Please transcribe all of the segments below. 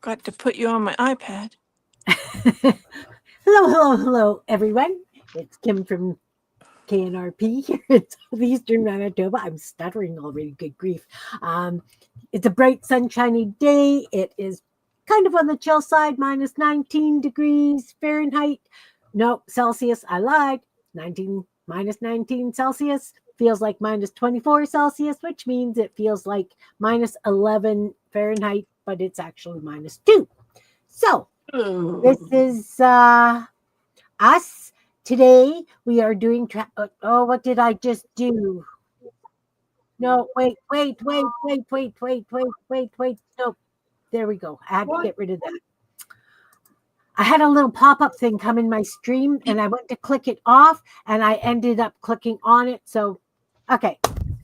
Got to put you on my iPad. Hello, everyone. It's Kim from K&RP here in southeastern Manitoba. I'm stuttering already. Good grief. Um, it's a bright, sunshiny day. It is kind of on the chill side, minus 19 degrees Fahrenheit. No, Celsius. I lied. 19 minus 19 Celsius feels like minus 24 Celsius, which means it feels like minus 11 Fahrenheit, but it's actually minus 2. So this is us. Today we are doing. Oh, what did I just do? No, wait. No, there we go. I had to get rid of that. I had a little pop-up thing come in my stream, and I went to click it off, and I ended up clicking on it. So, okay,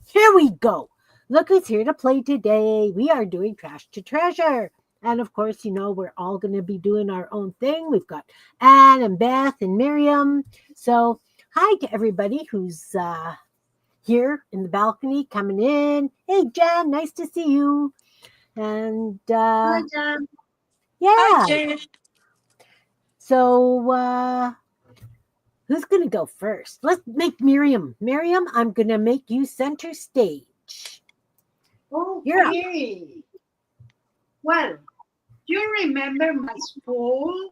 here we go. Look who's here to play today. We are doing Trash to Treasure. And of course, we're all going to be doing our own thing. We've got Anne and Beth and Miriam. So, hi to everybody who's here in the balcony coming in. Hey, Jan, nice to see you. And Hi, Jan. yeah. Hi, Jan. So, who's going to go first? Let's make Miriam. Miriam, I'm going to make you center stage. Okay. Well, do you remember my school?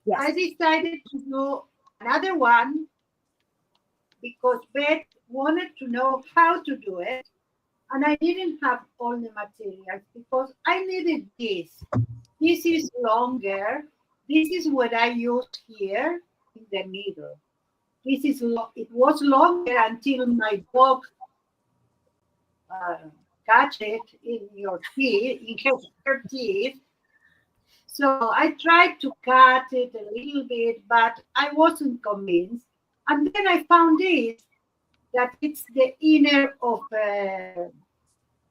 Yes. I decided to do another one because Beth wanted to know how to do it, and I didn't have all the materials because I needed this. This is longer. This is what I used here in the middle. This is it was longer until my dog catch it in your teeth, in her teeth. So I tried to cut it a little bit, but I wasn't convinced. And then I found this, that it's the inner of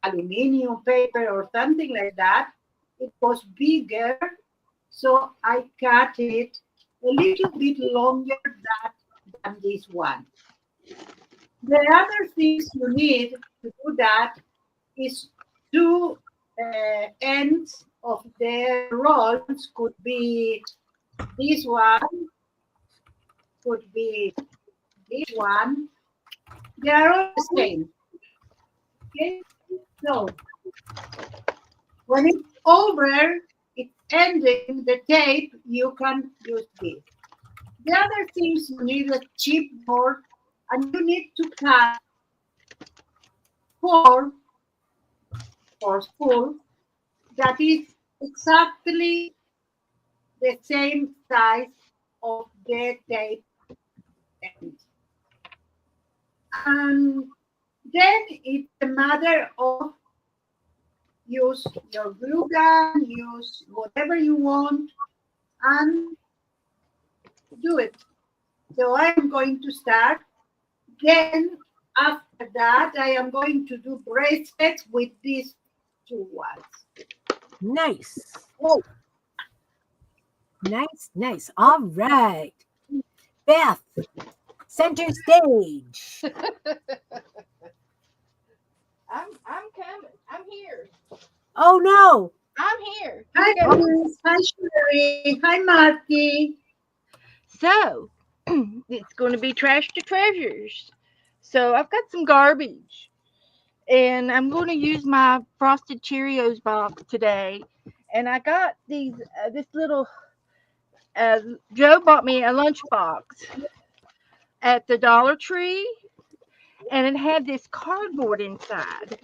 aluminum paper or something like that. It was bigger, so I cut it a little bit longer than this one. The other things you need to do that is two ends of the rolls. Could be this one, could be this one. They are all the same. Okay, so when it's over, it's ending the tape, you can use this. The other things, you need a chipboard, and you need to cut four for spool that is exactly the same size of the tape end. And then it's a matter of use your glue gun, use whatever you want, and do it. So I am going to start. Then after that, I am going to do bracelets with these two ones. Nice. Oh. Nice. All right. Beth, center stage. I'm coming. I'm here. Oh no. I'm here. Hi, Bruce. Hi, Sherry. Hi, Marty. So, it's going to be Trash to Treasures. So, I've got some garbage. And I'm going to use my Frosted Cheerios box today. And I got this little, Joe bought me a lunchbox at the Dollar Tree. And it had this cardboard inside.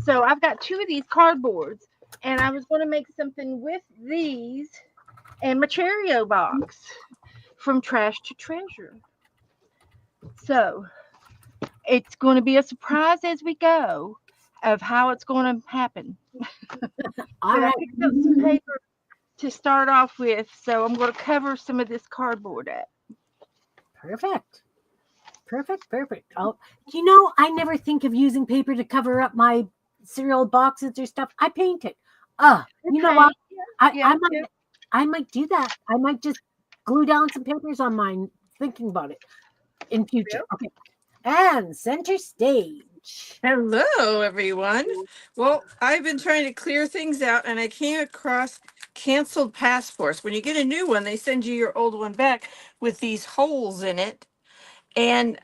So, I've got two of these cardboards. And I was going to make something with these and my Cheerio box from Trash to Treasure. So it's going to be a surprise as we go of how it's going to happen. All right. I picked up some paper to start off with, so I'm going to cover some of this cardboard up. Perfect. Oh, I never think of using paper to cover up my cereal boxes or stuff. I paint it. You know what? I might do that. I might just glue down some papers on mine, thinking about it in future. Okay. And center stage. Marge. Hello, everyone. Well, I've been trying to clear things out and I came across canceled passports. When you get a new one, they send you your old one back with these holes in it. And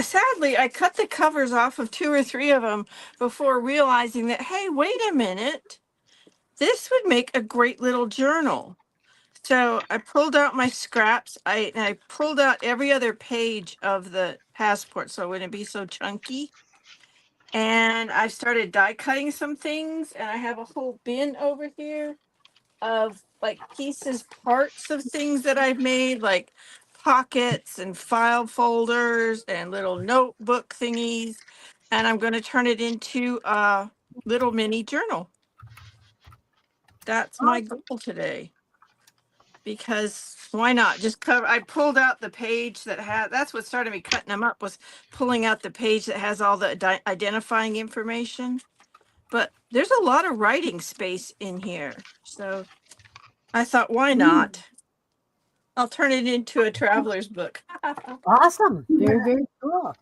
sadly, I cut the covers off of 2 or 3 of them before realizing that, hey, wait a minute, this would make a great little journal. So I pulled out my scraps. I pulled out every other page of the passport so it wouldn't be so chunky. And I started die cutting some things, and I have a whole bin over here of like pieces, parts of things that I've made, like pockets and file folders and little notebook thingies. And I'm going to turn it into a little mini journal. That's my goal today. Because why not? Just cover. I pulled out the page that had. That's what started me cutting them up, was pulling out the page that has all the identifying information. But there's a lot of writing space in here, so I thought, why not? I'll turn it into a traveler's book. Awesome. Very, very cool.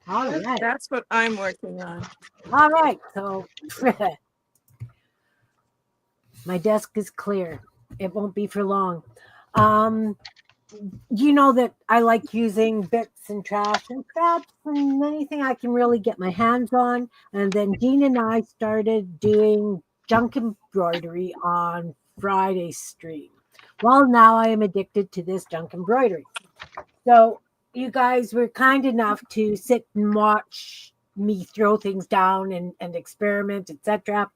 All right. That's what I'm working on. All right. So my desk is clear. It won't be for long. You know that I like using bits and trash and scraps and anything I can really get my hands on. And then Dean and I started doing junk embroidery on Friday's stream. Well, now I am addicted to this junk embroidery. So you guys were kind enough to sit and watch me throw things down and experiment, etc.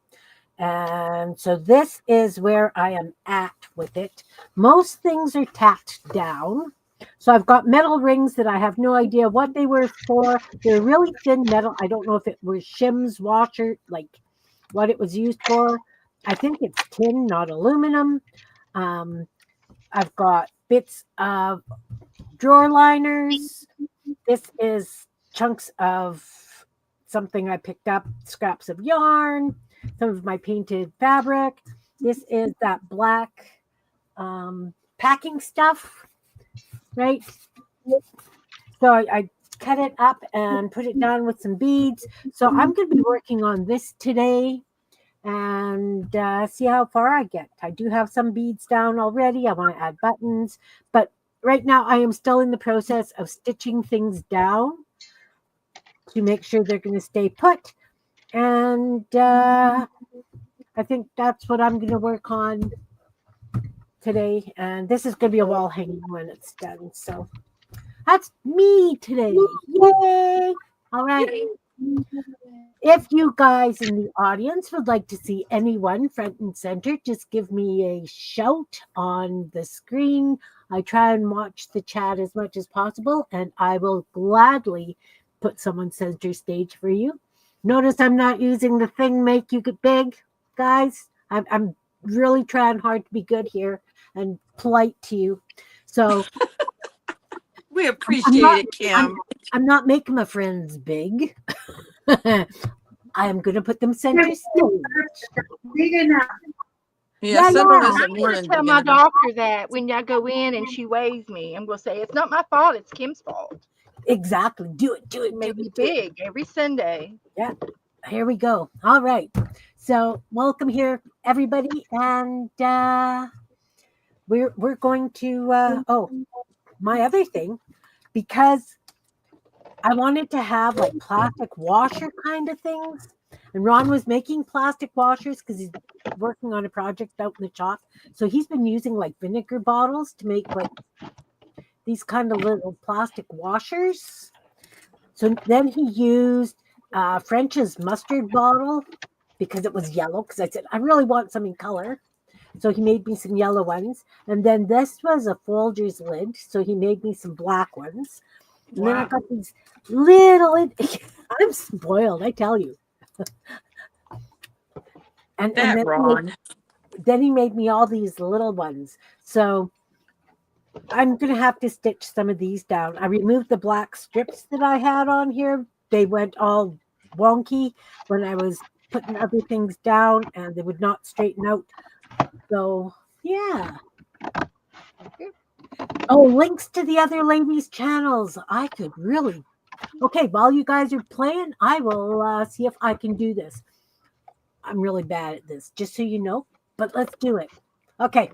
And so this is where I am at with it. Most things are tacked down. So I've got metal rings that I have no idea what they were for. They're really thin metal. I don't know if it was shim's washer, like what it was used for. I think it's tin, not aluminum. I've got bits of drawer liners. This is chunks of something I picked up, scraps of yarn, some of my painted fabric. This is that black packing stuff, right? So I cut it up and put it down with some beads. So I'm going to be working on this today and see how far I get. I do have some beads down already. I want to add buttons, but right now I am still in the process of stitching things down to make sure they're going to stay put. And I think that's what I'm going to work on today. And this is going to be a wall hanging when it's done. So that's me today. Yay! All right. If you guys in the audience would like to see anyone front and center, just give me a shout on the screen. I try and watch the chat as much as possible, and I will gladly put someone center stage for you. Notice I'm not using the thing make you get big, guys. I'm really trying hard to be good here and polite to you. So We appreciate it, Kim. I'm not making my friends big. I am going to put them center stage. Big enough. Yeah, some of us I'm are more going to than tell big my enough. doctor that when I go in and she weighs me, I'm going to say, it's not my fault, it's Kim's fault. Exactly. Do it. Make me big every Sunday. Yeah. Here we go. All right. So welcome here, everybody. And we're going to my other thing, because I wanted to have like plastic washer kind of things. And Ron was making plastic washers because he's working on a project out in the shop. So he's been using like vinegar bottles to make like these kind of little plastic washers. So then he used French's mustard bottle because it was yellow. Because I said, I really want some in color. So he made me some yellow ones. And then this was a Folgers lid. So he made me some black ones. And then I got these little, I'm spoiled, I tell you. and then Ron. Then he made me all these little ones. So I'm going to have to stitch some of these down. I removed the black strips that I had on here. They went all wonky when I was putting other things down, and they would not straighten out. So, yeah. Oh, links to the other ladies' channels. I could really Okay, while you guys are playing, I will see if I can do this. I'm really bad at this, just so you know, but let's do it. Okay,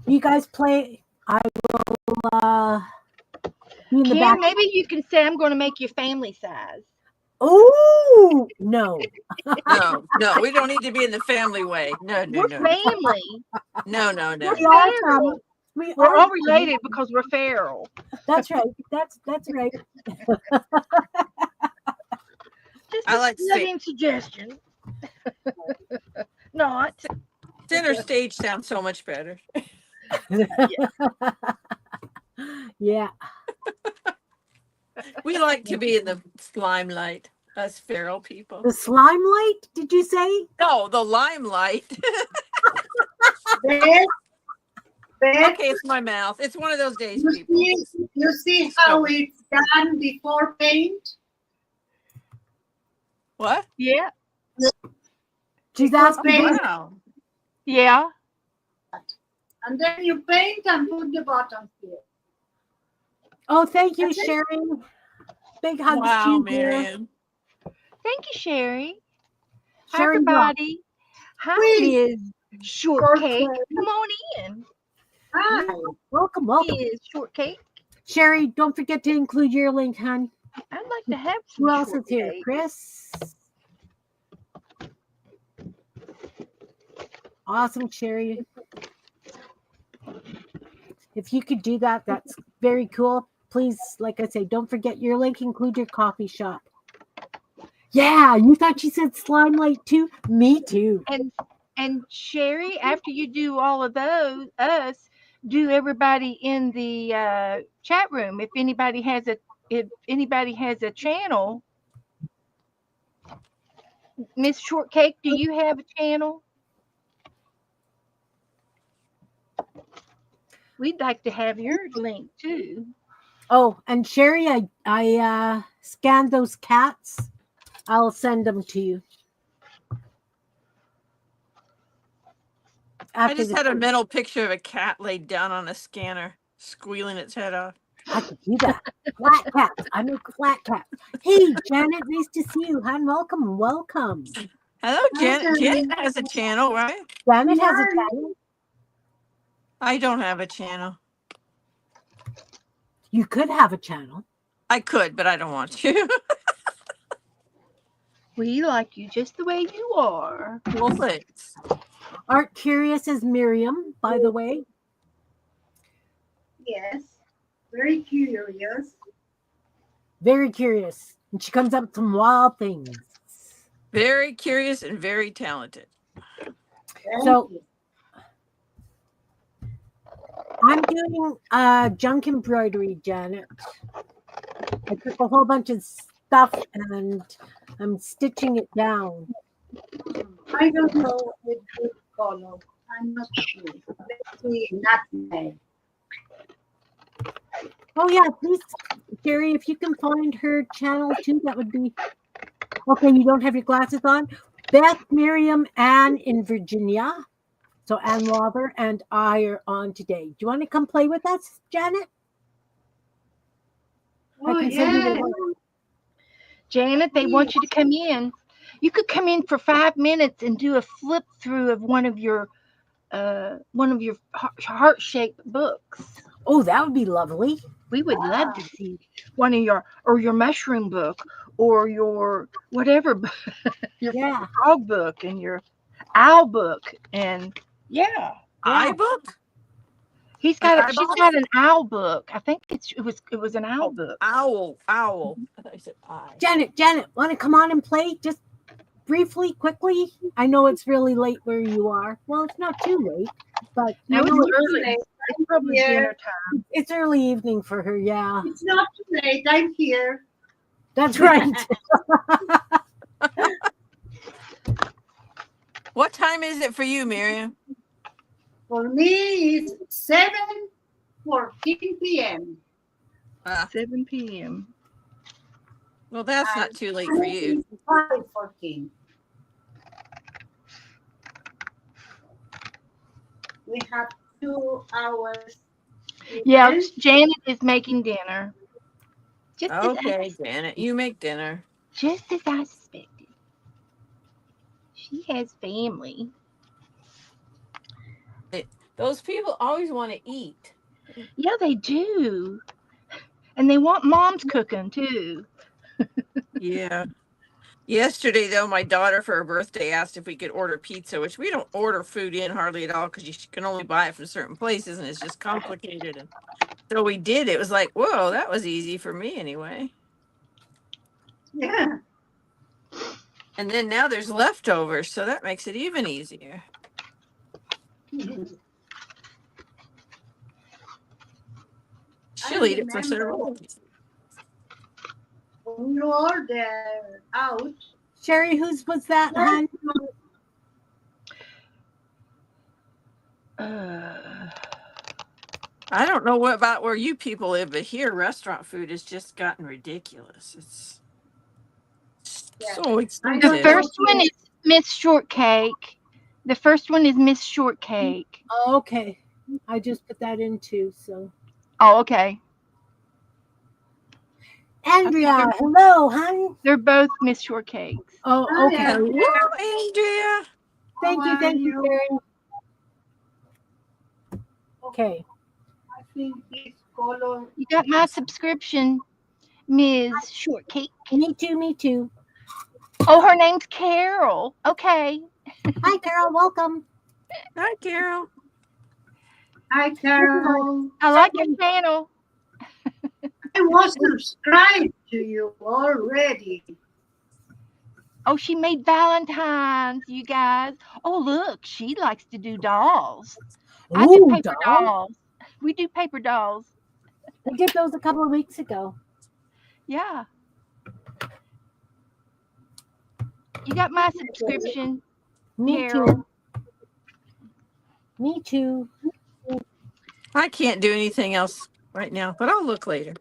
you guys play. I will be in the back. Kim, maybe you can say I'm going to make you family size. Oh, no. No, we don't need to be in the family way. No, We're no. family. No. We're We are feral. family. We We're are all family. related because we're feral. That's right. That's right. Just I a like slight suggestion. Not. center stage sounds so much better. Yeah. We like to be in the limelight, us feral people. The slime light, did you say? No, the limelight. Beth, Beth, Okay, it's my mouth. It's one of those days, you people. see how it's done before paint? What? Yeah. She's asking. Paint, Wow. Yeah. and then you paint and put the buttons here. Oh, thank you, That's it. Sherry. Big hugs to Wow, you, dear. Miriam. Thank you, Sherry. Hi, Sherry, everybody. Hi, Please. Ms. Shortcake. Shortcake. Come on in. Hi. welcome. Ms. Shortcake. Sherry, don't forget to include your link, hon. I'd like to have some Who else is here? shortcake. Chris. Awesome, Sherry. If you could do that, that's very cool. Please, like I say, don't forget your link, include your coffee shop. Yeah, you thought she said slime light too? Me too. And Sherry, after you do all of those, do everybody in the chat room. If anybody has a channel, Miss Shortcake, do you have a channel? We'd like to have your link too. Oh, and Sherry, I scanned those cats. I'll send them to you. I just had a mental picture of a cat laid down on a scanner, squealing its head off. I could do that. Flat cats. I make flat cats. Hey, Janet, nice to see you. Hi, welcome. Hello, Janet. Janet has a channel, right? Janet has a channel. I don't have a channel. You could have a channel. I could, but I don't want to. We like you just the way you are. Well, thanks. Art Curious is Miriam, by the way. Yes. Very curious. Very curious. And she comes up with some wild things. Very curious and very talented. So I'm doing junk embroidery, Janet. I took a whole bunch of stuff and I'm stitching it down. I don't know with good color. I'm not sure. Let's see. Nutmeg. Oh yeah, please, Sherry, if you can find her channel too, that would be okay. You don't have your glasses on. Beth, Miriam, Ann in Virginia. So Ann Lawver and I are on today. Do you want to come play with us, Janet? Oh, I can send you the yeah. link. Janet, they want you to come in. You could come in for 5 minutes and do a flip through of one of your heart-shaped books. Oh, that would be lovely. We would love to see one of your mushroom book or your whatever book, your Yeah. frog book and your owl book and yeah. iBook? She's got an owl book. I think it was an owl book. Owl. I thought you said I. Janet, want to come on and play just briefly, quickly? I know it's really late where you are. Well, it's not too late, but No, it's you know, early. It's probably dinner time. it's early evening for her. Yeah, It's not too late. I'm here. that's right. What time is it for you, Miriam? For me, it's 7:14 p.m. 7 p.m. Well, that's not too late for you. 5:14. We have 2 hours. Yeah, Janet is making dinner. Just Okay, Janet, you make dinner. just as I suspected. She has family. Those people always want to eat. Yeah, they do. And they want mom's cooking too. Yeah. Yesterday, though, my daughter for her birthday asked if we could order pizza, which we don't order food in hardly at all because you can only buy it from certain places and it's just complicated. And so we did. It was like, whoa, that was easy for me anyway. Yeah. And then now there's leftovers, so that makes it even easier. She'll eat it for several days. When you order out, Sherry, whose was that, hon? Uh, I don't know what about where you people live, but here restaurant food has just gotten ridiculous. It's Yeah. so the expensive. first one is Miss Shortcake. The first one is Miss Shortcake. Oh, okay. I just put that in too. So, Oh, okay. Andrea, hello, hon. They're both Miss Shortcakes. Oh, Hi, okay. Hello, Andrea. Thank you, Sherry. Okay. I think this color. You got my subscription, Ms. Shortcake. Me too. Me too. Oh, her name's Carol. Okay. Hi, Carol. Welcome. Hi, Carol. Hi, Carol. I like your channel. I was subscribed to you already. Oh, she made Valentine's, you guys. Oh, look, she likes to do dolls. I do Ooh, paper doll. dolls. We do paper dolls. I did those a couple of weeks ago. Yeah. You got my subscription. Me Carol. too. Me too. I can't do anything else right now, but I'll look later.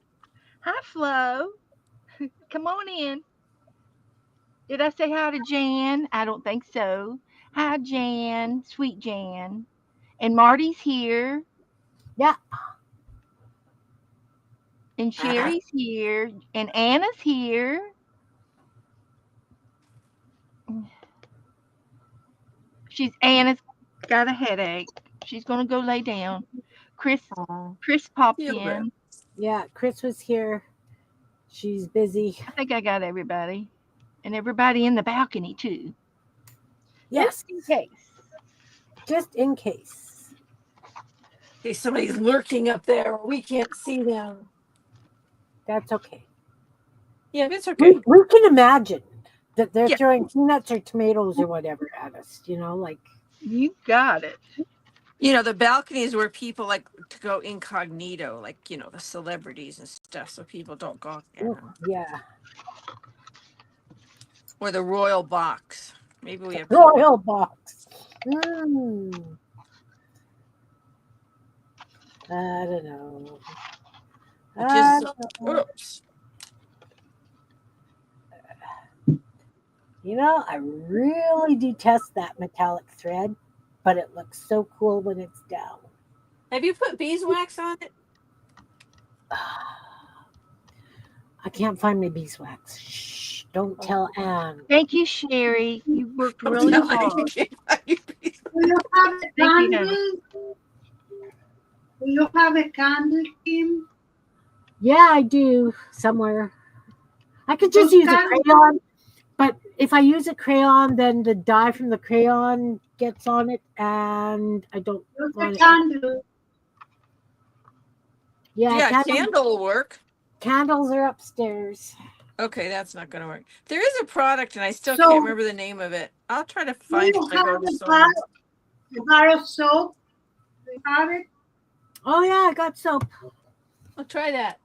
Hi, Flo. Come on in. Did I say hi to Jan? I don't think so. Hi, Jan. Sweet Jan. And Marty's here. Yeah. And Sherry's here. And Anna's here. Anna's got a headache. She's gonna go lay down. Chris popped Feel bad. in. Yeah. Chris was here. She's busy. I think I got everybody. And everybody in the balcony too. Yes. Just in case. Just in case. Okay, somebody's lurking up there. We can't see them. That's okay. Yeah, it's okay. We can imagine that they're Yeah. throwing peanuts or tomatoes or whatever at us. You know, like. You got it. You know, the balcony is where people like to go incognito, like, you know, the celebrities and stuff, so people don't go there. Yeah. Or the royal box. Maybe we have Royal box. Mm. I don't know. Which is, oops. You know, I really detest that metallic thread, but it looks so cool when it's down. Have you put beeswax on it? I can't find my beeswax. Shh, don't tell Anne. Thank you, Sherry. You worked Oh, really no, hard. Do you have a Thank you, Hannah. candle? Do you have a candle, Kim? Yeah, I do somewhere. I could just use a crayon, but if I use a crayon, then the dye from the crayon gets on it, and I don't Use a want it. candle. Yeah, candle will work. Candles are upstairs. Okay, that's not going to work. There is a product, and I still So- can't remember the name of it. I'll try to Do find you it. If I go have to a someone. bar of soap? Do you have it? Oh yeah, I got soap. I'll try that.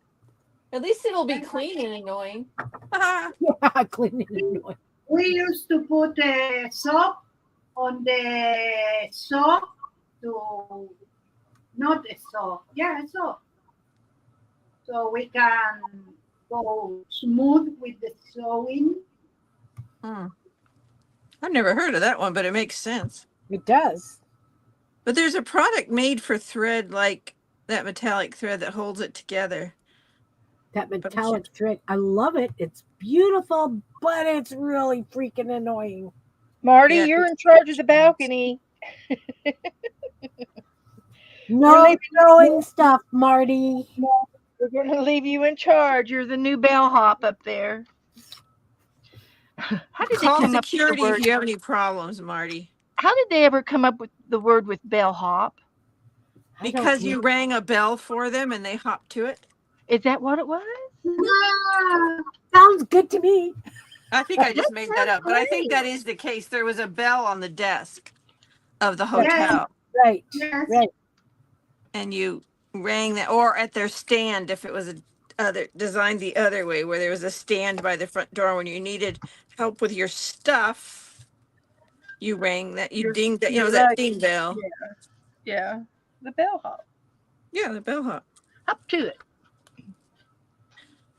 At least it'll be clean and annoying. Yeah, cleaning it. We used to put a soap on the soap to, not a soap, yeah, a soap. So we can go smooth with the sewing. I've never heard of that one, but it makes sense. It does. But there's a product made for thread like that metallic thread that holds it together. That metallic thread. I love it. It's beautiful, but it's really freaking annoying. Marty, Yeah. you're in charge of the balcony. We're No leaving. throwing stuff, Marty. We're going to leave you in charge. You're the new bellhop up there. How did they Call come up with the security if word? you have any problems, Marty. How did they ever come up with the word with bellhop? I don't Because know. you rang a bell for them and they hopped to it. Is that what it was? Ah, Sounds good to me. I think I just That made that sounds up, but I think great. that is the case. There was a bell on the desk of the Right, yes, hotel, right, yes. right. and you rang that, or at their stand if it was a other designed the other way, where there was a stand by the front door when you needed help with your stuff. You rang that. You You're, dinged that. You know you're that right. ding bell. Yeah, yeah. The bellhop. Yeah, the bellhop. Up to it.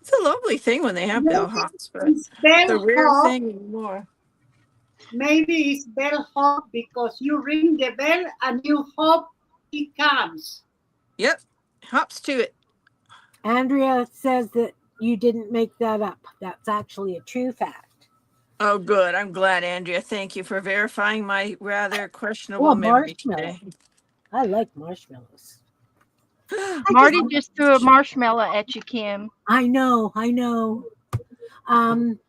It's a lovely thing when they have Maybe bellhops, but it's it's a rare bellhop. thing anymore. Maybe it's bellhop because you ring the bell and you hope he comes. Yep, hops to it. Andrea says that you didn't make that up. That's actually a true fact. Oh, good. I'm glad, Andrea. Thank you for verifying my rather Oh, questionable a memory marshmallow. today. I like marshmallows. I Marty just, just threw a marshmallow at you, Kim. I know, I know. Um,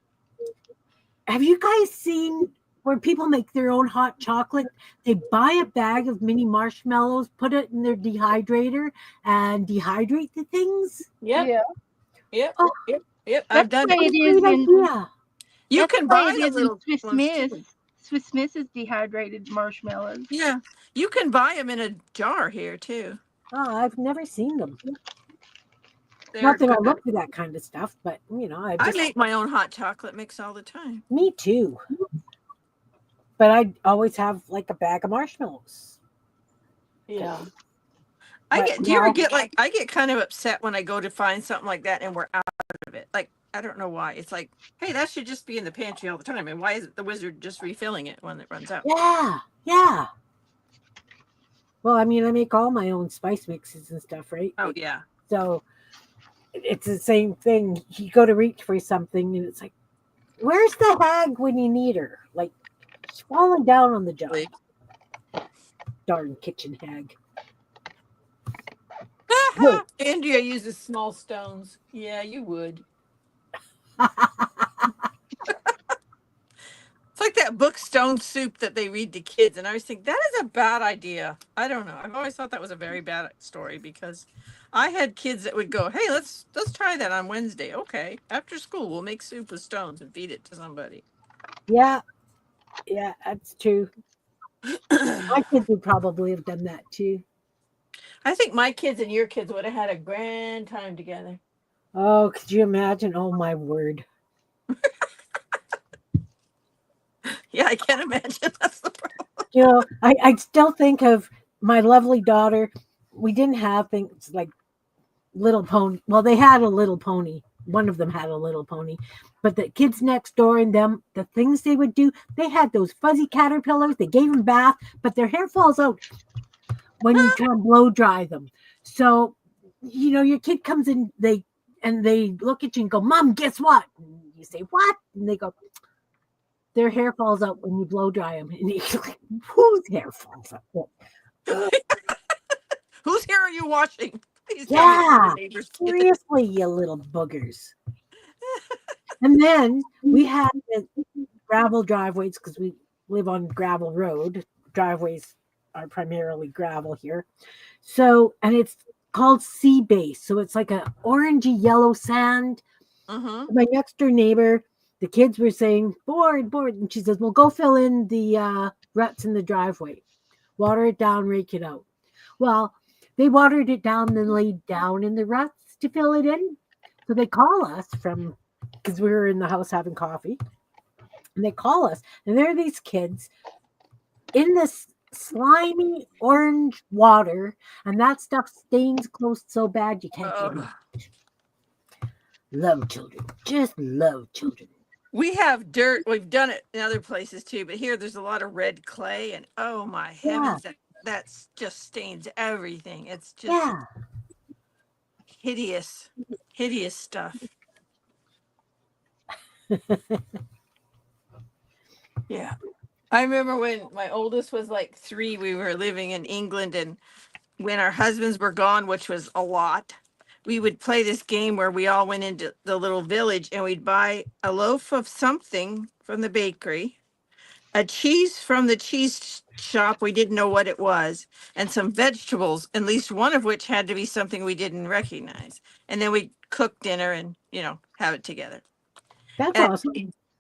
have you guys seen where people make their own hot chocolate? They buy a bag of mini marshmallows, put it in their dehydrator, and dehydrate the things. Yep, Yeah, yep, Oh, yep. that's I've the done way it. what a it is great in. idea. You That's can the way buy it the is in little Swiss ones Miss. too. Swiss Miss is dehydrated marshmallows. Yeah, you can buy them in a jar here too. Oh, I've never seen them. They're Not that I good. look for that kind of stuff, but I I just make my own hot chocolate mix all the time. me too. But I always have like a bag of marshmallows. Yeah. But Do you ever now, get like, I get kind of upset when I go to find something like that and we're out of it. Like, I don't know why. It's like, hey, that should just be in the pantry all the time. And why isn't the wizard just refilling it when it runs out? yeah, yeah. Well, I mean, I make all my own spice mixes and stuff, right? Oh, yeah. So it's the same thing. You go to reach for something, and it's like, where's the hag when you need her? Like, she's falling down on the job. Darn kitchen hag. Good. Andrea uses small stones. Yeah, you would. It's like that book Stone Soup that they read to kids. And I always think that is a bad idea. I don't know. I've always thought that was a very bad story because I had kids that would go, hey, let's try that on Wednesday. Okay. After school, we'll make soup with stones and feed it to somebody. Yeah, yeah, that's true. My kids would probably have done that too. I think my kids and your kids would have had a grand time together. Oh, could you imagine? Oh, my word. Yeah, I can imagine. That's the problem. I still think of my lovely daughter. We didn't have things like Little Pony. Well, they had a Little Pony. One of them had a Little Pony. But the kids next door and them, the things they would do, they had those fuzzy caterpillars. They gave them bath, but their hair falls out when you try and blow dry them. So, your kid comes in, they look at you and go, Mom, guess what? And you say, what? And they go, their hair falls out when you blow dry them. And you're like, whose hair falls out? Whose hair are you washing? Please tell me it's Yeah, the neighbor's kid. seriously, you little boogers. And then we had the gravel driveways because we live on gravel road. Driveways are primarily gravel here. So, and it's called sea base. So it's like a orangey yellow sand. Mm-hmm. My next door neighbor, the kids were saying, bored. And she says, well, go fill in the ruts in the driveway. Water it down, rake it out. Well, they watered it down, then laid down in the ruts to fill it in. So they call us because we were in the house having coffee. And they call us, and there are these kids in this slimy orange water, and that stuff stains clothes so bad you can't get it. Love children. Just love children. We have dirt. We've done it in other places too, but here there's a lot of red clay, and oh my heavens, that's just stains everything. It's just Yeah. hideous. hideous stuff. Yeah. I remember when my oldest was like 3, we were living in England, and when our husbands were gone, which was a lot, we would play this game where we all went into the little village and we'd buy a loaf of something from the bakery, a cheese from the cheese shop, we didn't know what it was, and some vegetables, at least one of which had to be something we didn't recognize. And then we'd cook dinner and, have it together. That's And awesome.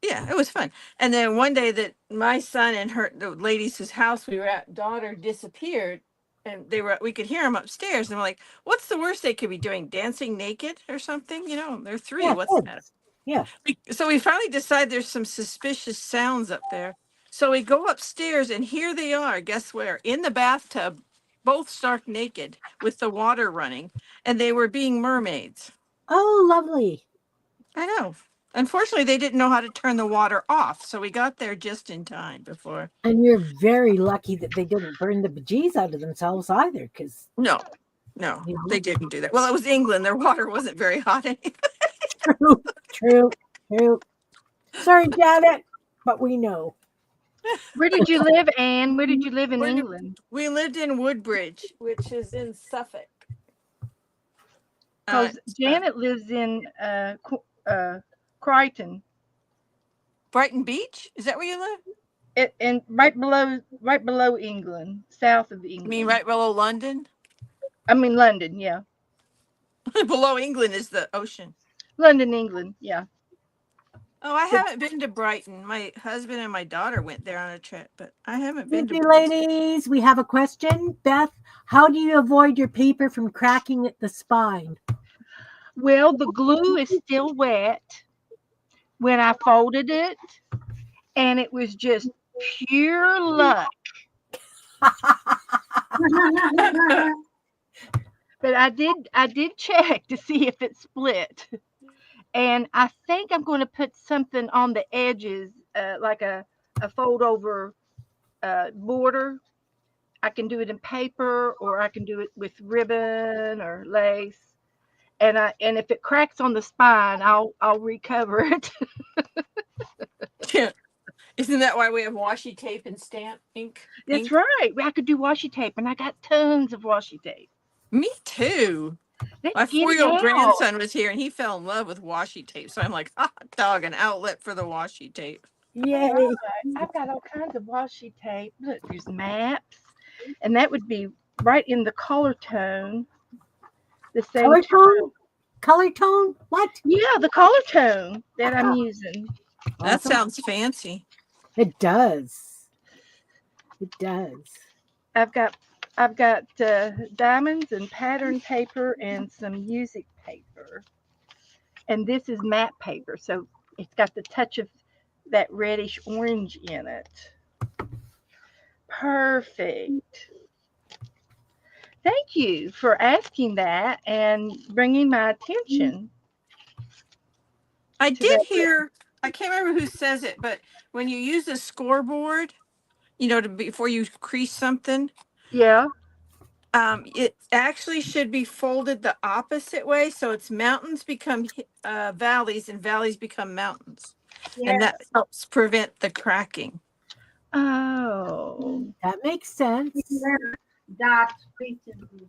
yeah, it was fun. And then one day that my son and the ladies whose house we were at, daughter disappeared, and we could hear them upstairs, and we're like, what's the worst they could be doing? Dancing naked or something? They're 3. Yeah, What's the matter? kids. Yeah. So we finally decide there's some suspicious sounds up there. So we go upstairs, and here they are. Guess where? In the bathtub, both stark naked with the water running, and they were being mermaids. Oh, lovely. I know. Unfortunately, they didn't know how to turn the water off, so we got there just in time before. And you're very lucky that they didn't burn the bejeez out of themselves either, because No, they didn't do that. Well, it was England. Their water wasn't very hot anyway. true, true, true. Sorry, Janet, but we know. Where did you live, Anne? Where did you live in England? We lived in Woodbridge, which is in Suffolk. Because Janet lives in Crichton. Brighton Beach? Is that where you live? And right below England, south of England. You mean right below London? I mean London, yeah. Below England is the ocean. London, England, yeah. Oh, I haven't been to Brighton. My husband and my daughter went there on a trip, but I haven't been to Brighton. Brighton. Ladies, we have a question. Beth, how do you avoid your paper from cracking at the spine? Well, the glue is still wet when I folded it, and it was just pure luck. But I did check to see if it split. And I think I'm going to put something on the edges, like a fold over border. I can do it in paper, or I can do it with ribbon or lace. And if it cracks on the spine, I'll recover it. Isn't that why we have washi tape and stamp ink? That's right. I could do washi tape, and I got tons of washi tape. Me too. Let's My get it 4-year-old out. grandson was here, and he fell in love with washi tape. So I'm like, hot dog, an outlet for the washi tape. Yay. Right. I've got all kinds of washi tape. Look, there's maps, and that would be right in the color tone. The same Color tone? Color tone? What? Yeah, the color tone that I'm using. That Awesome. sounds fancy. It does. It does. I've got diamonds and pattern paper and some music paper, and this is matte paper, so it's got the touch of that reddish orange in it. Perfect. Thank you for asking that and bringing my attention. I did hear, I can't remember who says it, but when you use a scoreboard, before you crease something, Yeah. it actually should be folded the opposite way. So it's mountains become valleys and valleys become mountains. Yes. And that helps prevent the cracking. Oh. That makes sense. That recently.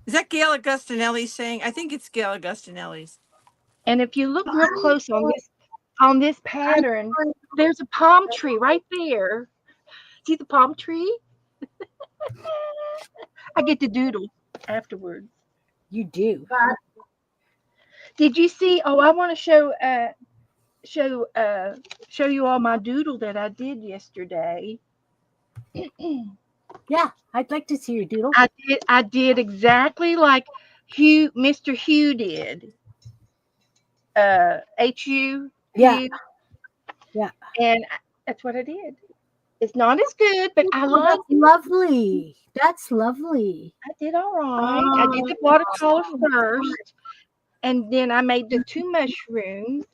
Is that Gail Augustinelli saying? I think it's Gail Augustinelli's. And if you look real close on this pattern, there's a palm tree right there. See the palm tree? I get to doodle afterwards. You do. But Did you see? Oh, I want to show you all my doodle that I did yesterday. Yeah, I'd like to see your doodle. I did exactly like Mr. Hugh did. H-U. Yeah. Hugh. Yeah. And that's what I did. It's not as good, but I like That's lovely. That's lovely. I did all right. I did the watercolor first, and then I made the 2 mushrooms,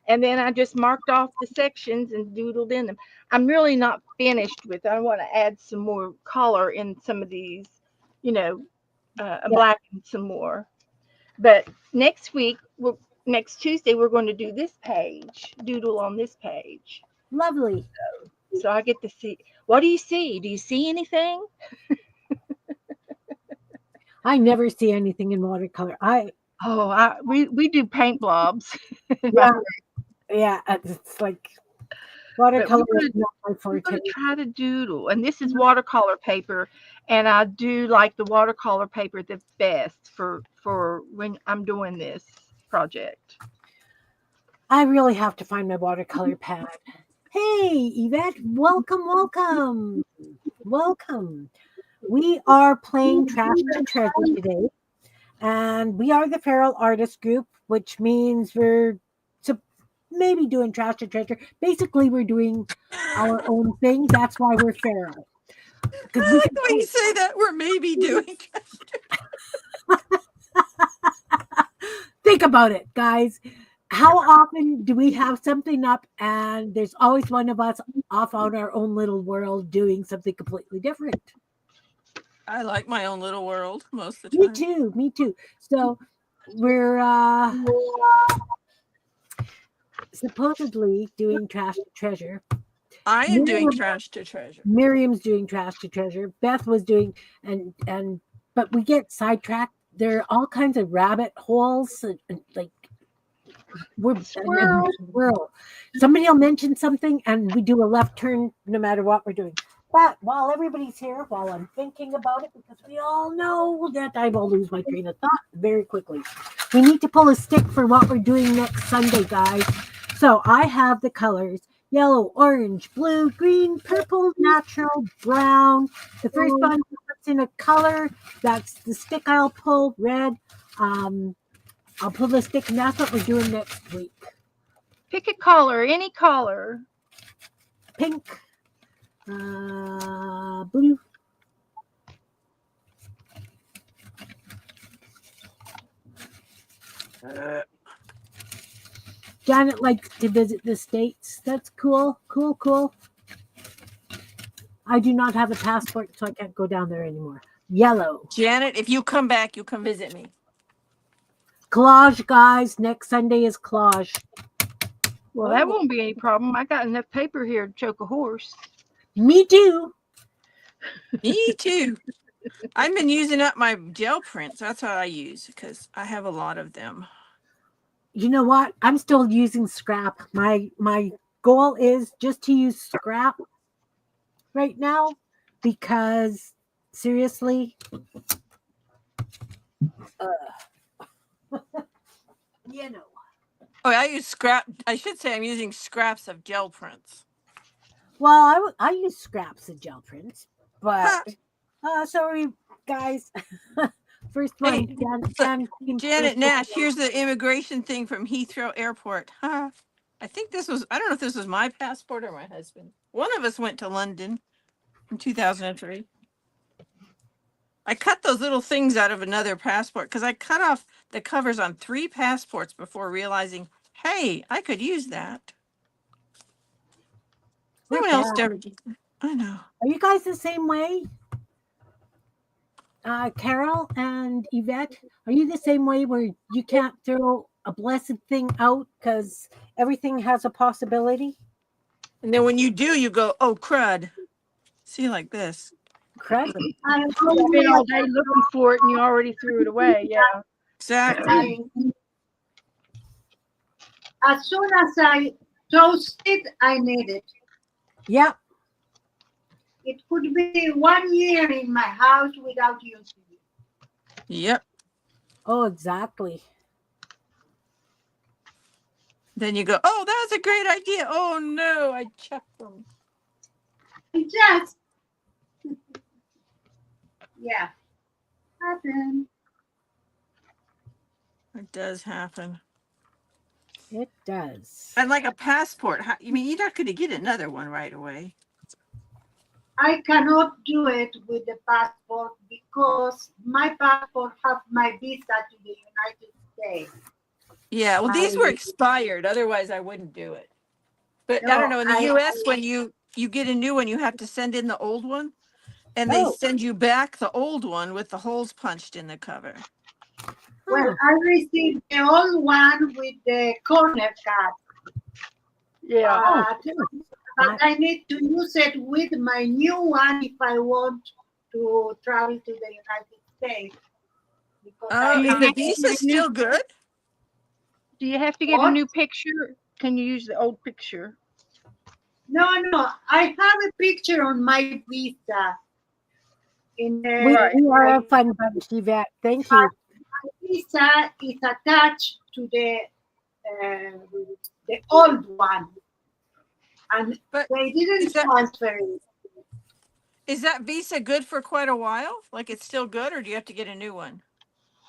and then I just marked off the sections and doodled in them. I'm really not finished with it. I want to add some more color in some of these, blacken some more. But next week, next Tuesday, we're going to do this page, doodle on this page. Lovely. So I get to see. What do you see? Do you see anything? I never see anything in watercolor. Oh, we do paint blobs. Yeah, yeah. It's like But watercolor is not my we're forte. going to try to doodle. And this is watercolor paper. And I do like the watercolor paper the best for when I'm doing this project. I really have to find my watercolor pad. Hey, Yvette, welcome, welcome, welcome. We are playing Trash to Treasure today, and we are the Feral Artist Group, which means we're maybe doing Trash to Treasure. Basically, we're doing our own thing. That's why we're feral. I like the way you say that. We're maybe doing. Think about it, guys. How often do we have something up and there's always one of us off on our own little world doing something completely different? I like my own little world most of the Me time. too, me too. So we're supposedly doing Trash to Treasure. I am doing Trash to Treasure. Miriam's doing Trash to Treasure. Beth was doing and but we get sidetracked. There are all kinds of rabbit holes and like we're squirrel. Somebody will mention something and we do a left turn no matter what we're doing. But while everybody's here, while I'm thinking about it, because we all know that I will lose my train of thought very quickly. We need to pull a stick for what we're doing next Sunday, guys. So I have the colors: yellow, orange, blue, green, purple, natural, brown. The first one puts in a color. That's the stick I'll pull, red. I'll pull the stick, and that's what we're doing next week. Pick a color, any color. Pink, blue. Janet likes to visit the States. That's cool, cool, cool. I do not have a passport, so I can't go down there anymore. Yellow. Janet, if you come back, you come visit me. Collage, guys. Next Sunday is collage. Well, that won't be any problem. I got enough paper here to choke a horse. Me too. Me too. I've been using up my gel prints. That's what I use because I have a lot of them. You know what? I'm still using scrap. My goal is just to use scrap right now because seriously, you know. Oh, I use scrap. I should say I'm using scraps of gel prints. Well, I use scraps of gel prints, but sorry, guys. First one, Hey, Janet Nash. Here's the immigration thing from Heathrow Airport. I think this was. I don't know if this was my passport or my husband. One of us went to London in 2003. I cut those little things out of another passport because I cut off the covers on 3 passports before realizing, hey, I could use that. No one else ever did that. I know. Are you guys the same way? Carol and Yvette, are you the same way where you can't throw a blessed thing out because everything has a possibility? And then when you do, you go, oh, crud. See, like this. Crud. I'm You've been all day looking for it and you already threw it away. Yeah. Exactly. as soon as I toast it, I need it. Yep. It could be 1 year in my house without using it. Yep. Oh, exactly. Then you go, oh, that's a great idea. Oh, no, I chucked them. It just, yeah, happened. It does happen. It does. And like a passport, you mean you're not going to get another one right away? I cannot do it with the passport because my passport has my visa to the United States. Yeah, well, these were expired. Otherwise, I wouldn't do it. But I don't know. In the U.S., when you get a new one, you have to send in the old one. And they send you back the old one with the holes punched in the cover. Well, I received the old one with the corner cut, Yeah. Oh, but, sure. but I need to use it with my new one if I want to travel to the United States. Because Oh, I Do you is have the have to visa get a new? still good? Do you have to get a what? new picture? Can you use the old picture? No, I have a picture on my visa. In Right. We are my a fun bunch, Yvette. Thank you. visa is attached to the old one, and But they is didn't that transfer it. is that visa good for quite a while? Like it's still good, or do you have to get a new one?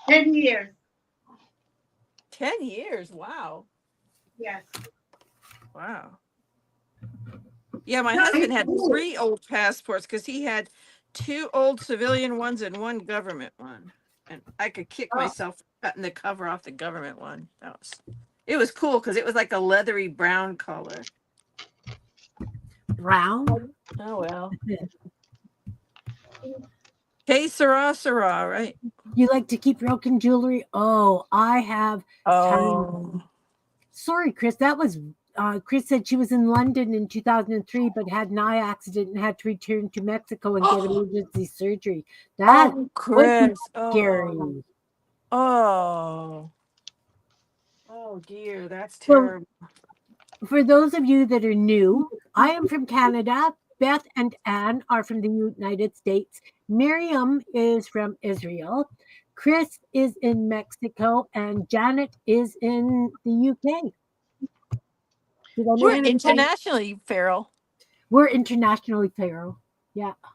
10 years. 10 years. Wow. Yes. Wow. Yeah, my No, husband it's had good. 3 old passports because he had 2 old civilian ones and 1 government one. And I could kick Oh, myself for cutting the cover off the government one. It was cool because it was like a leathery brown color. Brown. Oh well. Hey, Sarah, Sarah, right? You like to keep broken jewelry? Oh, I have tons. Oh. Sorry, Chris. That was Chris said she was in London in 2003, but had an eye accident and had to return to Mexico and get emergency surgery. That Oh, would be Chris. Oh. scary. Oh. Oh dear, that's So, terrible. for those of you that are new, I am from Canada. Beth and Anne are from the United States. Miriam is from Israel. Chris is in Mexico, and Janet is in the UK. Did I We're make Janet, that right? internationally feral. We're internationally feral. Yeah. Oh,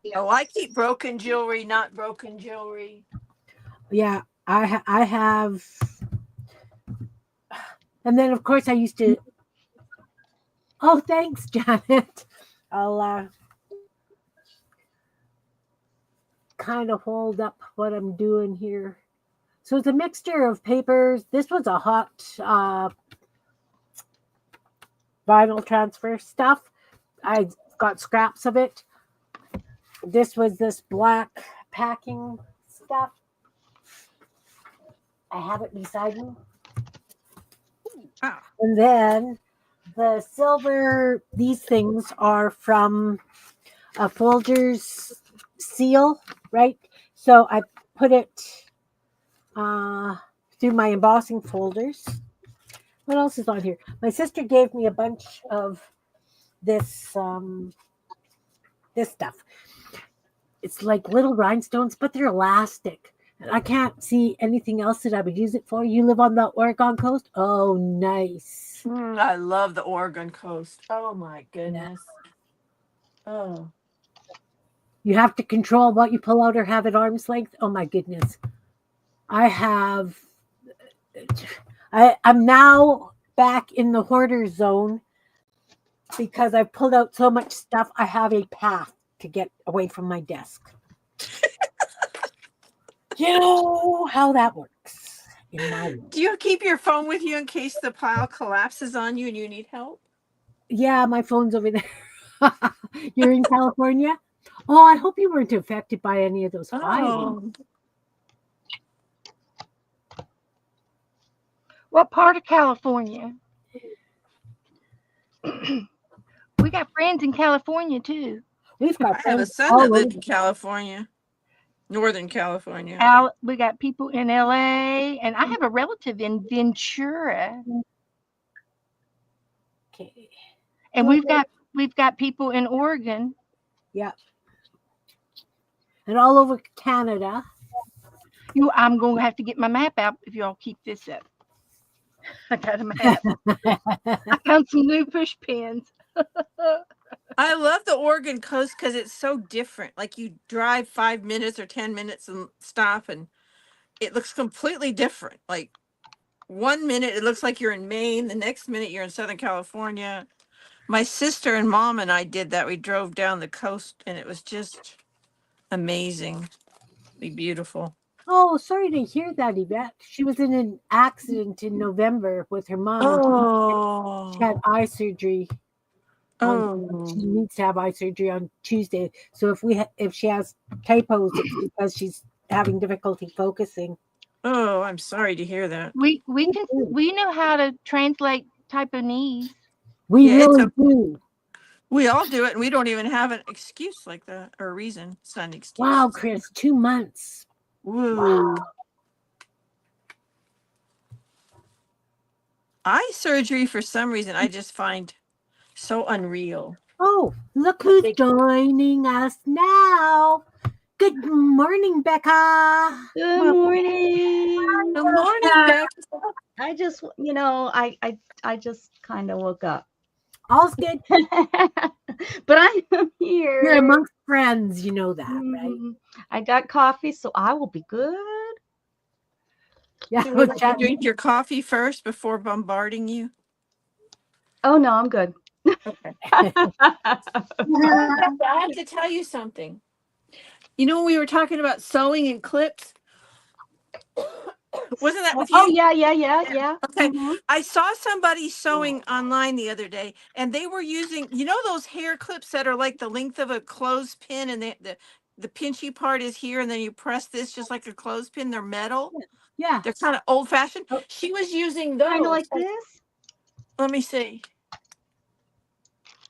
yes. I keep broken jewelry, not broken jewelry. Yeah. I have. And then, of course, I used to. Oh, thanks, Janet. I'll kind of hold up what I'm doing here. So it's a mixture of papers. This was a hot vinyl transfer stuff. I got scraps of it. This was this black packing stuff. I have it beside me. Ah. And then the silver, these things are from a Folgers seal, right? So I put it through my embossing folders. What else is on here? My sister gave me a bunch of this this stuff. It's like little rhinestones, but they're elastic. And I can't see anything else that I would use it for. You live on the Oregon coast? Oh, nice. I love the Oregon coast. Oh my Yeah. goodness. Oh. You have to control what you pull out or have at arm's length. Oh my goodness. I have I'm now back in the hoarder zone because I've pulled out so much stuff. I have a path to get away from my desk. You know how that works in my world. Do you keep your phone with you in case the pile collapses on you and you need help? Yeah, my phone's over there. You're in California? Oh, I hope you weren't affected by any of those fires. Oh. what part of California? We got friends in California too. We've got I have a friends son that all lived over. in California, Northern California. We got people in LA, and I have a relative in Ventura, Okay. and we've got people in Oregon. Yeah. And all over Canada. I'm going to have to get my map out if y'all keep this up. I got a map. I found some new push pins. I love the Oregon coast because it's so different. Like you drive 5 minutes or 10 minutes and stop, and it looks completely different. Like 1 minute it looks like you're in Maine, the next minute you're in Southern California. My sister and mom and I did that. We drove down the coast, and it was just amazingly beautiful. Oh, sorry to hear that, Yvette. She was in an accident in November with her mom, and she had Oh, eye surgery. She oh, needs to have eye surgery on Tuesday. So if she has typos, it's because she's having difficulty focusing. Oh, I'm sorry to hear that. We know how to translate Taiwanese. We Yeah, it's really a do. we all do it, and we don't even have an excuse like that or a reason. It's not an excuse. Wow, Chris, 2 months. Woo. Eye surgery, for some reason, I just find so unreal. Oh, look who's joining us now. Good morning, Becca. Good Well, morning. good morning, Beck. I just, I just kind of woke up. All's good. But I am You're here. amongst friends, you know that, right? Mhm. I got coffee, so I will be good. Yeah, Can we let you chat. drink your coffee first before bombarding you? Oh no, I'm good. Okay. I have to tell you something. You know, when we were talking about sewing and clips, wasn't that with Oh you? yeah. Okay. Mhm. I saw somebody sewing online the other day, and they were using, you know, those hair clips that are like the length of a clothespin, and the pinchy part is here, and then you press this just like a clothespin. They're metal. Yeah. They're kind of old fashioned. Oh. She was using Kind of those. like this. Let me see.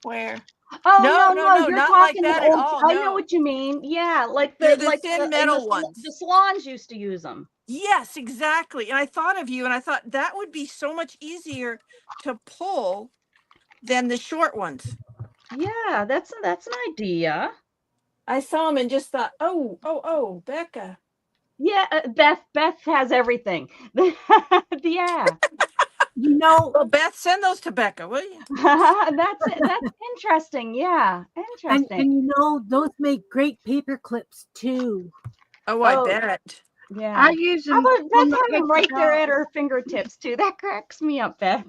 Where? Oh No, no, no, no, no, you're not like talking the that at old. all. I know No, what you mean. Yeah, like they're the the thin metal ones. the salons used to use them. Yes, exactly. And I thought of you, and I thought that would be so much easier to pull than the short ones. Yeah, that's an idea. I saw them and just thought, oh, Becca. Yeah, Beth has everything. Yeah. You know, Well, Beth, send those to Becca, will you? That's interesting. Yeah, interesting. and you know, those make great paper clips too. Oh, I Oh, bet. yeah. I use How them about on Beth my have them paper right there at dolls. her fingertips too? That cracks me up, Beth.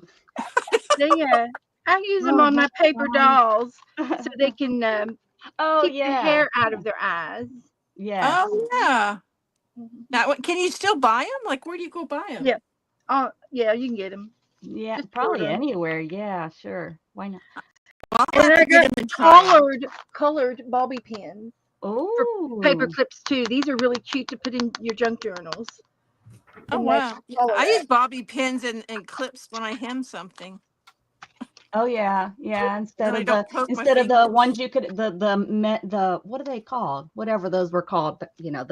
I use them Oh, on my that's paper fun. dolls so they can Oh keep the yeah, hair out of their eyes. yes, Oh, yeah. Now, can you still buy them? Like, where do you go buy them? Yeah. Oh, yeah, you can get them. yeah. Just Probably order 'em. anywhere. Yeah, sure. Why not? Well, I'll And have I to get got them and try 'em. colored bobby pins for paper Oh, clips too. These are really cute to put in your junk journals Oh, and match wow. the Yeah, color I up. use bobby pins and clips when I hem something. oh yeah, yeah. Then I don't poke my Instead of the fingers. ones you could the what are they called? Whatever those were called. But you know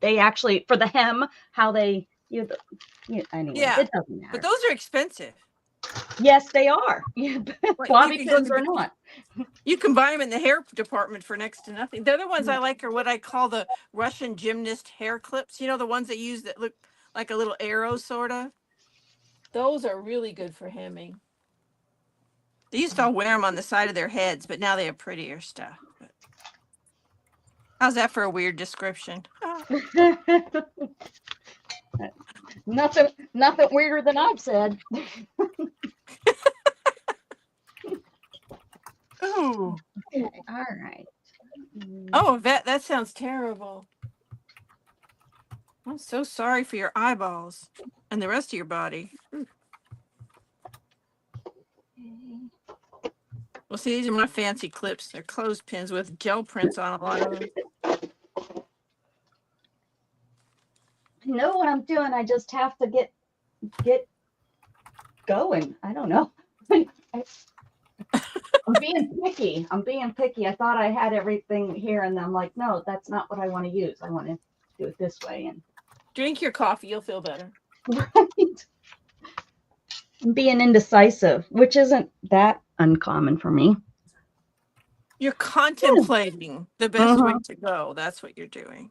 they actually for the hem how they anyway Yeah, it doesn't but matter. those are expensive. Yes, they are. Yeah, Like bobby pins or not. you can buy them in the hair department for next to nothing. The other ones I like are what I call the Russian gymnast hair clips. You know, the ones they use that look like a little arrow, sort of. Those are really good for hemming. They used to all wear them on the side of their heads, but now they have prettier stuff. But how's that for a weird description? Nothing weirder than I've said. Oh, Okay, all right. oh, that sounds terrible. I'm so sorry for your eyeballs and the rest of your body. Well, see, these are my fancy clips. They're clothespins with gel prints on a lot of them. I know what I'm doing. I just have to get going. I don't know. I'm being picky. I thought I had everything here, and I'm like, no, that's not what I want to use. I want to do it this way. And Drink your coffee, you'll feel better. right. I'm being indecisive, which isn't that uncommon for me. You're contemplating the best way to go. That's what you're doing.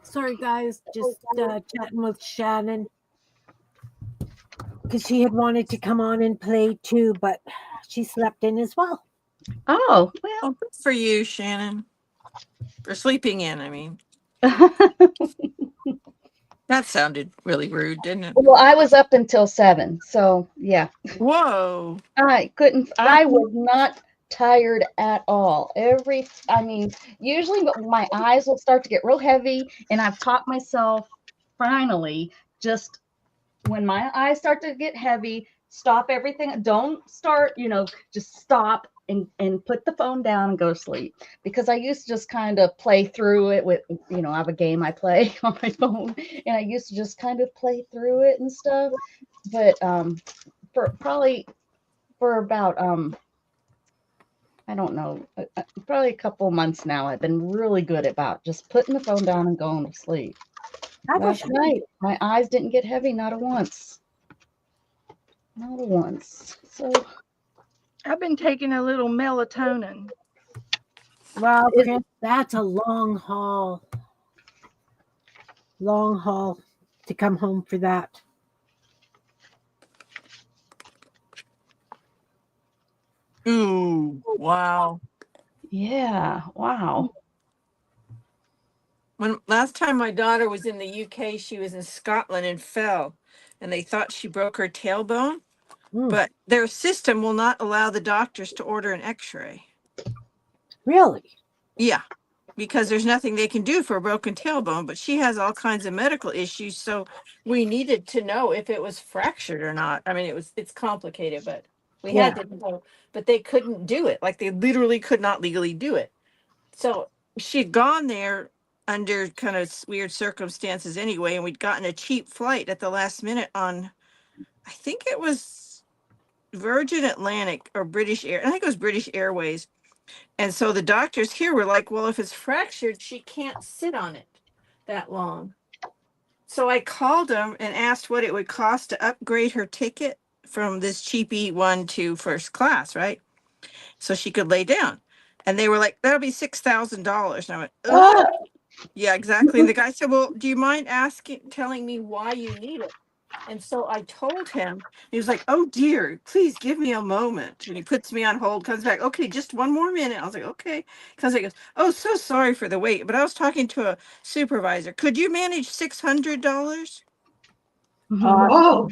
Sorry, guys, just chatting with Shannon because she had wanted to come on and play too, but she slept in as well. Oh, well. Oh, good for you, Shannon. For sleeping in, I mean. That sounded really rude, didn't it? Well, I was up until 7, so yeah. Whoa. I was not tired at all. Usually my eyes will start to get real heavy, and I've taught myself finally just when my eyes start to get heavy, stop everything. Don't start, just stop and put the phone down and go to sleep, because I used to just kind of play through it with, I have a game I play on my phone, and I used to just kind of play through it and stuff. But for about I don't know, probably a couple months now, I've been really good about just putting the phone down and going to sleep. I wish Last night, my eyes didn't get heavy, not a once. Not a once. So I've been taking a little melatonin. Well, Is- Chris, that's a long haul. Long haul to come home for that. Ooh, wow. yeah, wow. When last time my daughter was in the UK, she was in Scotland and fell, and they thought she broke her tailbone, Mm, but their system will not allow the doctors to order an x-ray. really? Yeah, because there's nothing they can do for a broken tailbone, but she has all kinds of medical issues, so we needed to know if it was fractured or not. I mean, it's complicated, but we Yeah. had to know, but they couldn't do it. Like they literally could not legally do it. So she'd gone there under kind of weird circumstances anyway, and we'd gotten a cheap flight at the last minute on, I think it was Virgin Atlantic or British Air. I think it was British Airways. And so the doctors here were like, well, if it's fractured, she can't sit on it that long. So I called them and asked what it would cost to upgrade her ticket from this cheapy one to first class, right? So she could lay down. And they were like, that'll be $6,000. And I went, ugh. Yeah, exactly. And the guy said, well, do you mind telling me why you need it? And so I told him, he was like, oh dear, please give me a moment. And he puts me on hold, comes back, okay, just one more minute. I was like, okay. Because he goes, oh, so sorry for the wait. But I was talking to a supervisor. Could you manage $600? Oh,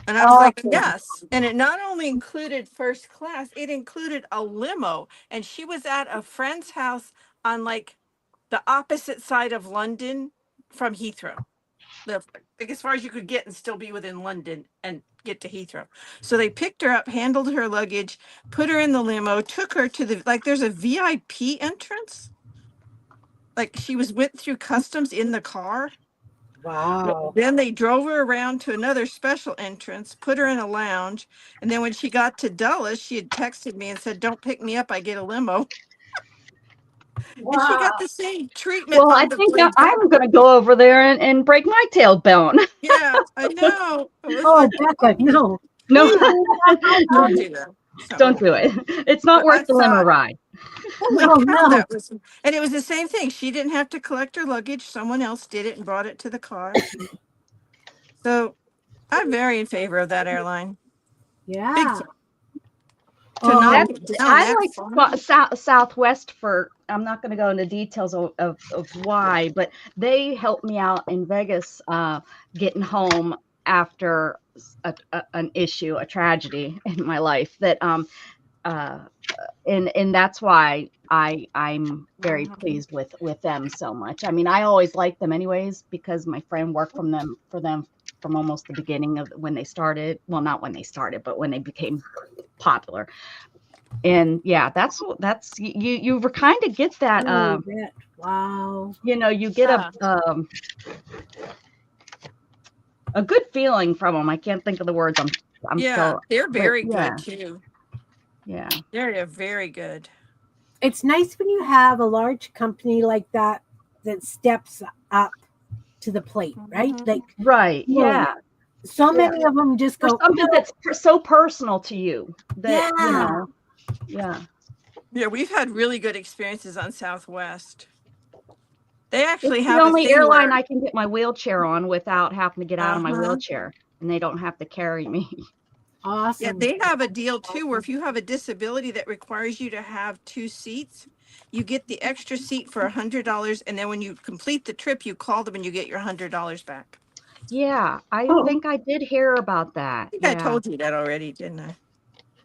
And I was like, Awesome. yes. And it not only included first class, it included a limo. And she was at a friend's house on like the opposite side of London from Heathrow. Like as far as you could get and still be within London and get to Heathrow. So they picked her up, handled her luggage, put her in the limo, took her to there's a VIP entrance. Like she went through customs in the car. Wow. Then they drove her around to another special entrance, put her in a lounge. And then when she got to Dulles, she had texted me and said, don't pick me up, I get a limo. And she wow. got the same treatment Well, I on the think way back. I'm going to go over there and break my tailbone. Yeah, I know. It was Oh, like, Becca, no. No, don't do that. So, don't do it. It's not but I worth the limo thought, ride. holy No, cow, no. that was, and it was the same thing. She didn't have to collect her luggage. Someone else did it and brought it to the car. So I'm very in favor of that airline. Big Yeah. time. To Oh, knock That's, it down I that like far. Southwest for, I'm not going to go into details of why, but they helped me out in Vegas getting home after an issue, a tragedy in my life that, and that's why I'm very pleased with them so much. I mean, I always liked them anyways, because my friend worked for them from almost the beginning of when they started. Well, not when they started, but when they became popular. And yeah, that's you kind of get that oh, that. Wow. you get Yeah. a good feeling from them. I can't think of the words. I'm Yeah, still, they're but very yeah, good too. yeah. They're very good. It's nice when you have a large company like that steps up to the plate, right? Mhm. Like, Right. really, Yeah. so many of them just For go, something no, that's so personal to you that, yeah. yeah. Yeah, we've had really good experiences on Southwest. They It's actually the have a only thing airline where, I can get my wheelchair on without having to get out of my uh-huh. wheelchair, and they don't have to carry me. Yeah, Awesome. they have a deal too where if you have a disability that requires you to have 2 seats, you get the extra seat for $100, and then when you complete the trip, you call them and you get your $100 back. Yeah, I Oh, think I did hear about I that. think I Yeah. told you that already, didn't I?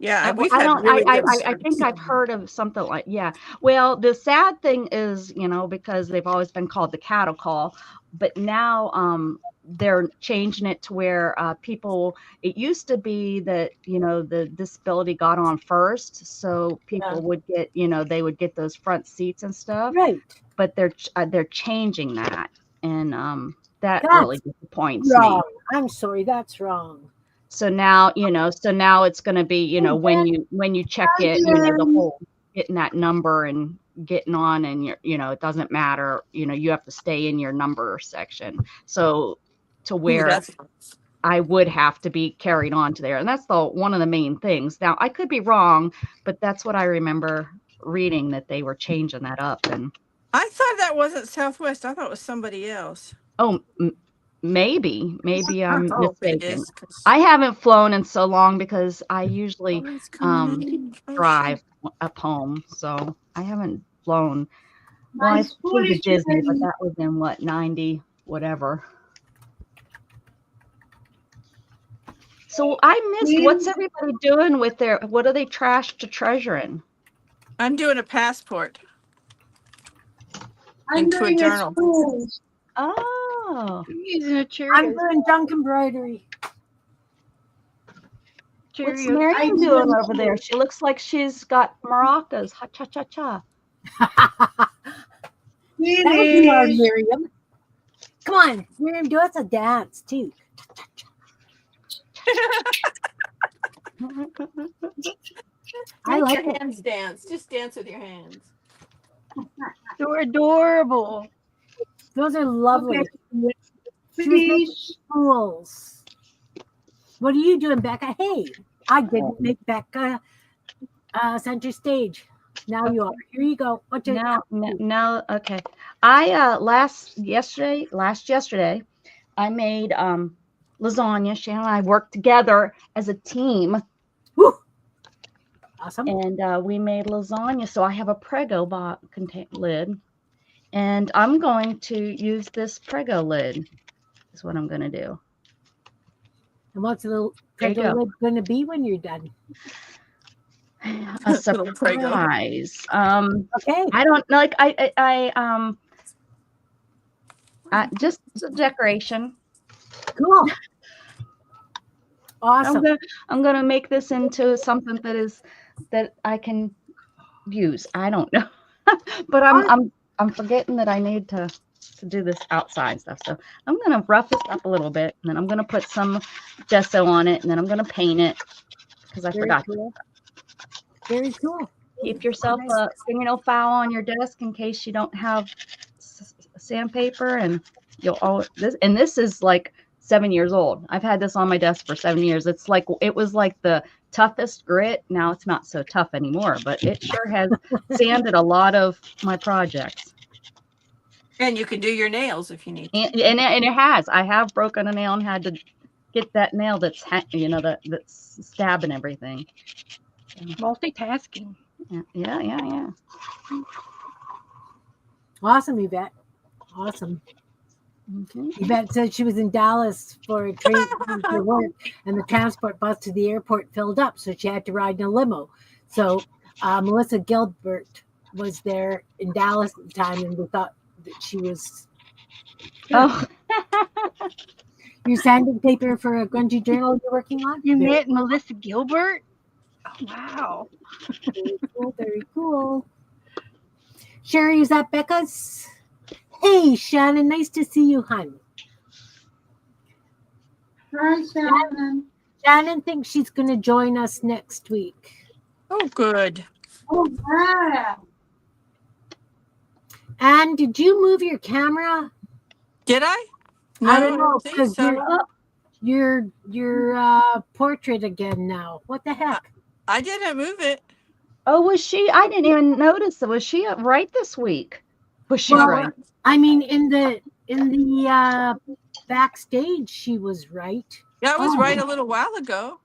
Yeah, Well, we've had really good I think service. I've heard of something like, yeah. Well, the sad thing is, because they've always been called the cattle call, but now they're changing it to where people, it used to be that, the disability got on first, so people would get, they would get those front seats and stuff, Right. but they're changing that, and that That's really disappoints me. wrong. I'm sorry, that's wrong. So now, it's going to be, when you check it, the whole getting that number and getting on, and it doesn't matter, you have to stay in your number section. So to Ooh, where that's I would have to be carried on to there. And that's one of the main things. Now I could be wrong, but that's what I remember reading, that they were changing that up. And I thought that wasn't Southwest. I thought it was somebody else. oh, maybe I I'm hope it mistaken. is, 'cause I haven't flown in so long because I usually always coming in. Oh, drive up home, so I haven't flown. Well, My I school flew to is Disney, but very that was in 90 whatever. So I missed, what's everybody doing with what are they trash to treasure in? I'm doing a passport I'm into a doing a journal. school. Oh, I'm using a I'm Cheerios. doing junk embroidery. what's Cheerios. Miriam I doing do. over there? She looks like she's got maracas. Ha cha cha cha. That'll be our Finish. Miriam. Come on, Miriam, do us a dance too. I Make like your it. hands dance. Just dance with your hands. They're adorable. Those are lovely. Okay. She was making Finish. schools. What are you doing, Becca? Hey, I didn't make Becca center stage. Now you are. Here you go. What did No, okay. I last yesterday, I made lasagna. Shannon and I worked together as a team, Woo! Awesome. and we made lasagna. So I have a Prego lid, and I'm going to use this Prego lid. Is what I'm going to do. And what's the There you Prego go. lid going to be when you're done? A Little Prego. surprise. Okay. I don't know. Like just a decoration. Cool. Awesome. I'm gonna make this into something that I can use. I don't know, but I'm forgetting that I need to do this outside stuff. So I'm gonna rough this up a little bit, and then I'm gonna put some gesso on it, and then I'm gonna paint it because I Very forgot. cool. Very cool. Keep yourself a fingernail file on your desk in case you don't have sandpaper, and you'll always this is like 7 years old. I've had this on my desk for 7 years. It was like the toughest grit. Now it's not so tough anymore, but it sure has sanded a lot of my projects. And you can do your nails if you need to. And it has. I have broken a nail and had to get that nail that's that's stabbing everything. Multitasking. Yeah. Awesome, Yvette. Awesome. Mm-hmm. Yvette said she was in Dallas for a train for work, and the transport bus to the airport filled up, so she had to ride in a limo. So Melissa Gilbert was there in Dallas at the time, and we thought that she was. Oh. You're sanding paper for a grungy journal you're working on? You met Melissa Gilbert? Oh, wow. Very cool. Very cool. Sherry, is that Becca's? Hey, Shannon, nice to see you, hon. Hi, Shannon. Shannon thinks she's going to join us next week. Oh, good. Oh, yeah. Anne, did you move your camera? Did I? No, I don't know, think because so. your portrait again now. What the heck? I didn't move it. Oh, was she? I didn't even notice. Was she right this week? Was she Well, right? I mean, in the backstage, she was right. Yeah, I was right a little while ago.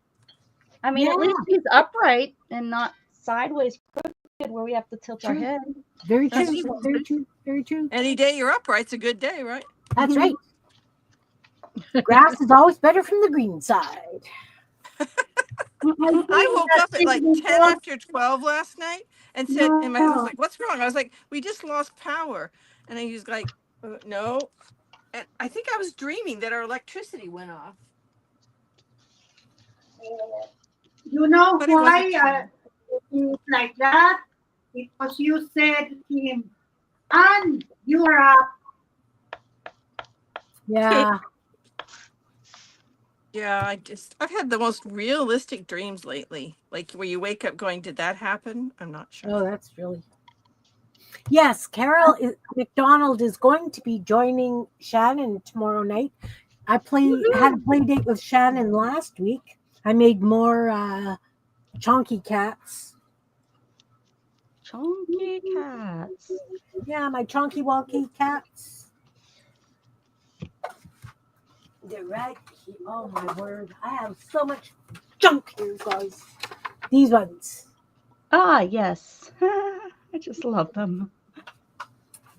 I mean, at least she's upright and not sideways crooked where we have to tilt our True. head. Very That's true. true. Very true. Very true. Any day you're upright's a good day, right? That's right. Grass is always better from the green side. I woke up at like 10 before. after 12 last night and said, and my husband's No. like, what's wrong? I was like, we just lost power. And he was like, no. And I think I was dreaming that our electricity went off, You know but it wasn't why true. it's like that? Because you said to him, and you are up. Yeah. Yeah, I've had the most realistic dreams lately. Like where you wake up going, did that happen? I'm not sure. Oh, that's really. Yes, Carol McDonald is going to be joining Shannon tomorrow night. I had a play date with Shannon last week. I made more chunky cats. Chunky cats. Yeah, my chunky wonky cats. They're right here. Oh my word. I have so much junk here, guys. These ones. Ah, yes. I just love them.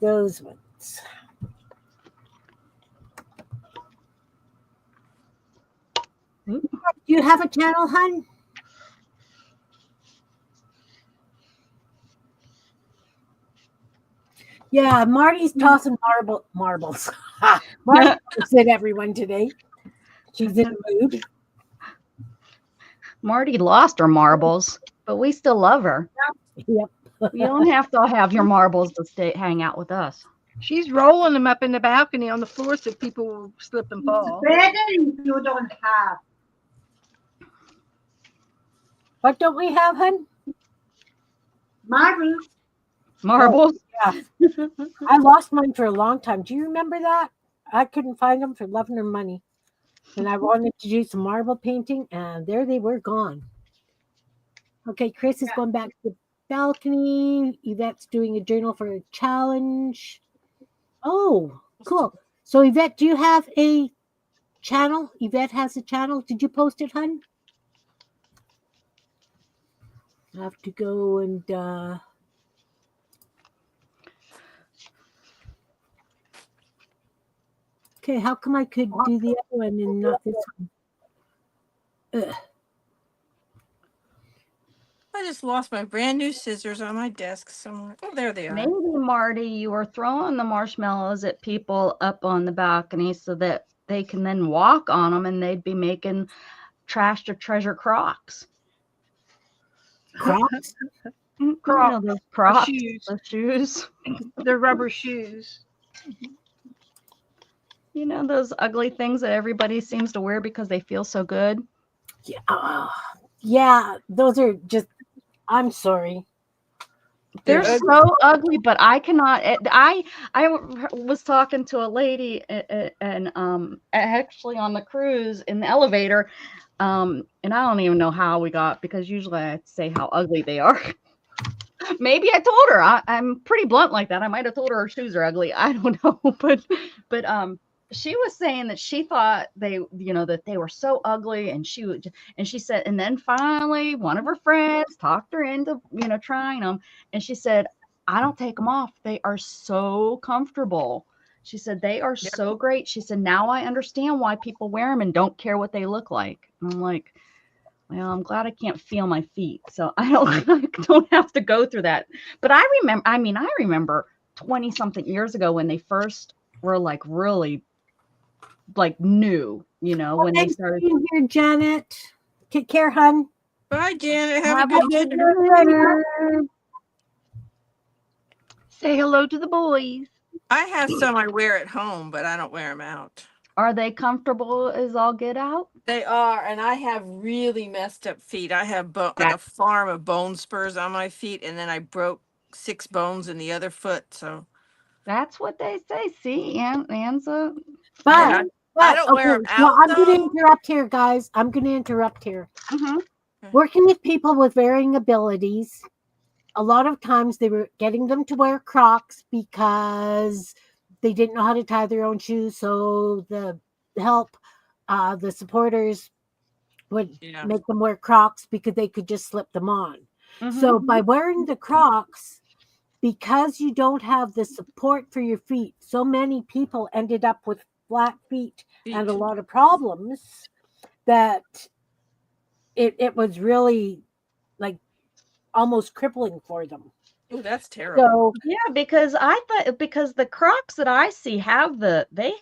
Those ones. Do you have a channel, hun? Yeah, Marty's tossing marbles. Marty said everyone today. She's in the mood. Marty lost her marbles, but we still love her. Yep. You don't have to have your marbles to hang out with us. She's rolling them up in the balcony on the floor so people will slip and fall. It's better if you don't have. What don't we have, hun? Marbles. Marbles? Yeah. I lost mine for a long time. Do you remember that? I couldn't find them for love nor money. And I wanted to do some marble painting, and there they were gone. Okay, Chris is going back to the balcony. Yvette's doing a journal for a challenge. Oh, cool. So, Yvette, do you have a channel? Yvette has a channel. Did you post it, hun? I have to go and okay, how come I could do the other one and not this one? Ugh. I just lost my brand new scissors on my desk somewhere. Oh, there they are. Maybe, Marty, you were throwing the marshmallows at people up on the balcony so that they can then walk on them and they'd be making trash to treasure Crocs. Crocs? You Crocs. know, those Crocs, Shoes. the shoes. They're rubber shoes. You know, those ugly things that everybody seems to wear because they feel so good. Yeah, yeah, those are just. I'm sorry. They're They're so ugly, but I cannot. I was talking to a lady and actually on the cruise in the elevator, and I don't even know how we got, because usually I say how ugly they are. Maybe I told her. I'm pretty blunt like that. I might have told her shoes are ugly. I don't know, but she was saying that she thought that they were so ugly, and she said, and then finally one of her friends talked her into trying them, and she said, I don't take them off. They are so comfortable. She said they are so great. She said, now I understand why people wear them and don't care what they look like. And I'm like, well, I'm glad I can't feel my feet, so I don't have to go through that. But I remember 20 something years ago when they first were like really like new, when they Thanks started. for being here, Janet. Take care, hun. Bye, Janet. Have a Have good a dinner. good dinner. Say hello to the boys. I have some I wear at home, but I don't wear them out. Are they comfortable as all get out? They are, and I have really messed up feet. I have like a farm of bone spurs on my feet, and then I broke 6 bones in the other foot. So That's what they say. See, Anza. But, I don't wear 'em well, out, I'm going though. to interrupt here, guys. I'm going to interrupt here. Mhm. Working with people with varying abilities, a lot of times they were getting them to wear Crocs because they didn't know how to tie their own shoes. So the supporters would make them wear Crocs because they could just slip them on. So by wearing the Crocs, because you don't have the support for your feet, so many people ended up with flat feet and a lot of problems that it was really like almost crippling for them. Oh, that's terrible. So Yeah, because the Crocs that I see they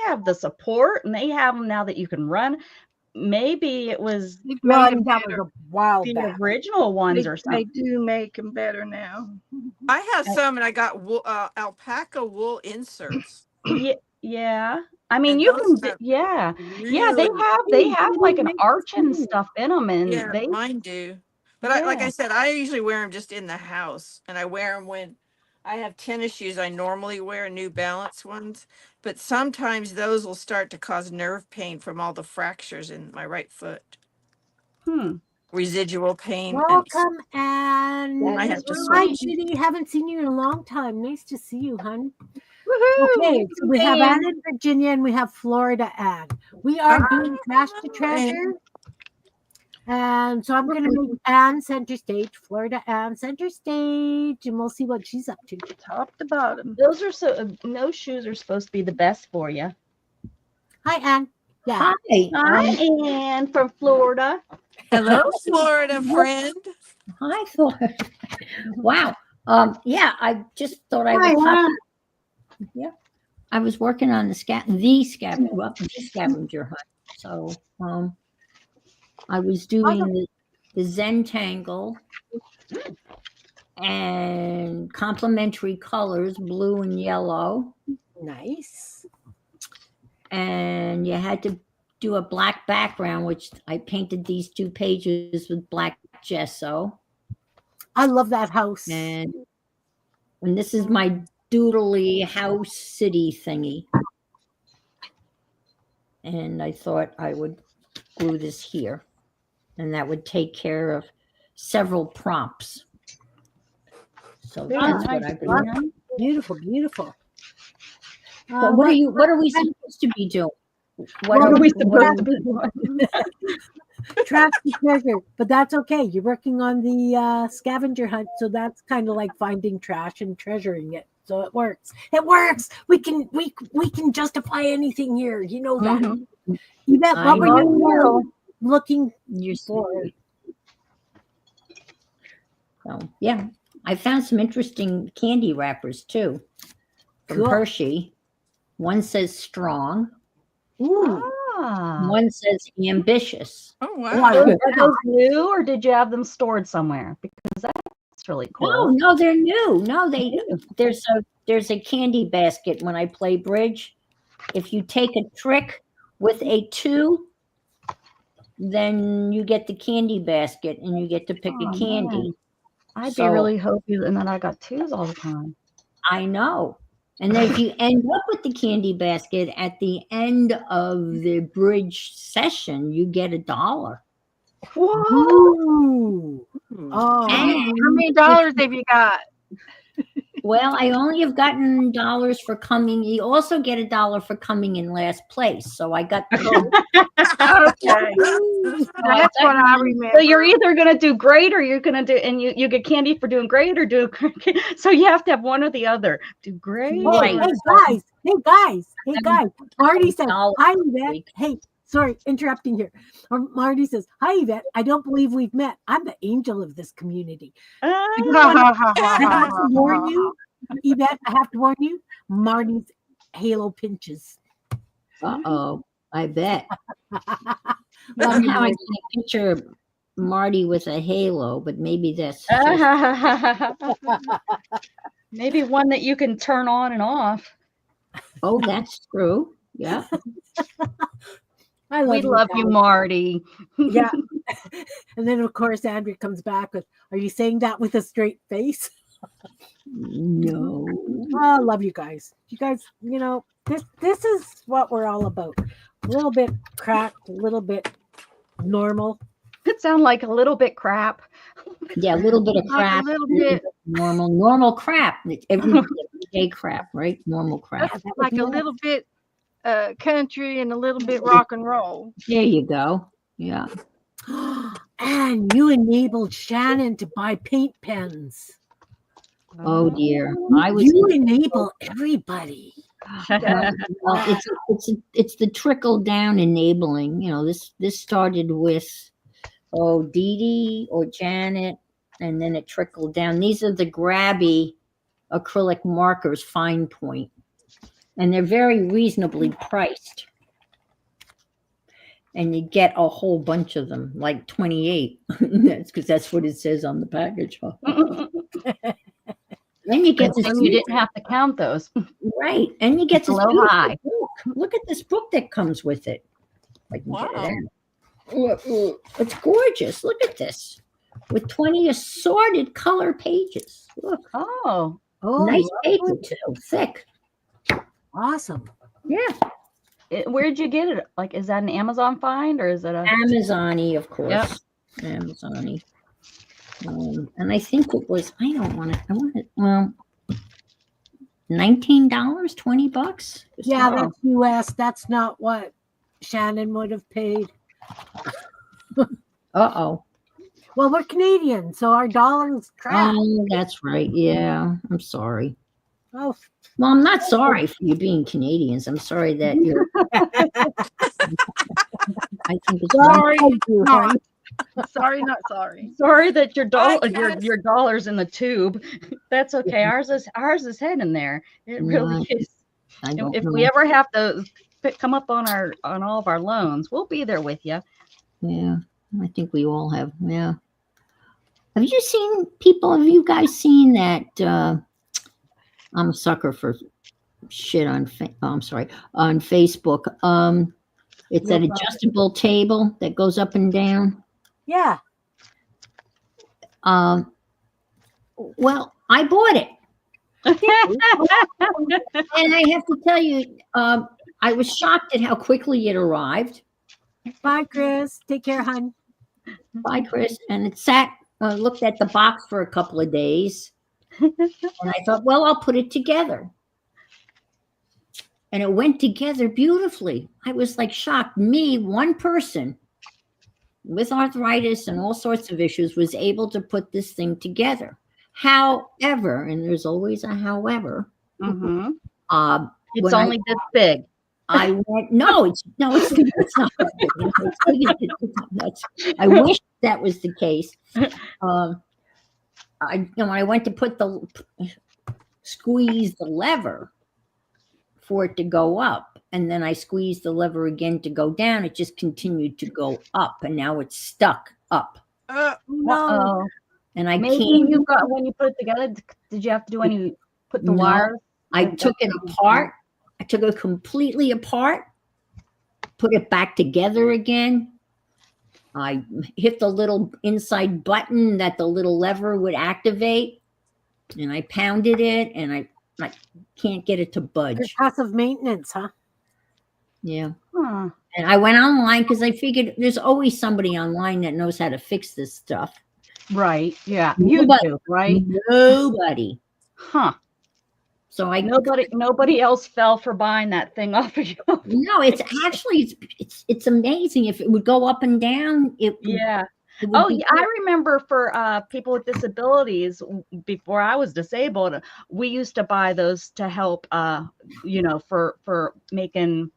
have the support and they have them now that you can run. Maybe it was They've well, made I mean, them that was better. a while the back. original ones or They something. do make them better now. I have some, and I got wool, alpaca wool inserts, Yeah. I mean, and you those can, are yeah, really, they have Really like an makes arch and sense. stuff in them, and yeah, mine do. But like yeah. I said, I usually wear them just in the house, and I wear them when I have tennis shoes. I normally wear New Balance ones, but sometimes those will start to cause nerve pain from all the fractures in my right foot, Hmm. residual pain, and Welcome, and I That have is to hi, switch. really Judy. Haven't seen you in a long time. Nice to see you, hon. Woohoo! Okay, so we have And Anne in Virginia and we have Florida Anne. We are Ah, doing Trash to Treasure. And so I'm going to make Anne center stage, Florida Anne center stage, and we'll see what she's up to. Top to bottom. those are those shoes are supposed to be the best for you. Hi, Anne. Yeah. Hi. Hi, Ann from Florida. hello, Florida friend. Hi, Florida. Wow. Yeah, I just thought I Hi, would pop. Ann. Yeah. I was working on the scavenger hunt. So I was doing the Zentangle and complementary colors, blue and yellow. Nice. And you had to do a black background, which I painted these 2 pages with black gesso. I love that house. And this is my doodly house city thingy. And I thought I would glue this here. And that would take care of several prompts. So that's what I've been doing. Beautiful, beautiful. But what are we supposed to be doing? What are we what supposed to be doing? Trash to treasure, but that's okay. You're working on the scavenger hunt, so that's kind of like finding trash and treasuring it. So it works. It works. We can justify anything here. You know that. Mhm. Yvette, I what were know. you looking You're for? So yeah, I found some interesting candy wrappers too from Cool. Hershey. One says strong. Ooh, One says ambitious. Oh Oh, wow. I Those, like are that. those new, or did you have them stored somewhere? Because that's really cool. No, they're new. No, there's a candy basket when I play bridge. If you take a trick with a 2, then you get the candy basket and you get to pick Oh, a candy. man. I'd be So- really hoping, and then I got 2s all the time. I know. And then if you end up with the candy basket at the end of the bridge session, you get $1. What? Ooh. Hmm. Oh, And How many dollars have you got? well, I only have gotten dollars for coming. You also get $1 for coming in last place. So I got. Okay. That's what I remember. So you're either gonna do great, or you're gonna do, and you get candy for doing great, or do. So you have to have one or the other. Do great. Right. hey guys. Marty said, $1 hi, a Yvette. week. Hey, sorry, interrupting here. Marty says, hi, Yvette. I don't believe we've met. I'm the angel of this community. I have to warn you, Yvette, I have to warn you, Marty's halo pinches. Uh-oh. I bet. Love you, Somehow I Marty. can't picture Marty with a halo, but maybe that's Maybe one that you can turn on and off. oh, that's true. Yeah. I love We love you, guys. Marty. Yeah. And then, of course, Andrea comes back with, are you saying that with a straight face? No. Oh, I love you guys. You guys, this is what we're all about. A little bit cracked, a little bit normal. Could sound like a little bit crap. Yeah, a little bit of Like crap. a little bit, Normal crap. It's everyday crap, right? Normal crap. That would like be a nice. little bit country and a little bit rock and roll. There you go. Yeah. And you enabled Shannon to buy paint pens. Oh dear. I was You enable everybody. Well, it's the trickle down enabling. You know, this started with Dee Dee or Janet, and then it trickled down. These are the grabby acrylic markers, fine point, and they're very reasonably priced. And you get a whole bunch of them, like 28. That's because that's what it says on the package. Then you get this. You didn't have to count those. Right. And you get It's a this little beautiful high. book. Look at this book that comes with it. I can get it Wow. out. Look, it's gorgeous. Look at this. With 20 assorted color pages. Look. Oh, Nice paper lovely. too. Thick. Awesome. Yeah. where'd you get it? Like, is that an Amazon find or is it a? Amazon-y, of course. Yep. Amazon-y. And I think it was, I want it, well, $19, $20. Yeah, that's US. That's not what Shannon would have paid. Uh-oh. Well, we're Canadian, so our dollar's trash. Oh, that's right. Yeah. I'm sorry. Oh, Well, I'm not sorry for you being Canadians. I'm sorry that you're. I think it's sorry. You, not. honey. Sorry, not sorry. Sorry that your I guess. your dollar's in the tube. That's okay. Ours is heading there. It really is. I don't If know. we ever have to come up on all of our loans, we'll be there with you. Yeah, I think we all have. Yeah. Have you guys seen that? I'm a sucker for shit on. I'm sorry, on Facebook. It's that adjustable table that goes up and down. Yeah. Well, I bought it, and I have to tell you, I was shocked at how quickly it arrived. Bye, Chris. Take care, hon. Bye, Chris. And it sat. Looked at the box for a couple of days, and I thought, well, I'll put it together. And it went together beautifully. I was like shocked. Me, one person with arthritis and all sorts of issues, was able to put this thing together. However, and there's always a however. Mm-hmm. It's when only this big. I went. It's not. I wish that was the case. When I went to squeeze the lever for it to go up, and then I squeezed the lever again to go down, it just continued to go up, and now it's stuck up. No. And I Maybe can't. when you put it together, did you have to do put the No. wires? I took it apart. I took it completely apart, put it back together again. I hit the little inside button that the little lever would activate, and I pounded it, and I can't get it to budge. Passive maintenance, huh? Yeah. Huh. And I went online because I figured there's always somebody online that knows how to fix this stuff. Right. Yeah. Nobody. YouTube, right? Nobody. Huh. So Nobody else fell for buying that thing off of you. No, it's actually it's amazing. If it would go up and down, Yeah. it would Oh, be yeah, I remember for people with disabilities, before I was disabled, we used to buy those to help, for making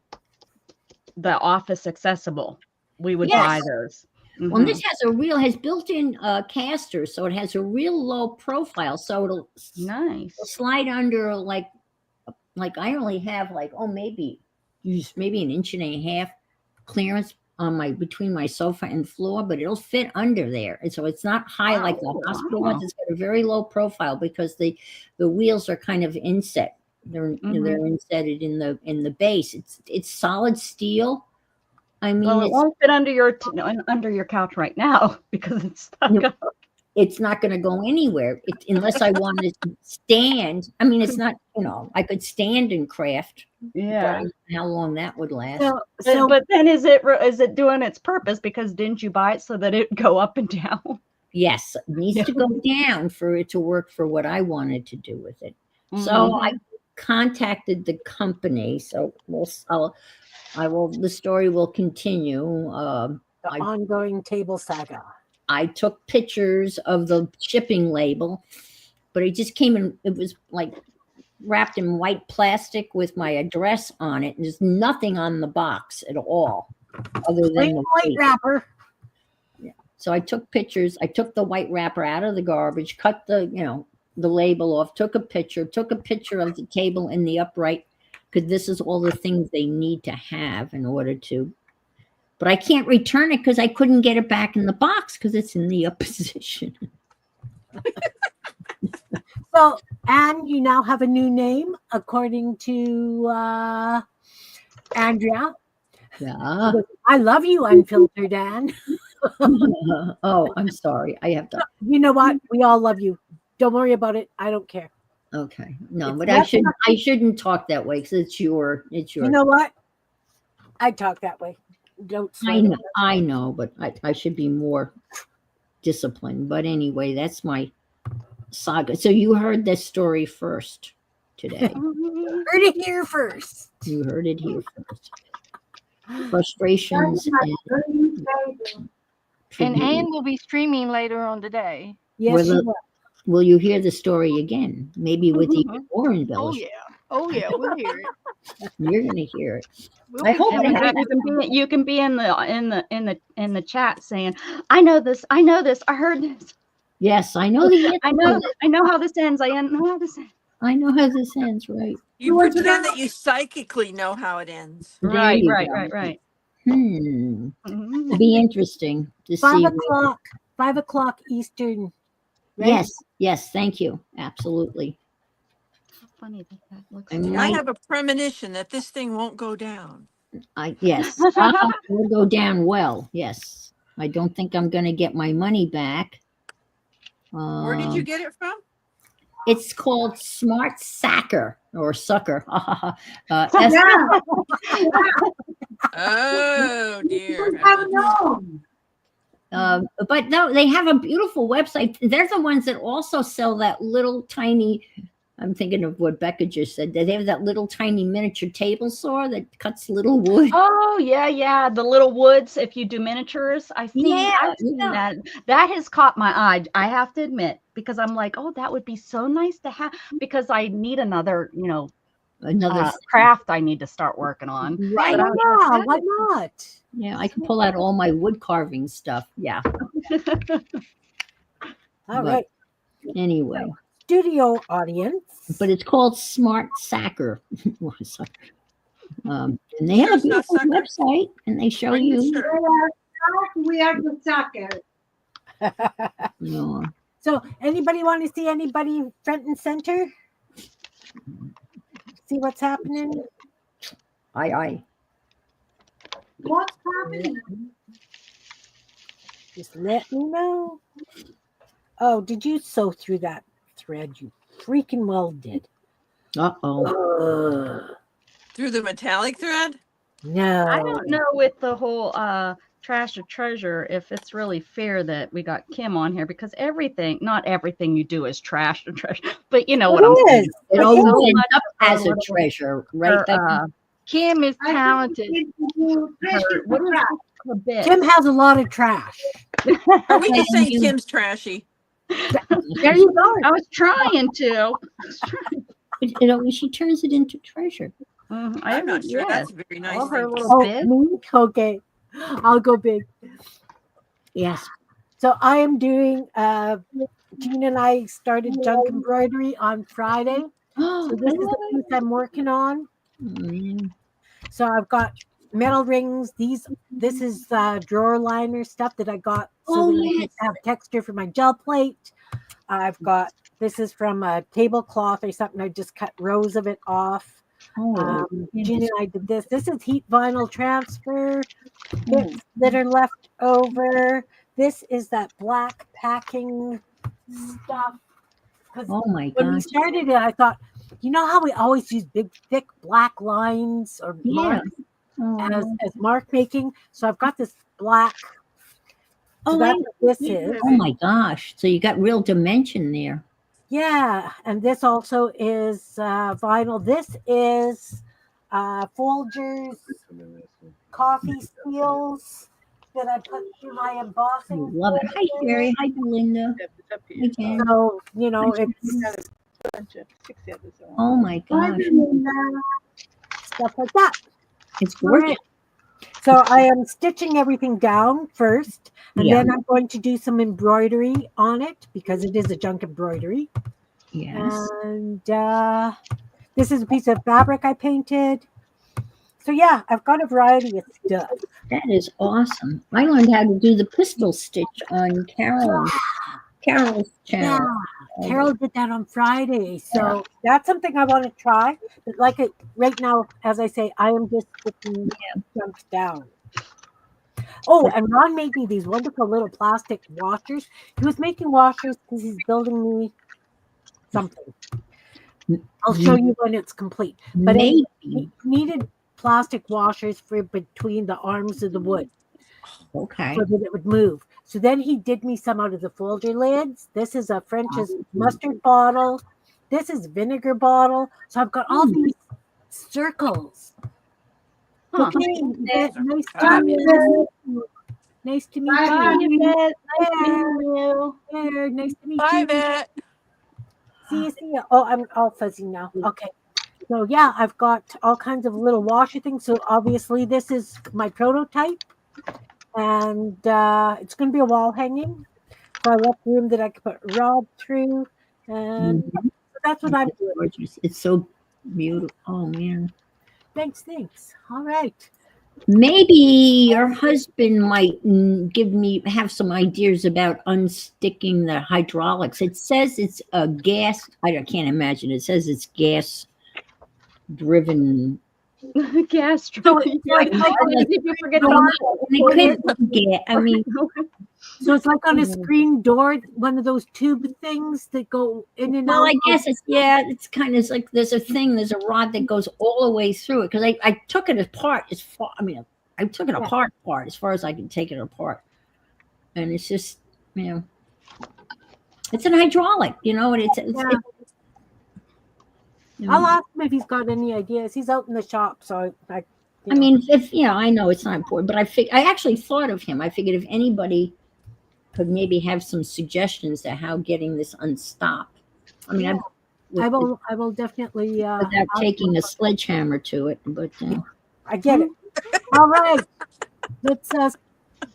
the office accessible. We would buy those. Well, this has built-in casters, so it has a real low profile. So it'll slide under like I only have maybe an inch and a half clearance on between my sofa and floor, but it'll fit under there, and so it's not high like the hospital ones. It's got a very low profile because the wheels are kind of inset. They're insetted in the base. It's solid steel. I mean, it won't fit under your couch right now because it's stuck up. It's not going to go anywhere unless I want to stand. I mean, it's not, I could stand and craft. Yeah. How long that would last. But then is it doing its purpose? Because didn't you buy it so that it would go up and down? Yes. It needs to go down for it to work for what I wanted to do with it. So I contacted the company. So the story will continue. The ongoing table saga. I took pictures of the shipping label, but it just came in. It was like wrapped in white plastic with my address on it. And there's nothing on the box at all other than Plain the white weight. wrapper. So I took pictures. I took the white wrapper out of the garbage, cut the, the label off, took a picture of the table in the upright, because this is all the things they need to have in order to. But I can't return it because I couldn't get it back in the box because it's in the up position. So, Anne, you now have a new name according to Andrea. Yeah. I love you, Unfiltered Anne. Oh, I'm sorry. I have to. You know what? We all love you. Don't worry about it. I don't care. Okay. No, It's but nothing. I shouldn't talk that way because it's your. You know what? I talk that way. Don't sweat it. I know, but I should be more disciplined. But anyway, that's my saga. So you heard this story first today. Heard it here first. You heard it here first. Frustrations And Anne will be streaming later on today. Yes, she will. Will you hear the story again? Maybe with even more Oh embellishment. yeah. Oh yeah, we'll hear it. You're going to hear it. We'll I be hope streaming I it. You can be in the chat saying, I know this, I heard this. Yes, I know the answer. I know how this ends. I know how this ends. I know how this ends, right? You pretend that you psychically know how it ends. There you go. Right. It'll be interesting to 5 see. o'clock. 5 o'clock Eastern. Right? Yes, thank you. Absolutely. How funny that looks. I have a premonition that this thing won't go down. Yes, will go down well. Yes, I don't think I'm going to get my money back. Where did you get it from? It's called Smart Sacker or Sucker. Oh dear. But no, they have a beautiful website. They're the ones that also sell that little tiny. I'm thinking of what Becca just said. They have that little tiny miniature table saw that cuts little wood. Oh yeah, the little woods. If you do miniatures, I've seen that. That has caught my eye. I have to admit, because I'm like, oh, that would be so nice to have. Because I need another, craft I need to start working on. Right? Yeah, why not? Yeah, I can pull out all my wood carving stuff. Yeah. All right. Anyway. Studio audience. But it's called Smart Sacker. And they have a beautiful website, and they show you. We are the sucker. So, anybody want to see anybody front and center? See what's happening? Aye. What's happening? Just let me know. Oh, did you sew through that thread? You freaking well did. Through the metallic thread? No. I don't know with the whole trash or treasure if it's really fair that we got Kim on here, because not everything you do is trash or treasure, but you know what I'm saying. It always ends up as a treasure, right? Kim is talented. Kim has a lot of trash. Are we just saying Kim's trashy? There you go. I was trying to. She turns it into treasure. I'm not sure that's very nice. All her little bits. Okay, I'll go big. Yes. So I am doing. Gina and I started junk embroidery on Friday. So this is the piece I'm working on. So I've got metal rings. This is drawer liner stuff that I got so that I can have texture for my gel plate. I've got, this is from a tablecloth or something. I just cut rows of it off. Gina and I did this. This is heat vinyl transfer bits that are left over. This is that black packing stuff. Oh my gosh. When we started it, I thought, you know how we always use big, thick black lines or marks as mark making? So I've got this black. So that's what this is. Oh my gosh. So you got real dimension there. Yeah. And this also is vinyl. This is Folgers coffee seals that I put through my embossing. Love it. Hi, Sherry. Hi, Belinda. So, it's bunch of 6 episodes. Oh my Bye, gosh. Belinda. Stuff like that. It's All gorgeous. right. So I am stitching everything down first, and Yeah. then I'm going to do some embroidery on it because it is a junk embroidery. Yes. And this is a piece of fabric I painted. So yeah, I've got a variety of stuff. That is awesome. I learned how to do the pistol stitch on Carol's Yeah, channel. Carol did that on Friday, so that's something I want to try. But like it right now, as I say, I am just putting junk down. Oh, and Ron made me these wonderful little plastic washers. He was making washers because he's building me something. I'll show you when it's complete. But Maybe. he needed plastic washers for between the arms of the wood Okay. so that it would move. So then he did me some out of the folder lids. This is a French's mustard bottle. This is vinegar bottle. So I've got all these circles. Huh. Okay, Yvette, nice to Bye, meet Yvette. you. Nice to meet Bye, Hi, you. Yvette. Nice Yeah. meeting you. There, nice to meet Bye, you. Vet. See you. Oh, I'm all fuzzy now. Okay. So yeah, I've got all kinds of little washer things. So obviously this is my prototype, and it's going to be a wall hanging. So I left room that I could put rod through, and Mhm. so that's what I'm It's doing. gorgeous. It's so beautiful. Oh man. Thanks. All right. Maybe your husband might have some ideas about unsticking the hydraulics. It says it's a gas. I can't imagine. It says it's gas driven. Gas So driven. it's like Did you forget I the don't know. It could be gas. I mean, so it's like on a screen door, one of those tube things that go in and well, out. I guess it's kind of like there's a rod that goes all the way through it because I took it apart as far. I mean, I took it apart as far as I can take it apart, and it's just it's an hydraulic, and Yeah. I'll ask him if he's got any ideas. He's out in the shop, so I mean, if I know it's not important, but I actually thought of him. I figured if anybody could maybe have some suggestions to how getting this unstopped. I mean, I will definitely without ask taking him. a sledgehammer to it, but I get it. All right. Let's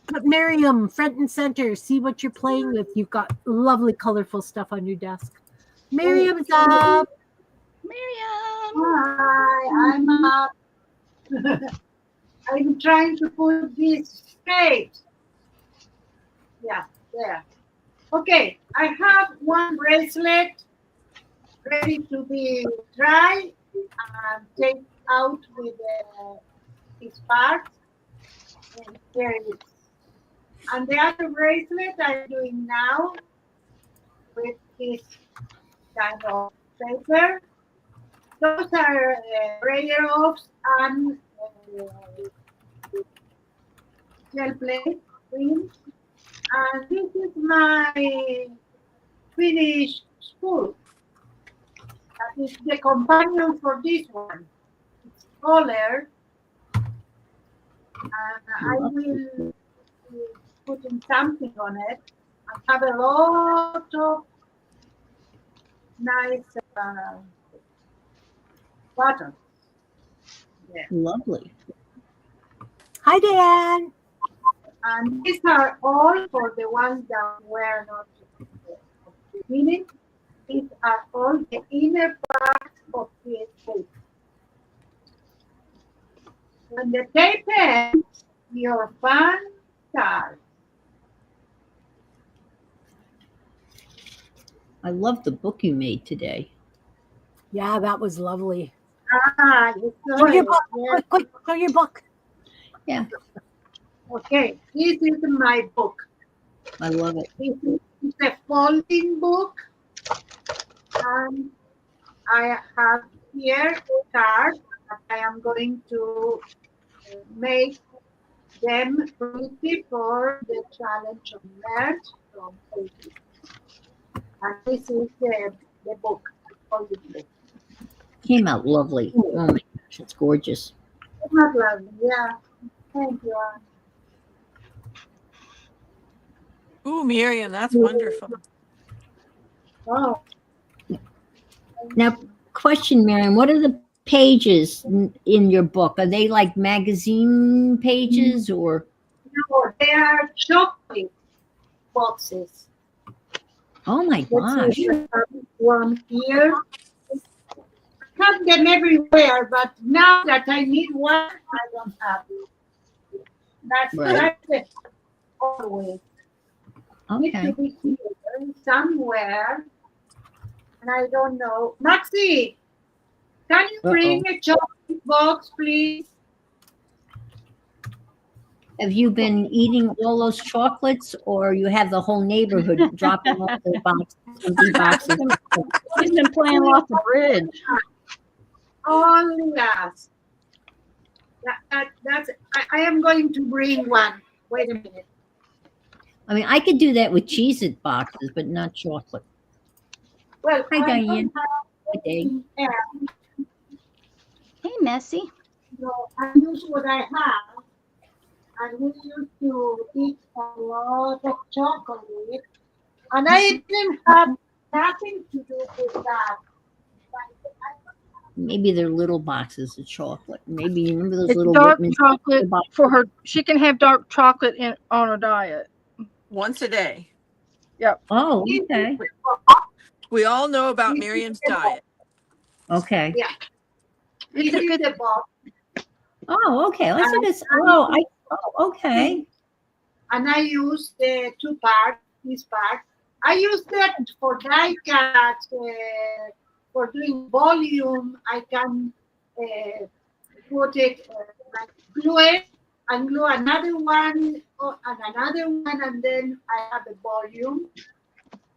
put Miriam front and center. See what you're playing with. You've got lovely, colorful stuff on your desk. Miriam's up. Miriam. Hi, I'm up. I'm trying to put this straight. Yeah, there. Okay, I have one bracelet ready to be dry and take out with its parts. And here it is. And the other bracelet I'm doing now with this kind of paper. Those are brayer offs and gel plate creams. And this is my finished spool. That is the companion for this one. It's taller. And I will put in something on it and have a lot of nice buttons. Yeah. lovely. Hi, Dan. And these are all for the ones that were not at the beginning. These are all the inner parts of the tape. When the tape ends, your fun starts. I love the book you made today. Yeah, that was lovely. Ah, you saw Show your it. book. Yes. Quick, show your book. Yeah, Okay, this is my book. I love it. This is a folding book. And I have here cards that I am going to make them pretty for the challenge of merge from Facebook. And this is the book, the folding book. Came out lovely. Oh my gosh, it's gorgeous. It's not lovely, yeah. Thank you. Ooh, Miriam, that's wonderful. Oh, Now, question, Miriam, what are the pages in your book? Are they like magazine pages or? No, they are chocolate boxes. Oh my Let's gosh. see, I have one here. I have them everywhere, but now that I need one, I don't have it. That's it. Always. Need Okay. to be here somewhere, and I don't know. Maxi, can you bring a chocolate box, please? Have you been eating all those chocolates, or you have the whole neighborhood dropping off their boxes, empty boxes? He's been playing lots of bridge. Only us. I am going to bring one. Wait a minute. I mean, I could do that with Cheez-It boxes, but not chocolate. Well, Hi, I Diane. don't have Good day. anything else. Hey, Messy. So I use what I have. And we used to eat a lot of chocolate. And I didn't have nothing to do with that. Maybe they're little boxes of chocolate. Maybe you remember those It's little dark Whitman chocolate boxes? for her. She can have dark chocolate on her diet. Once a day. Oh, okay. We all know about Miriam's diet. Okay. Yeah. It's This a is good. the box. Oh, okay. Let's look at. Oh, okay. And I use the two parts, this part. I use that for die cut, for doing volume. I can put it, like glue it, and glue another one, and another one, and then I have a volume.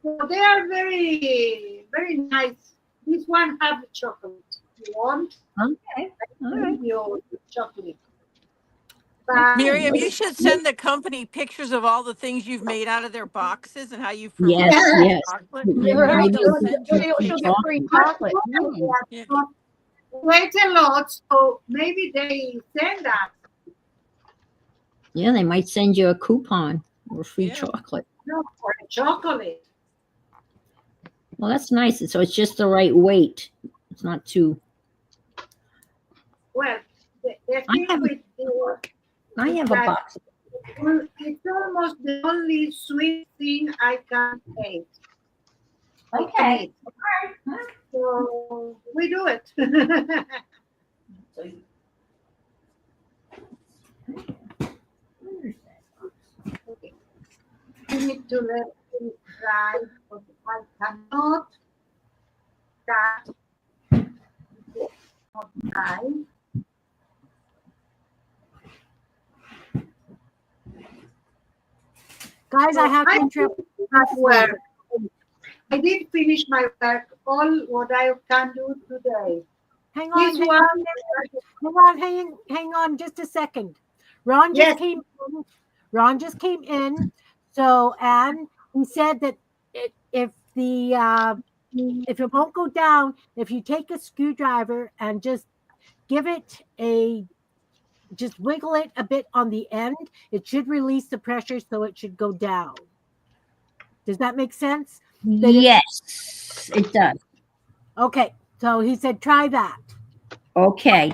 So they are very, very nice. This one have chocolate. You want? Okay. All right. Your chocolate. But Miriam, you should send the company pictures of all the things you've made out of their boxes and how you've Yes, fermented yes. chocolate. Maybe Maybe they'll we send can you a put She'll picture. get free chocolate. Mm. Yeah. wait a lot, so maybe they send us. Yeah, they might send you a coupon or free Yeah. chocolate. No, for chocolate. Well, that's nice. So it's just the right weight. It's not too. Well, the thing have- with the, I have a that- box. it's almost the only sweet thing I can eat. Okay. So we do it. Okay. You need to let it dry, but I cannot that not dry. Guys, I have to interrupt. Work. I did finish my work, all what I can do today. Hang on, This hang on just a second. Ron Yes. just came in. Ron just came in. So, and he said that if it won't go down, if you take a screwdriver and just give it just wiggle it a bit on the end, it should release the pressure, so it should go down. Does that make sense? Yes, it does. Okay, so he said try that. Okay.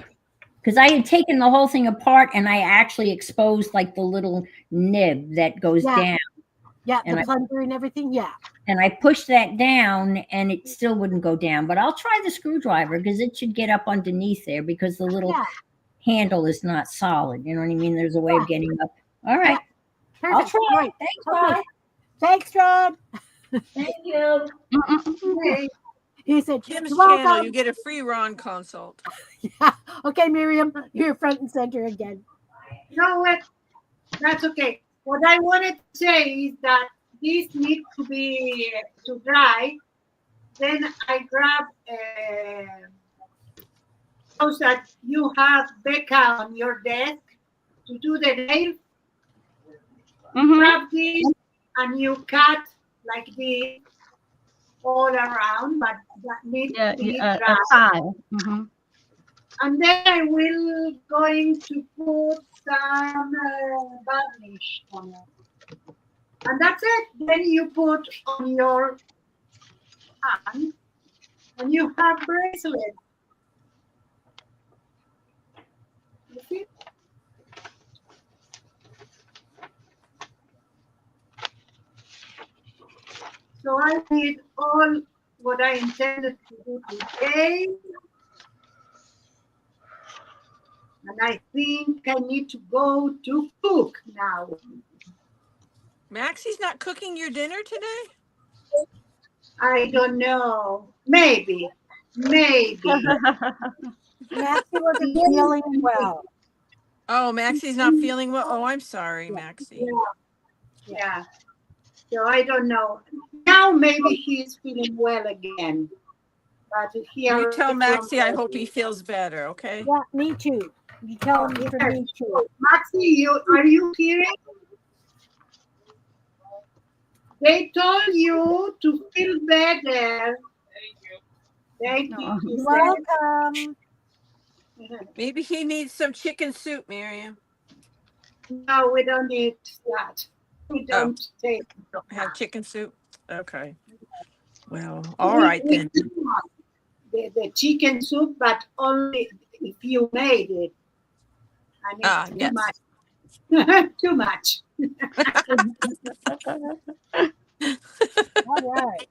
Because I had taken the whole thing apart and I actually exposed like the little nib that goes down. Yeah, And the plunger and everything, yeah. And I pushed that down and it still wouldn't go down. But I'll try the screwdriver because it should get up underneath there because the little handle is not solid. You know what I mean? There's a way of getting up. All right. Perfect. I'll try. Right. Thanks, Ron. Thanks, Ron. Thank you. Okay. He said, Kim's "You're channel, welcome." you get a free Ron consult. Yeah. Okay, Miriam, you're front and center again. You know what? That's okay. What I wanted to say is that these need to dry. Then I grab so that you have Becca on your desk to do the nail. Grab this and you cut like this all around, but that needs to be dry. tile. And then I will going to put some varnish on it. And that's it. Then you put on your hand And you have bracelets. You see? So I did all what I intended to do today. And I think I need to go to cook now. Maxie's not cooking your dinner today? I don't know. Maybe. Maybe. Maxie wasn't feeling well. Oh, Maxie's not feeling well. Oh, I'm sorry, Maxie. Yeah. So I don't know. Now maybe he's feeling well again. But he You tell already Maxie I from- hope he feels better, okay? Yeah, me too. You tell him for me too. Maxie, are you hearing? They told you to feel better. Thank you. You're welcome. Maybe he needs some chicken soup, Miriam. No, we don't need that. We don't take Have chicken soup? Okay. Well, all right then. The chicken soup, but only if you made it. I mean, Yes. too much. All right.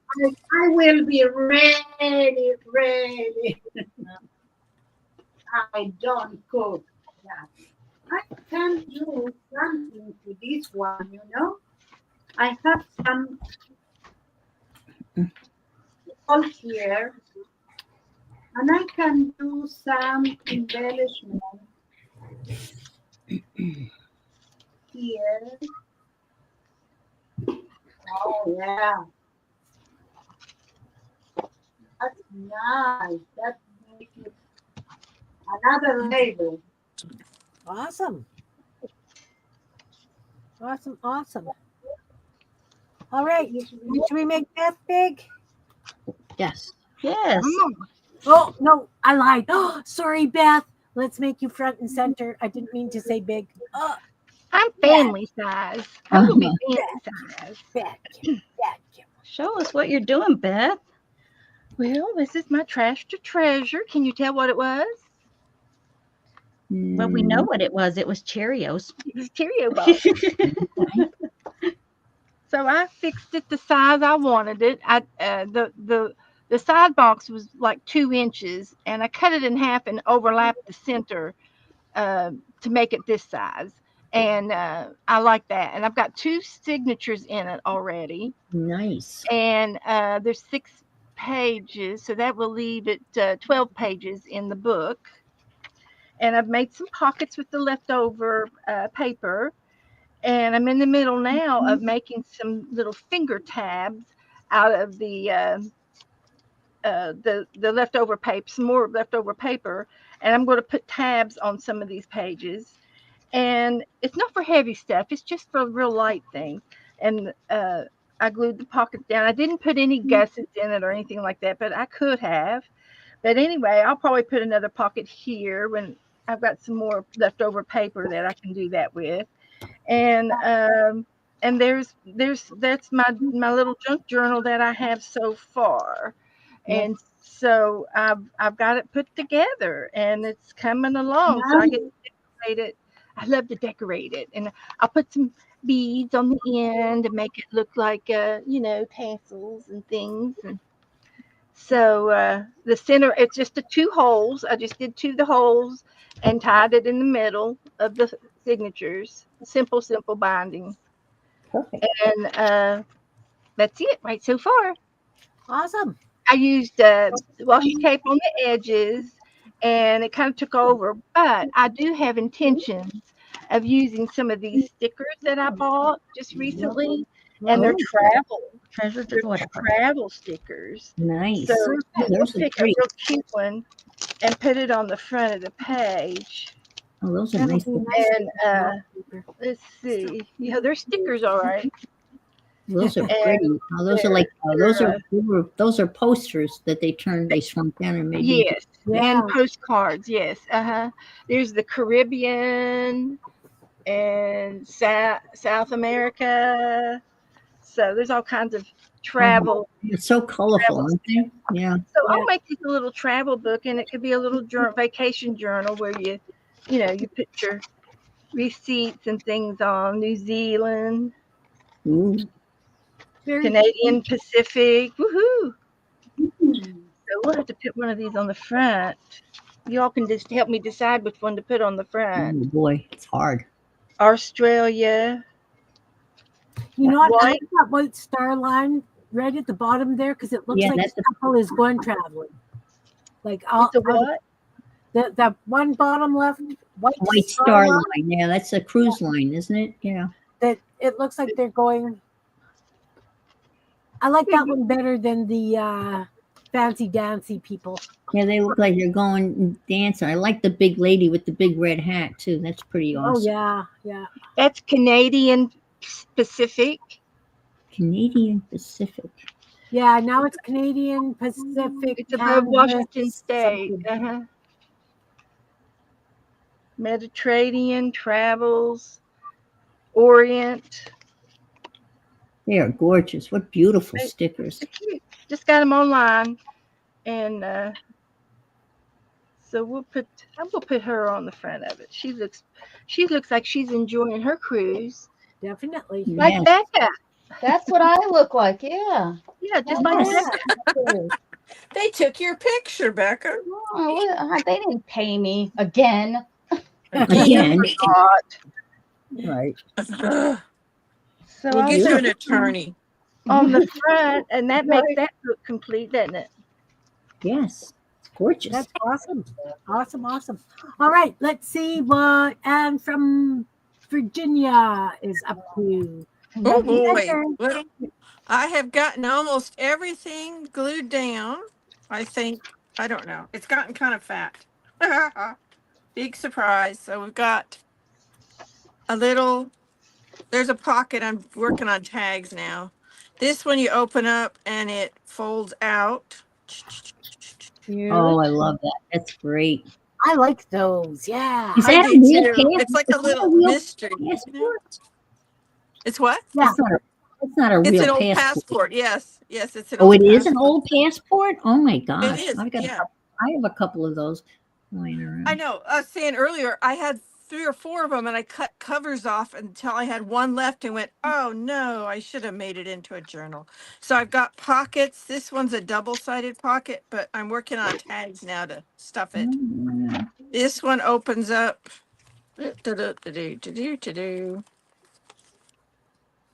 I will be ready. I don't cook that. I can do something to this one, you know. I have some all here, and I can do some embellishment here. Oh yeah, that's nice. That makes it another label. Awesome. Awesome. All right. Should we make Beth big? Yes. Yes. Oh, no, I lied. Oh, sorry, Beth. Let's make you front and center. I didn't mean to say big. Oh, I'm family size. I'm gonna be family size. Beth. Show us what you're doing, Beth. Well, this is my trash to treasure. Can you tell what it was? Well, we know what it was. It was Cheerios. It was Cheerio box. So I fixed it the size I wanted it. The side box was like 2 inches, and I cut it in half and overlapped the center to make it this size. And I like that. And I've got 2 signatures in it already. Nice. And there's 6 pages, so that will leave it 12 pages in the book. And I've made some pockets with the leftover paper. And I'm in the middle now of making some little finger tabs out of the leftover paper, some more leftover paper, and I'm going to put tabs on some of these pages. And it's not for heavy stuff; it's just for real light things. And I glued the pockets down. I didn't put any gussets in it or anything like that, but I could have. But anyway, I'll probably put another pocket here when I've got some more leftover paper that I can do that with. And that's my little junk journal that I have so far. And so I've got it put together and it's coming along. So I get to decorate it. I love to decorate it, and I'll put some beads on the end to make it look like tassels and things. And so the center, it's just the 2 holes. I just did 2 of the holes and tied it in the middle of the signatures. Simple binding. Perfect. And that's it right so far. Awesome. I used washi tape on the edges, and it kind of took over. But I do have intentions of using some of these stickers that I bought just recently, and they're travel stickers. Nice. So Oh, we'll those are pick a great. real cute one and put it on the front of the page. Oh, those are nice. And let's see. Yeah, they're stickers, all right. Those are And pretty. Oh, those are like those are posters that they shrunk down and made. Yes, and postcards. Yes, There's the Caribbean and South America. So there's all kinds of travel. It's so colorful, aren't they? Yeah. So I'll make this a little travel book, and it could be a little vacation journal where you put your receipts and things on. New Zealand, Ooh. Canadian Pacific, woohoo! So we'll have to put one of these on the front. Y'all can just help me decide which one to put on the front. Oh boy, it's hard. Australia. You know what? I White. like that white star line right at the bottom there because it looks like that's the couple is going traveling. Like It's a what? that one bottom left white star line. Yeah, that's a cruise line, isn't it? Yeah. That it looks like they're going. I like that one better than the fancy dancy people. Yeah, they look like they're going dancing. I like the big lady with the big red hat too. That's pretty awesome. Oh yeah, yeah. That's Canadian Pacific. Canadian Pacific. Yeah, now it's Canadian Pacific. It's above Washington Kansas State. something. Mediterranean travels. Orient. They are gorgeous. What beautiful stickers. Just got them online, and so I will put her on the front of it. She looks like she's enjoying her cruise. Definitely. Like Becca. That's what I look like. Yeah. Yeah, just like Becca. They took your picture, Becca. Oh, they didn't pay me again. Again. Right. So We'll I'll get you put an attorney. on the front, and that makes that look complete, doesn't it? Yes. It's gorgeous. That's awesome. Awesome, awesome. All right, let's see what Anne from Virginia is up to. Oh boy. Well, I have gotten almost everything glued down. I think. I don't know. It's gotten kind of fat. Big surprise. So we've got a little, there's a pocket. I'm working on tags now. This one you open up and it folds out. Oh, I love that. That's great. I like those. Yeah. Is I that a do real too. passport? It's like a little mystery. Passport? It's what? Yeah. It's not a It's real an old passport. passport. Yes. Yes, it's an Oh, old it is an passport. old passport? Oh my gosh. It is. I've got Yeah. I have a couple of those lying around. I know. I was saying earlier, I had 3 or 4 of them and I cut covers off until I had one left and went, oh no, I should have made it into a journal. So I've got pockets. This one's a double-sided pocket, but I'm working on tags now to stuff it. This one opens up.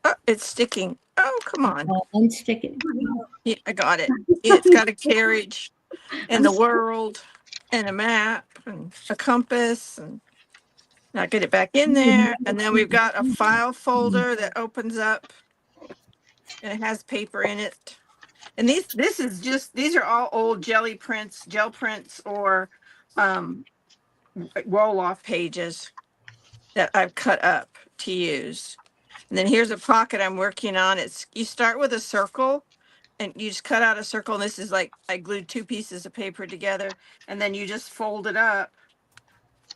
Oh, it's sticking. Oh, come on. Oh, unstick it. Yeah, I got it. It's got a carriage and the world and a map and a compass, and now get it back in there. And then we've got a file folder that opens up and it has paper in it. And these are all old gel prints or roll off pages that I've cut up to use. And then here's a pocket I'm working on. You start with a circle and you just cut out a circle. And this is like, I glued 2 pieces of paper together and then you just fold it up.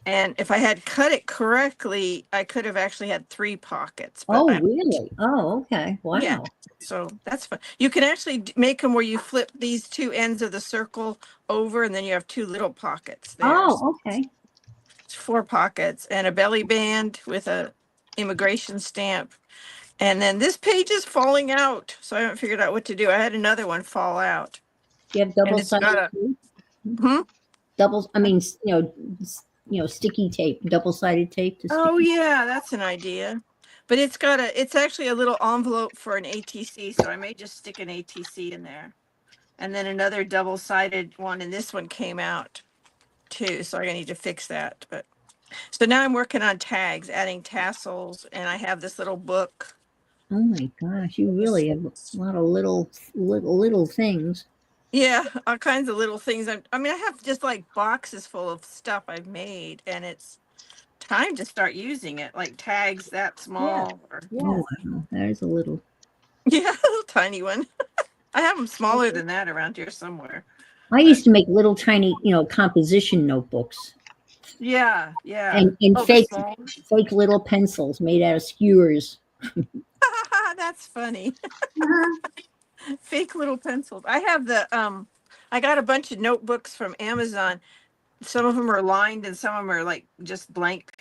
And if I had cut it correctly, I could have actually had 3 pockets. Oh, really? Oh, okay. Wow. Yeah. So that's fun. You can actually make them where you flip these 2 ends of the circle over and then you have 2 little pockets there. Oh, okay. It's 4 pockets and a belly band with a immigration stamp. And then this page is falling out. So I haven't figured out what to do. I had another one fall out. Do you have double-sided tape? I mean, sticky tape, double-sided tape to stick. Oh yeah, that's an idea. But it's actually a little envelope for an ATC, so I may just stick an ATC in there. And then another double-sided one, and this one came out too, so I need to fix that. But so now I'm working on tags, adding tassels, and I have this little book. Oh my gosh, you really have a lot of little things. Yeah, all kinds of little things. I mean, I have just like boxes full of stuff I've made, and it's time to start using it, like tags that small. Yeah. Oh, wow. There's a little. Yeah, a little tiny one. I have them smaller than that around here somewhere. I used to make little tiny, composition notebooks. Yeah, yeah. And fake little pencils made out of skewers. That's funny. Uh-huh. Fake little pencils. I have I got a bunch of notebooks from Amazon. Some of them are lined and some of them are like just blank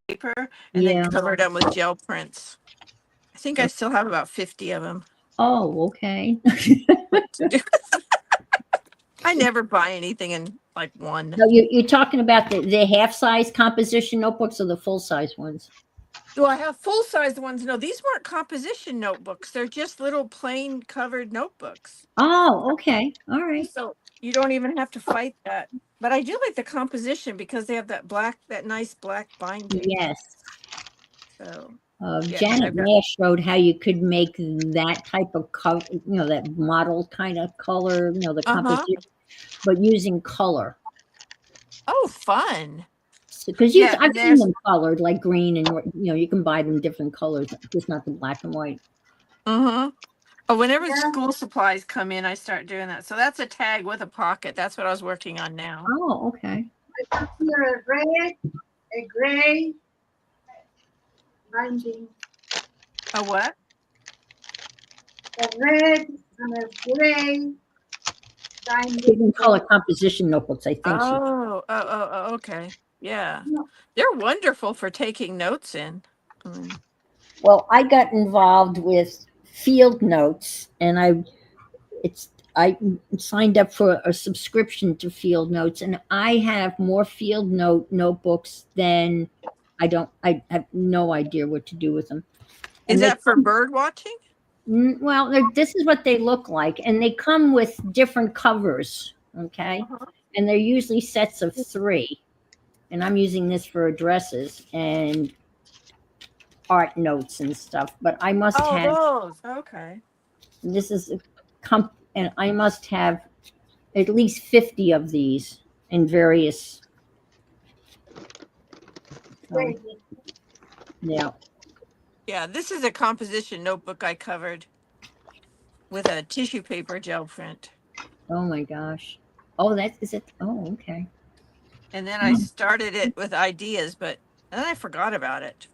paper and then Yeah. covered them with gel prints. I think I still have about 50 of them. Oh, okay. I never buy anything in like one. No, you're talking about the half-size composition notebooks or the full-size ones? Do I have full-size ones? No, these weren't composition notebooks. They're just little plain covered notebooks. Oh, okay. All right. So you don't even have to fight that. But I do like the composition because they have that nice black binding. Yes. So yeah, Janet I've got. Nash showed how you could make that type of color, that model kind of color, the Uh-huh. composition, but using color. Oh, fun. Because Yeah, I've and seen there's them colored like green, and you can buy them different colors, just not the black and white. uh-huh. Oh, whenever Yeah. school supplies come in, I start doing that. So that's a tag with a pocket. That's what I was working on now. Oh, okay. I put here a red, a gray binding, A what? a red and a gray binding. Different color composition notebooks, I think. Okay. Yeah. They're wonderful for taking notes in. Well, I got involved with field notes, and I signed up for a subscription to Field Notes, and I have more Field notebooks than I have no idea what to do with them. Is that for bird watching? Well, this is what they look like, and they come with different covers, okay? And they're usually sets of 3, and I'm using this for addresses and art notes and stuff, but I must have, those. Okay. this is and I must have at least 50 of these in various, yeah. Yeah, this is a composition notebook I covered with a tissue paper gel print. Oh my gosh. Oh, is it? Oh, okay. And then I started it with ideas, but then I forgot about it.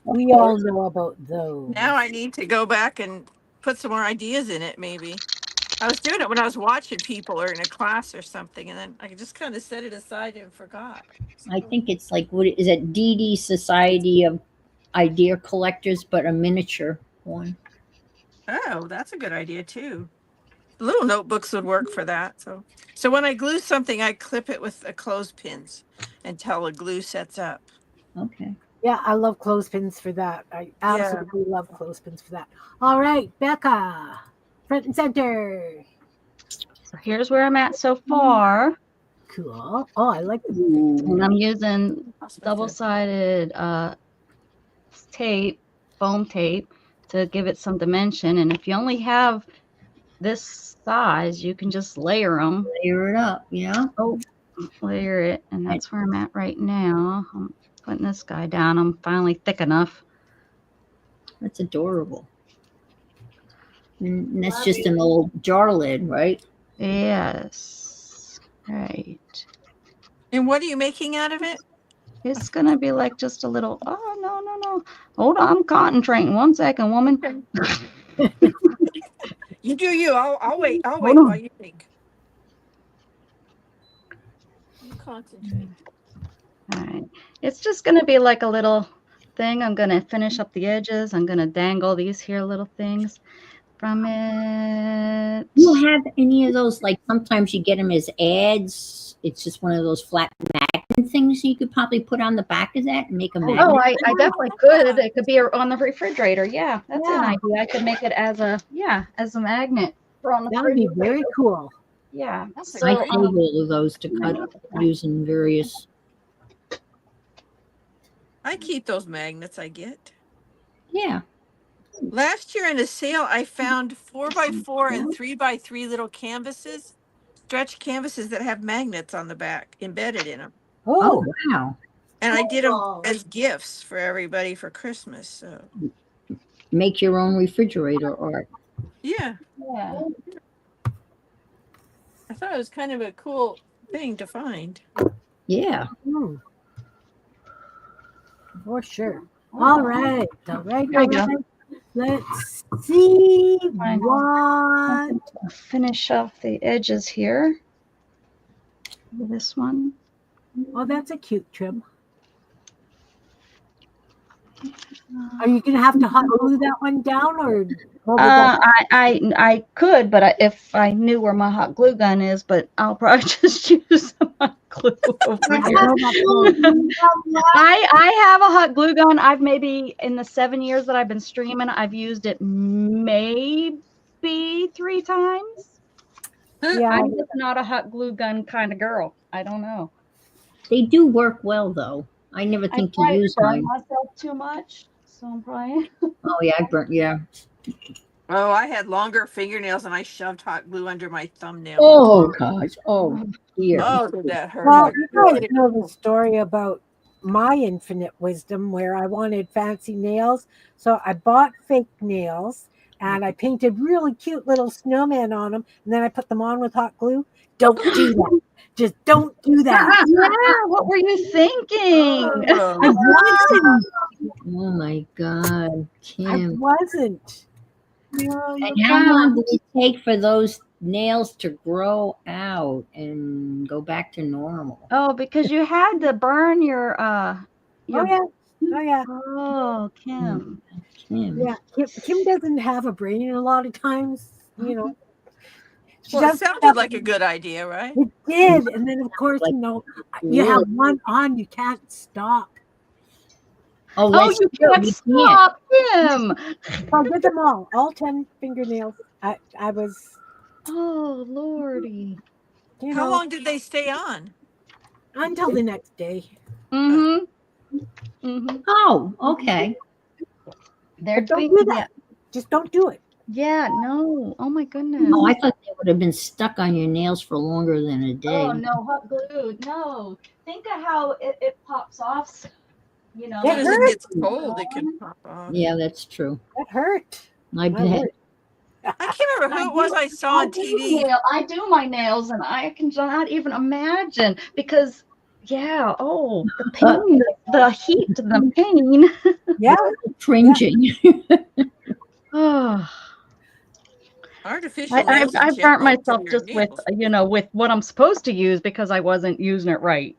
We all know about those. Now I need to go back and put some more ideas in it, maybe. I was doing it when I was watching people or in a class or something, and then I just kind of set it aside and forgot. I think it's like, what is it? DD Society of Idea Collectors, but a miniature one. Oh, that's a good idea too. Little notebooks would work for that. So when I glue something, I clip it with a clothespins until the glue sets up. Okay. Yeah, I love clothespins for that. I absolutely love clothespins for that. All right, Becca, front and center. So here's where I'm at so far. Cool. Oh, I like this. And I'm using double-sided tape, foam tape, to give it some dimension. And if you only have this size, you can just layer them. Layer it up, yeah. Oh, layer it, and that's where I'm at right now. I'm putting this guy down. I'm finally thick enough. That's adorable. And that's just an old jar lid, right? Yes. Right. And what are you making out of it? It's going to be like just a little, oh, no. Hold on, I'm concentrating. 1 second, woman. Okay. You do you. I'll wait. I'll wait while you think. You concentrate. All right. It's just going to be like a little thing. I'm going to finish up the edges. I'm going to dangle these here little things from it. Do you have any of those? Like sometimes you get them as ads. It's just one of those flat magnet things you could probably put on the back of that and make a magnet. Oh, I definitely could. It could be on the refrigerator. Yeah, that's an idea. I could make it as a magnet for on the That would be very cool. Yeah. So, I save all of those to cut using various. I keep those magnets I get. Yeah. Last year in a sale, I found 4x4 and 3x3 little canvases, stretch canvases that have magnets on the back embedded in them. Oh, wow. And I did them as gifts for everybody for Christmas. So make your own refrigerator art. Yeah. I thought it was kind of a cool thing to find. Yeah. For sure. All right. All right. There All you go. right. Let's see Fine. what. I'll finish off the edges here. This one. Oh, that's a cute trim. Are you going to have to hot glue that one down or? hold it up? I could, but if I knew where my hot glue gun is, but I'll probably just use some hot glue over I here. know that's I have a hot glue gun. I've maybe in the 7 years that I've been streaming, I've used it maybe 3 times. yeah. I'm just not a hot glue gun kind of girl. I don't know. They do work well, though. I never I think to probably use burn mine. myself too much, so I'm probably. Oh yeah, I burnt. Yeah. Oh, I had longer fingernails and I shoved hot glue under my thumbnail. Oh gosh. Oh dear. Oh, did that hurt? Well, you guys know the story about my infinite wisdom where I wanted fancy nails. So I bought fake nails and I painted really cute little snowmen on them. And then I put them on with hot glue. Don't do that. Just don't do that. Yeah, what were you thinking? Oh. I wasn't. Oh my God, I Kim. wasn't. And how long did it take for those nails to grow out and go back to normal? Oh, because you had to burn your Oh yeah. Oh yeah. Oh, Kim. Kim. Yeah. Kim doesn't have a brain a lot of times, you know. She Well, it does sounded have- like a good idea, right? It did. And then of course, Like, you know, you have one on, you can't stop. Oh, Oh, that's you true. can't stop him. So I did them all 10 fingernails. I was, Oh, Lordy. you How know, long did they stay on? until the next day. Mm-hmm. Mm-hmm. Oh, okay. They're But don't doing do that. Just don't do it. Yeah, no. Oh my goodness. Oh, I thought they would have been stuck on your nails for longer than a day. Oh no, hot glue. No. Think of how it pops off. You know. As soon as it hurt. gets cold, it can pop off. Yeah, that's true. That hurt. I My bet. word. I can't remember who it was I saw on TV. I do my nails, and I can not even imagine because, yeah. Oh, the pain, the heat, the pain. Yeah. Cringing. Oh. Artificial I've nails in burnt general myself for your just with nails. with what I'm supposed to use because I wasn't using it right,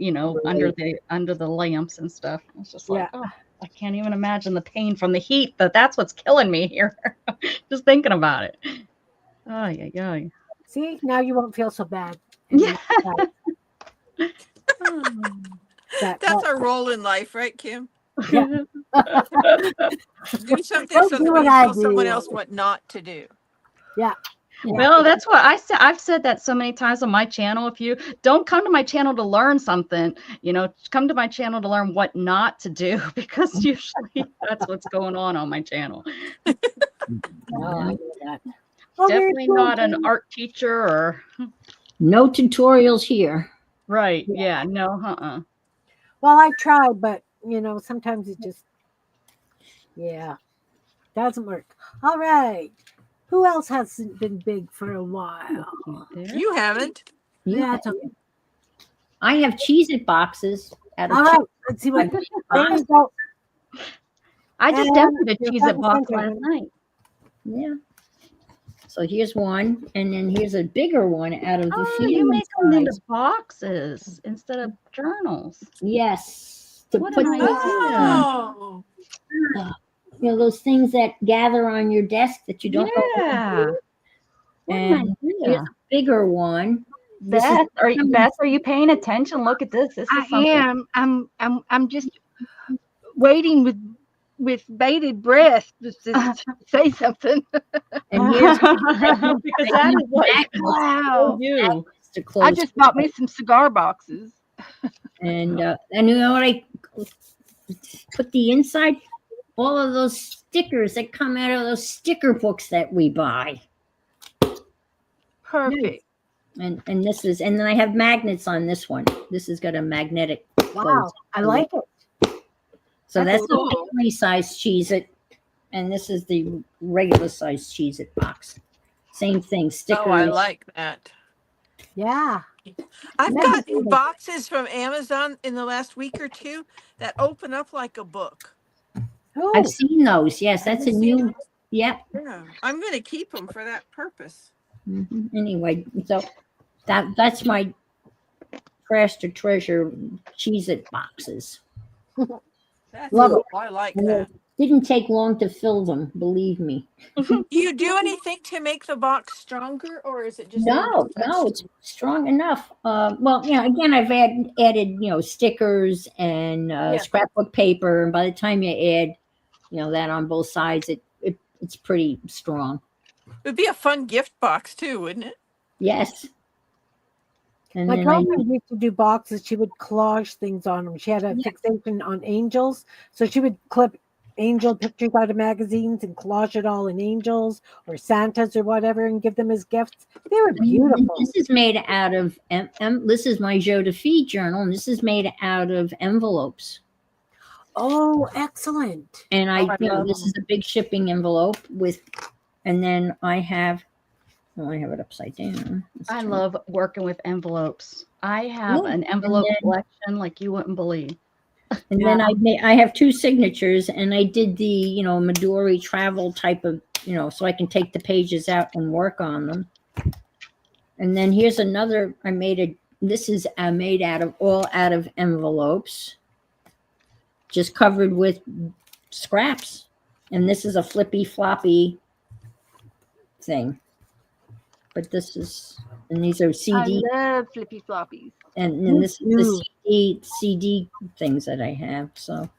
under the lamps and stuff. It's just like, oh, I can't even imagine the pain from the heat. That's what's killing me here. Just thinking about it. Oh yeah. See, now you won't feel so bad. Yeah. That's our role in life, right, Kim? Yeah. Do something Don't so do that what we I tell someone do. else what not to do. Yeah. Well, that's what I said. I've said that so many times on my channel. If you don't come to my channel to learn something, come to my channel to learn what not to do, because usually that's what's going on my channel. Oh, I know that. Well, Definitely not an art teacher or. No tutorials here. Right. Yeah. No. Well, I tried, but sometimes it just, doesn't work. All right. Who else hasn't been big for a while? You haven't. Yeah, it's okay. I have Cheez-It boxes. All right. Let's see what. There you go. I just And emptied a your Cheez-It box center. last night. Yeah. So here's one, and then here's a bigger one out of the Oh, family you make them into size. boxes instead of journals. Yes. To What put an idea. Oh. those things that gather on your desk that you don't know. Yeah. What And an here's idea. a bigger one. This is- Beth, are you paying attention? Look at this. This is I something. am. I'm just waiting with bated breath to say something. And here's Because that is like, Wow. you. to close. I just bought me some cigar boxes. And you know what I put the inside? All of those stickers that come out of those sticker books that we buy. Perfect. And this is, and then I have magnets on this one. This has got a magnetic Wow. close. I like it. So That's that's cool. the family size Cheez-It, and this is the regular size Cheez-It box. Same thing, stickers. Oh, I like that. Yeah. I've gotten Magazine. boxes from Amazon in the last week or two that open up like a book. I've seen those. Yes, that's a you seen new. those? Yep. Yeah, I'm going to keep them for that purpose. Anyway, so that's my trash to treasure Cheez-It boxes. That's Love cool. it. I like And that. it didn't take long to fill them, believe me. Do you do anything to make the box stronger, or is it just No, untouched? it's strong enough. Well, again, I've added, stickers and Yeah. scrapbook paper, and by the time you add, that on both sides, it's pretty strong. It'd be a fun gift box too, wouldn't it? Yes. And My then girlfriend used to do boxes. She would collage things on them. She had a fixation on angels. So she would clip angel pictures out of magazines and collage it all in angels or Santas or whatever and give them as gifts. They were beautiful. This is made out of, this is my Joe DeFee journal, and this is made out of envelopes. Oh, excellent. And love this is a big shipping envelope and then I have it upside down. I love working with envelopes. I have an envelope collection like you wouldn't believe. And then I have 2 signatures, and I did the, Midori travel type of, so I can take the pages out and work on them. And then here's another, this is made out of envelopes, just covered with scraps. And this is a flippy floppy thing. But this is, and these are CD. I love flippy floppies. And then this is the CD things that I have. So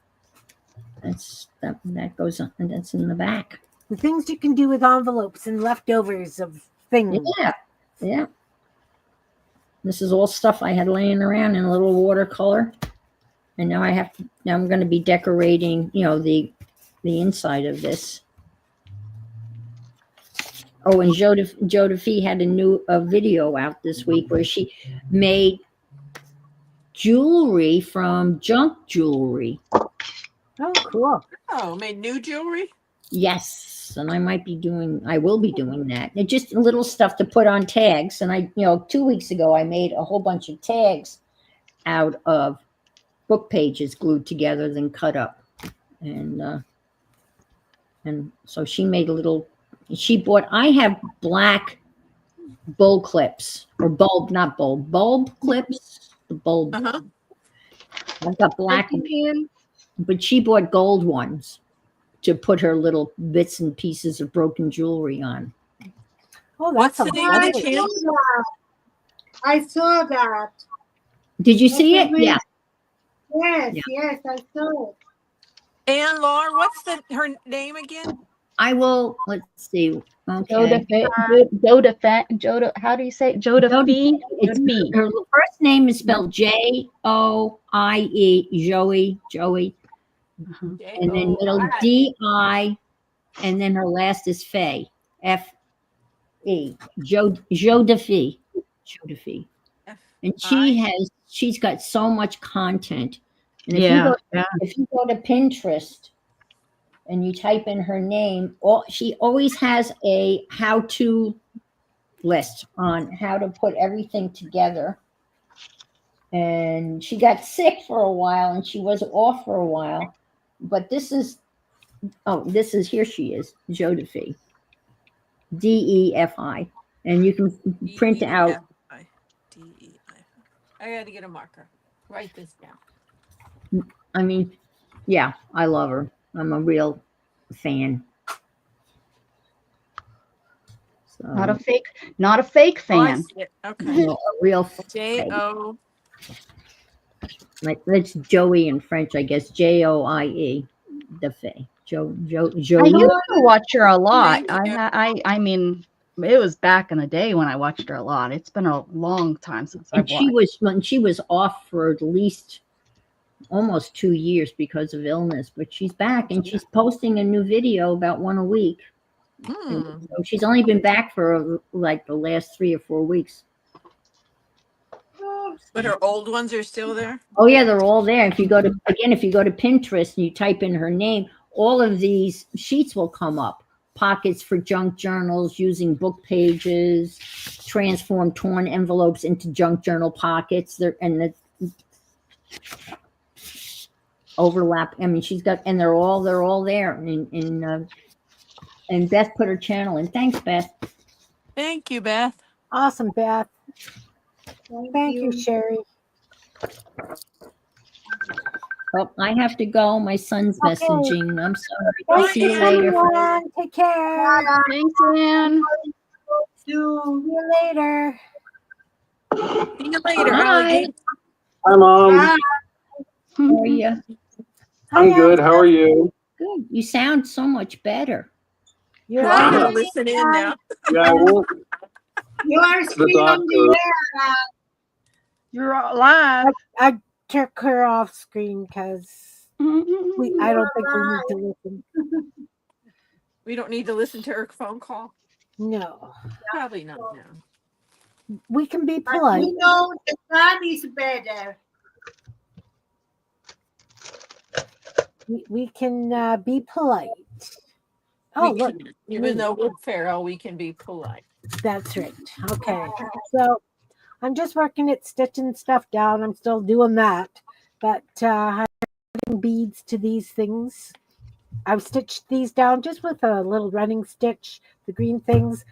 that goes on, and that's in the back. The things you can do with envelopes and leftovers of things. Yeah. This is all stuff I had laying around in a little watercolor. And now I'm going to be decorating, the inside of this. Oh, and Joe DeFee had a video out this week where she made jewelry from junk jewelry. Oh, cool. Oh, made new jewelry? Yes. And I will be doing that. It's just little stuff to put on tags. And 2 weeks ago, I made a whole bunch of tags out of book pages glued together, then cut up. And so she made I have black bulb clips or bulb clips, the bulb. Uh-huh. I've got black, but she bought gold ones to put her little bits and pieces of broken jewelry on. Oh, What's the name of the channel? I saw that. Did you see it? Yeah. Yes, I saw it. And Laura, what's her name again? I will. Let's see. Okay. Joda, how do you say it? Joda Fee? Her first name is spelled Joie, Joey. And then middle DI, and then her last is Faye, Fe. Joe DeFee. And she's got so much content. And if you go to Pinterest and you type in her name, she always has a how-to list on how to put everything together. And she got sick for a while, and she was off for a while. But here she is, Joe DeFee. DEFI. And you can print out. I got to get a marker. Write this down. I love her. I'm a real fan. So, not a fake fan. Okay. A real J-O. Like that's Joey in French, I guess. Joie. DeFee. Joe. I used to watch her a lot. I mean, it was back in the day when I watched her a lot. It's been a long time since I've watched. She was off for at least almost 2 years because of illness, but she's back and she's posting a new video about one a week. So she's only been back for like the last 3 or 4 weeks. But her old ones are still there? Oh yeah, they're all there. If you go to Pinterest and you type in her name, all of these sheets will come up. pockets for junk journals using book pages, transform torn envelopes into junk journal pockets. And the overlap. I mean, she's got, and they're all there. And Beth put her channel in. Thanks, Beth. Thank you, Beth. Awesome, Beth. Thank you, Sherry. Oh, I have to go. My son's Okay. messaging. I'm sorry. Thank See you later. everyone. Take care. Thanks, Ann. See you later. See you later, Bye. Alligator. Hi, Mom. Bye. How are you? I'm good. How are you? Good. You sound so much better. You're Well, I'm on. going to listen in now. Yeah, I won't. You are The still on the doctor. air. You're live. I took her off screen because I don't think we need to listen. We don't need to listen to her phone call. No, Probably not now. we can be But polite. you know, the sun is better. We can be polite. Oh, We look, can, even though we're feral, we can be polite. that's right. Okay, so I'm just working at stitching stuff down. I'm still doing that, but I'm adding beads to these things. I've stitched these down just with a little running stitch, the green things.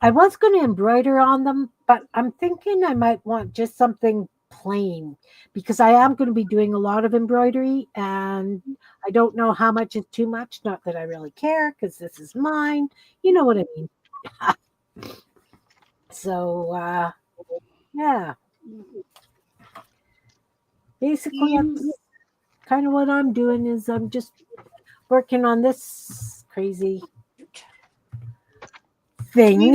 I was going to embroider on them, but I'm thinking I might want just something plain because I am going to be doing a lot of embroidery and I don't know how much is too much. Not that I really care because this is mine. You know what I mean? So, yeah. Basically, that's kind of what I'm doing is I'm just working on this crazy thing.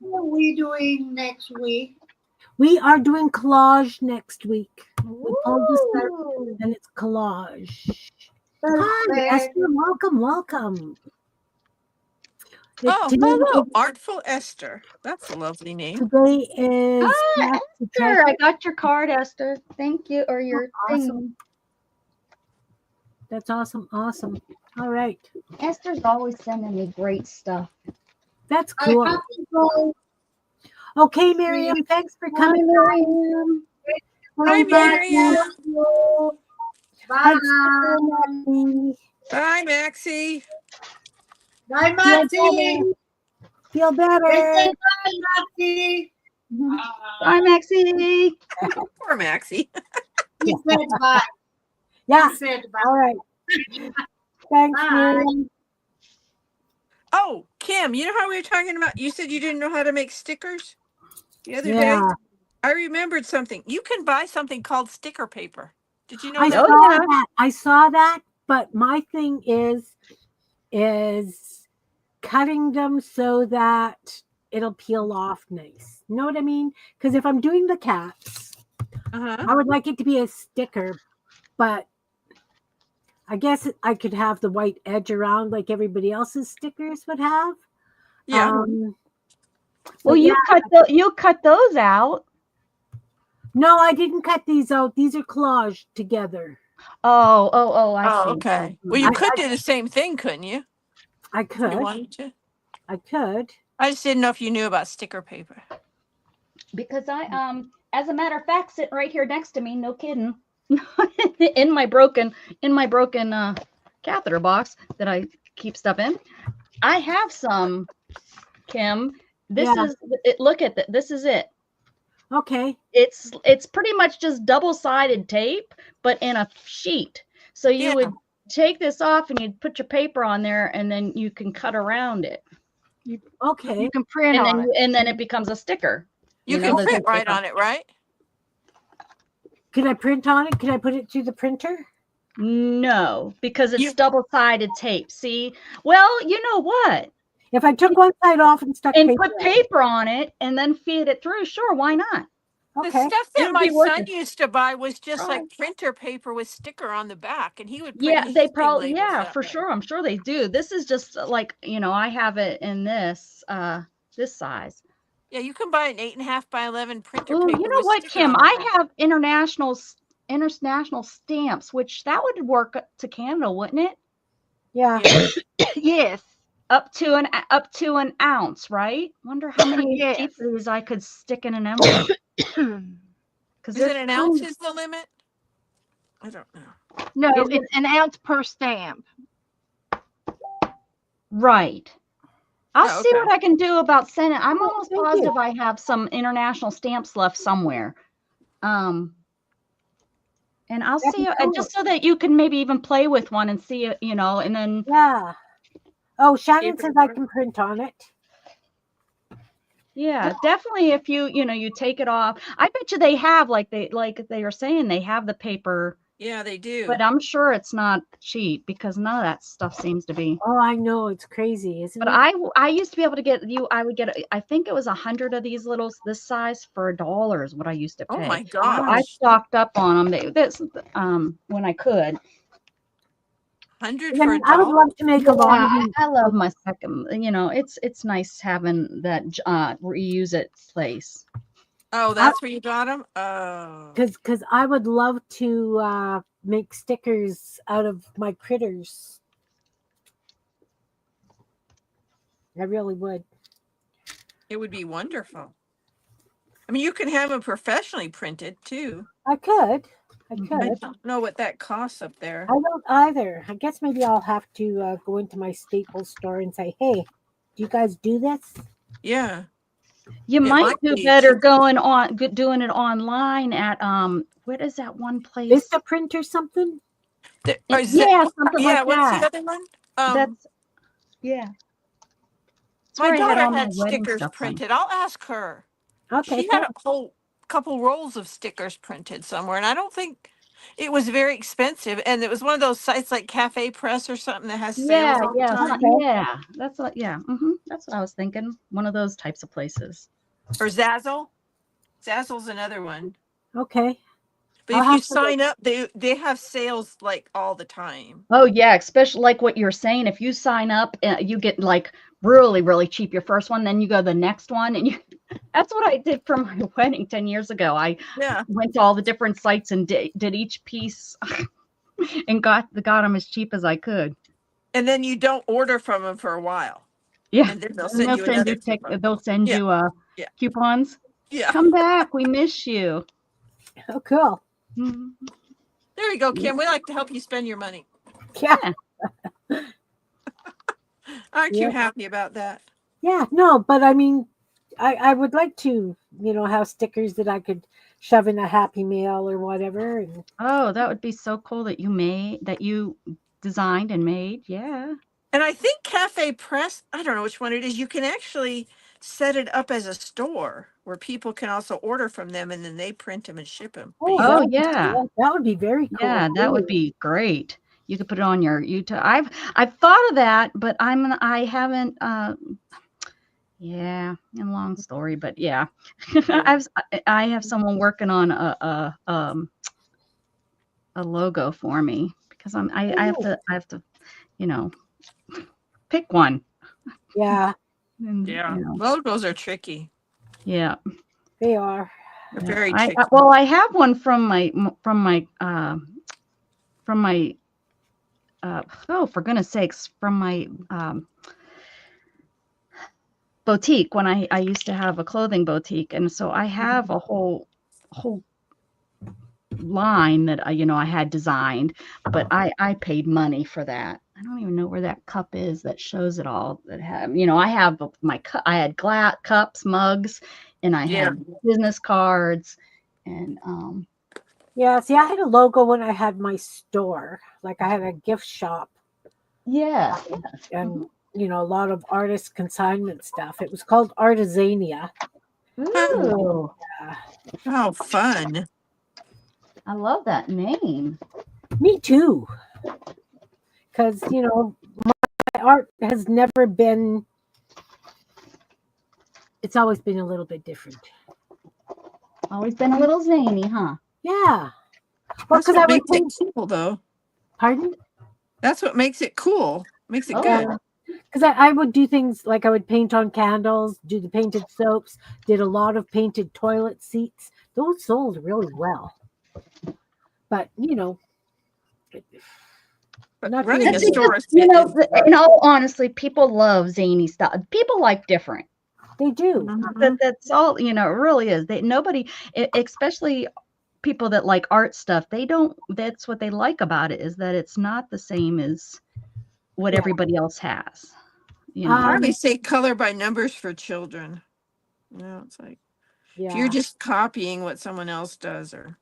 What are we doing next week? We are doing collage next week. We pulled this out and it's collage. Hi, Perfect. Esther. Welcome. Oh, Today hello, is- Artful Esther. That's a lovely name. Today is Hi, Path to Sure, Treasure. I got your card, Esther. Thank you, or your Awesome. thing. That's awesome. All right. Esther's always sending me great stuff. That's I cool. have to go. Okay, Miriam, thanks for coming. Miriam. Hi, Miriam. Hi, Bye. Maxie. Bye, Maxie. Bye, Maxie. Feel Say better. bye, Maxie. Bye, Maxie. Poor Maxie. He said bye. Yeah. He said bye. All right. Thanks, Bye. Miriam. Oh, Kim, you know how we were talking about? You said you didn't know how to make stickers the other day. Yeah. I remembered something. You can buy something called sticker paper. Did you know I that? saw yeah. that. I saw that, but my thing is cutting them so that it'll peel off nice. You know what I mean? Because if I'm doing the cats, Uh-huh. I would like it to be a sticker, but I guess I could have the white edge around like everybody else's stickers would have. Yeah. Well, but you cut those out. No, I didn't cut these out. These are collaged together. I see. Okay. Well, you could do the same thing, couldn't you? I If could. you wanted to. I could. I just didn't know if you knew about sticker paper. Because I as a matter of fact, sitting right here next to me, no kidding, in my broken catheter box that I keep stuff in, I have some, Kim. This Yeah. is it. Look at that. This is it. Okay. It's pretty much just double-sided tape, but in a sheet. So you Yeah. would take this off and you'd put your paper on there, and then you can cut around it, Okay. You can print on it. and then it becomes a sticker. You know, can the print right paper. on it, right? Can I print on it? Can I put it through the printer? No, because it's You- double-sided tape. See? Well, you know what? If I took one side off and stuck And paper put on it. paper on it and then feed it through. Sure, why not? The Okay. stuff It that would my be worth son it. used to buy was just Try. like printer paper with sticker on the back, and he would print Yeah, his they shipping probably, labels yeah, that for way. sure. I'm sure they do. This is just like, I have it in this size. Yeah, you can buy an 8.5 by 11 printer Oh, paper. you know with what, sticker Kim? on the I back. have international stamps, which that would work to Canada, wouldn't it? Yeah. Yeah. Yes. up to an ounce, right? Wonder how many Yes. sheets of these I could stick in an envelope. Because Is it an ounce is the limit? I don't know. No, Is it- it's an ounce per stamp. right. I'll Oh, see okay. what I can do about sending. I'm almost thank you. positive I have some international stamps left somewhere. And I'll That'd see be cool. just so that you can maybe even play with one and see it, and then Yeah. Oh, Shannon Paper says I board. can print on it. yeah, definitely if you take it off. I bet you they have like they are saying they have the paper, Yeah, they do. but I'm sure it's not cheap because none of that stuff seems to be. Oh, I know, it's crazy, isn't But it? I used to be able to get I would get I think it was 100 of these little this size for $1 is what I used to pay. Oh my So I gosh. stocked up on them. When I could. 100 I for mean, a I would dollar? love to make a lot of Yeah, these. I love my second. It's nice having that reuse it place. Oh, that's where you got them? Oh. Because I would love to make stickers out of my critters. I really would. It would be wonderful. I mean, you can have them professionally printed too. I could. I I could. don't know what that costs up there. I don't either. I guess maybe I'll have to go into my Staples store and say, "Hey, do you guys do this?" Yeah. You It might might do be better cheap. doing it online at what is that one place? Vista print or something? Is that- Yeah, something yeah, like what's that. the other one? That's yeah. That's My where I had daughter all my had wedding stickers stuff from. printed. I'll ask her. Okay, She had cool. a whole couple rolls of stickers printed somewhere, and I don't think it was very expensive. And it was one of those sites like Cafe Press or something that has sales all the time. Okay. Yeah. That's what that's what I was thinking. One of those types of places. Or Zazzle. Zazzle's another one. Okay. But I'll if you have to look. sign up, they have sales like all the time. Oh yeah, especially like what you're saying. If you sign up, you get like really, really cheap your first one, then you go to the next one, and you. That's what I did for my wedding 10 years ago. I Yeah. went to all the different sites and did each piece, and got them as cheap as I could. And then you don't order from them for a while. Yeah, And then they'll and send you another coupon. they'll send Yeah. you Yeah. coupons. Yeah. Come back, we miss you. Oh, cool. Mhm. There you go, Kim. We like to help you spend your money. Yeah. Aren't you Yeah. happy about that? Yeah. No, but I mean, I would like to, have stickers that I could shove in a Happy Mail or whatever. And Oh, that would be so cool that you designed and made. Yeah. And I think Cafe Press, I don't know which one it is, you can actually set it up as a store where people can also order from them and then they print them and ship them. oh, Oh, that, yeah. that would be very cool. Yeah, that would be great. You could put it on your YouTube. I've thought of that, but I haven't yeah, a long story, but yeah. I have someone working on a logo for me because I have to, pick one. Yeah, And, Yeah. Logos are tricky. Yeah. they are. They're Yeah. very I tricky. well, I have one from my oh, for goodness sakes, from my boutique when I used to have a clothing boutique, and so I have a whole line that I had designed, but I paid money for that. I don't even know where that cup is that shows it all. That have I have my cup. I had glass cups, mugs, and I had business cards, and Yeah, see, I had a logo when I had my store. Like I had a gift shop yeah. and a lot of artist consignment stuff. It was called Artisania. Ooh, Oh, fun. I love that name. Me too. Because, my art has never been, it's always been a little bit different. Always been a little zany, huh? Yeah. Well, That's because I what would makes think, it cool, though. pardon? That's what makes it cool. Makes it Oh, good. Because I would do things like I would paint on candles, do the painted soaps, did a lot of painted toilet seats. Those sold really well. But, But Not running a really. store is, You know, is in all honesty, people love zany stuff. People like different. They do. Mhm. That's all, you know, it really is. Nobody, especially people that like art stuff, that's what they like about it, is that it's not the same as what Yeah. everybody else has. You I know, always say color by numbers for children. You know, it's like if you're Yeah. just copying what someone else does, or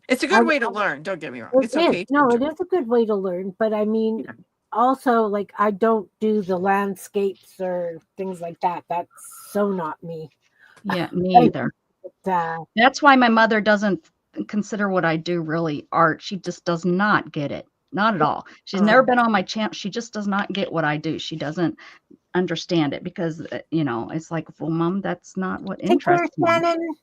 it's a I, good way to learn. Don't get me wrong. it It's is. okay to No, it enjoy. is a good way to learn. But I mean, also, like, I don't do the landscapes or things like that. That's so not me. yeah, me either. But, That's why my mother doesn't consider what I do really art. She just does not get it. Not at all. She's never been on my channel. She just does not get what I do. She doesn't understand it because, you know, it's like, well, Mom, that's not what take care, interests me. Shannon.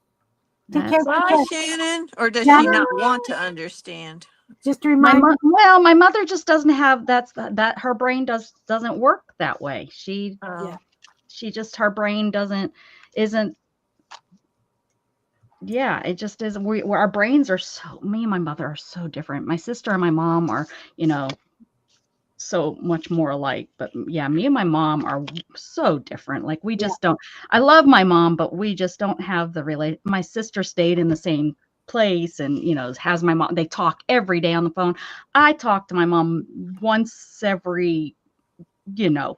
Take care. That's Bye, Shannon. Or does she Shannon, not want to understand? just my remind. well, my mother just doesn't have that her brain doesn't work that way. Yeah. She just her brain isn't yeah, it just is. Our brains are so, me and my mother are so different. My sister and my mom are, you know, so much more alike. But yeah, me and my mom are so different. Like we just don't, I love my mom, but we just don't have the relate. My sister stayed in the same place and, you know, has my mom, they talk every day on the phone. I talk to my mom once every, you know,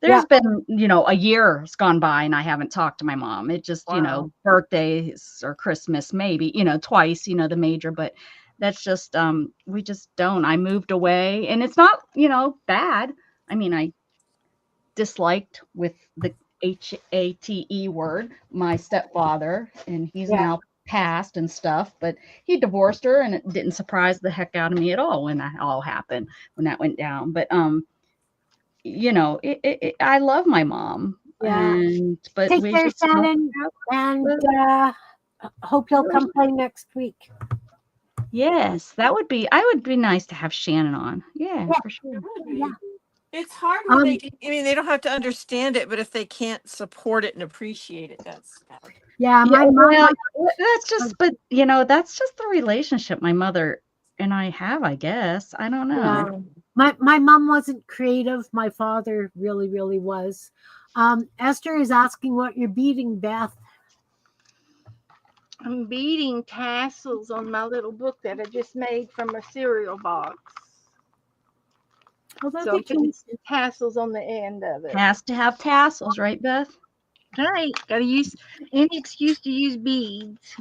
there's been, you know, a year has gone by and I haven't talked to my mom. It just, you know, birthdays or Christmas, maybe, you know, twice, you know, the major, but that's just, we just don't. I moved away and it's not, you know, bad. I mean, I disliked with the HATE word, my stepfather, and he's now passed and stuff, but he divorced her and it didn't surprise the heck out of me at all when that all happened, when that went down. But, you know, I love my mom, Yeah. but Take we care, just Shannon, and hope you'll come play next week. yes, that would be. I would be nice to have Shannon on. Yeah, for sure. Yeah. It's hard when they can, I mean, they don't have to understand it, but if they can't support it and appreciate it, that's Yeah, Yeah, my mom. well, that's just, but you know, that's just the relationship my mother and I have, I guess. I don't know. My mom wasn't creative. My father really was. Esther is asking what you're beating, Beth. I'm beading tassels on my little book that I just made from a cereal box. Oh, that'd So be I'm putting cute. some tassels on the end of it. Has to have tassels, right, Beth? Right, gotta use any excuse to use beads.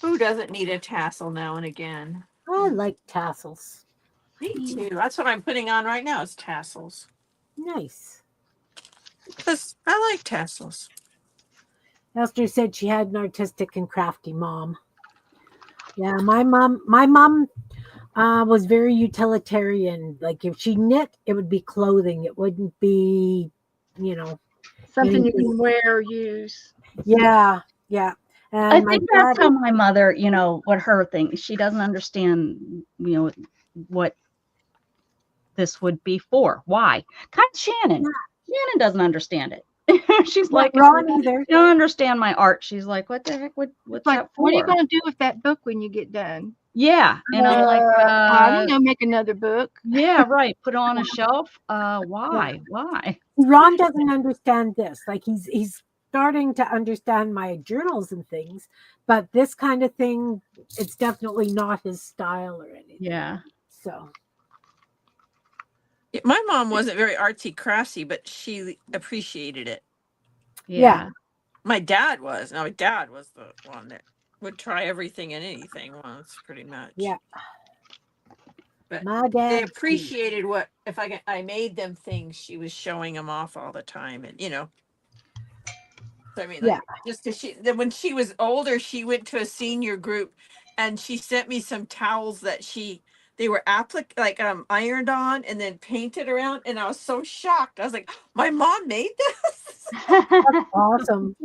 who doesn't need a tassel now and again? I like tassels. Me too. That's what I'm putting on right now is tassels. Nice. Because I like tassels. Esther said she had an artistic and crafty mom. Yeah, my mom was very utilitarian. Like if she knit, it would be clothing. It wouldn't be, you know, Something you anything. can wear or use. Yeah. I And my think that's dad. how my mother, you know, what her thing, she doesn't understand, you know, what this would be for. Why? Kind of Shannon. Shannon doesn't understand it. She's Not like, wrong you either. don't understand my art. She's like, what the heck? What's Like, that for? what are you gonna do with that book when you get done? Yeah. And I'm like, I don't know, make another book. yeah, right. Put it on a shelf. Why? Why? Ron doesn't understand this. Like he's starting to understand my journals and things, but this kind of thing, it's definitely not his style or anything. Yeah. So My mom wasn't very artsy craftsy, but she appreciated it. Yeah. My dad was. Now, my dad was the one that would try everything and anything once, pretty much. Yeah. But my dad. they appreciated what, if I made them things, she was showing them off all the time. And, you know, so, I mean, like, just because when she was older, she went to a senior group and she sent me some towels that they were ironed on and then painted around. And I was so shocked. I was like, my mom made this? That's awesome.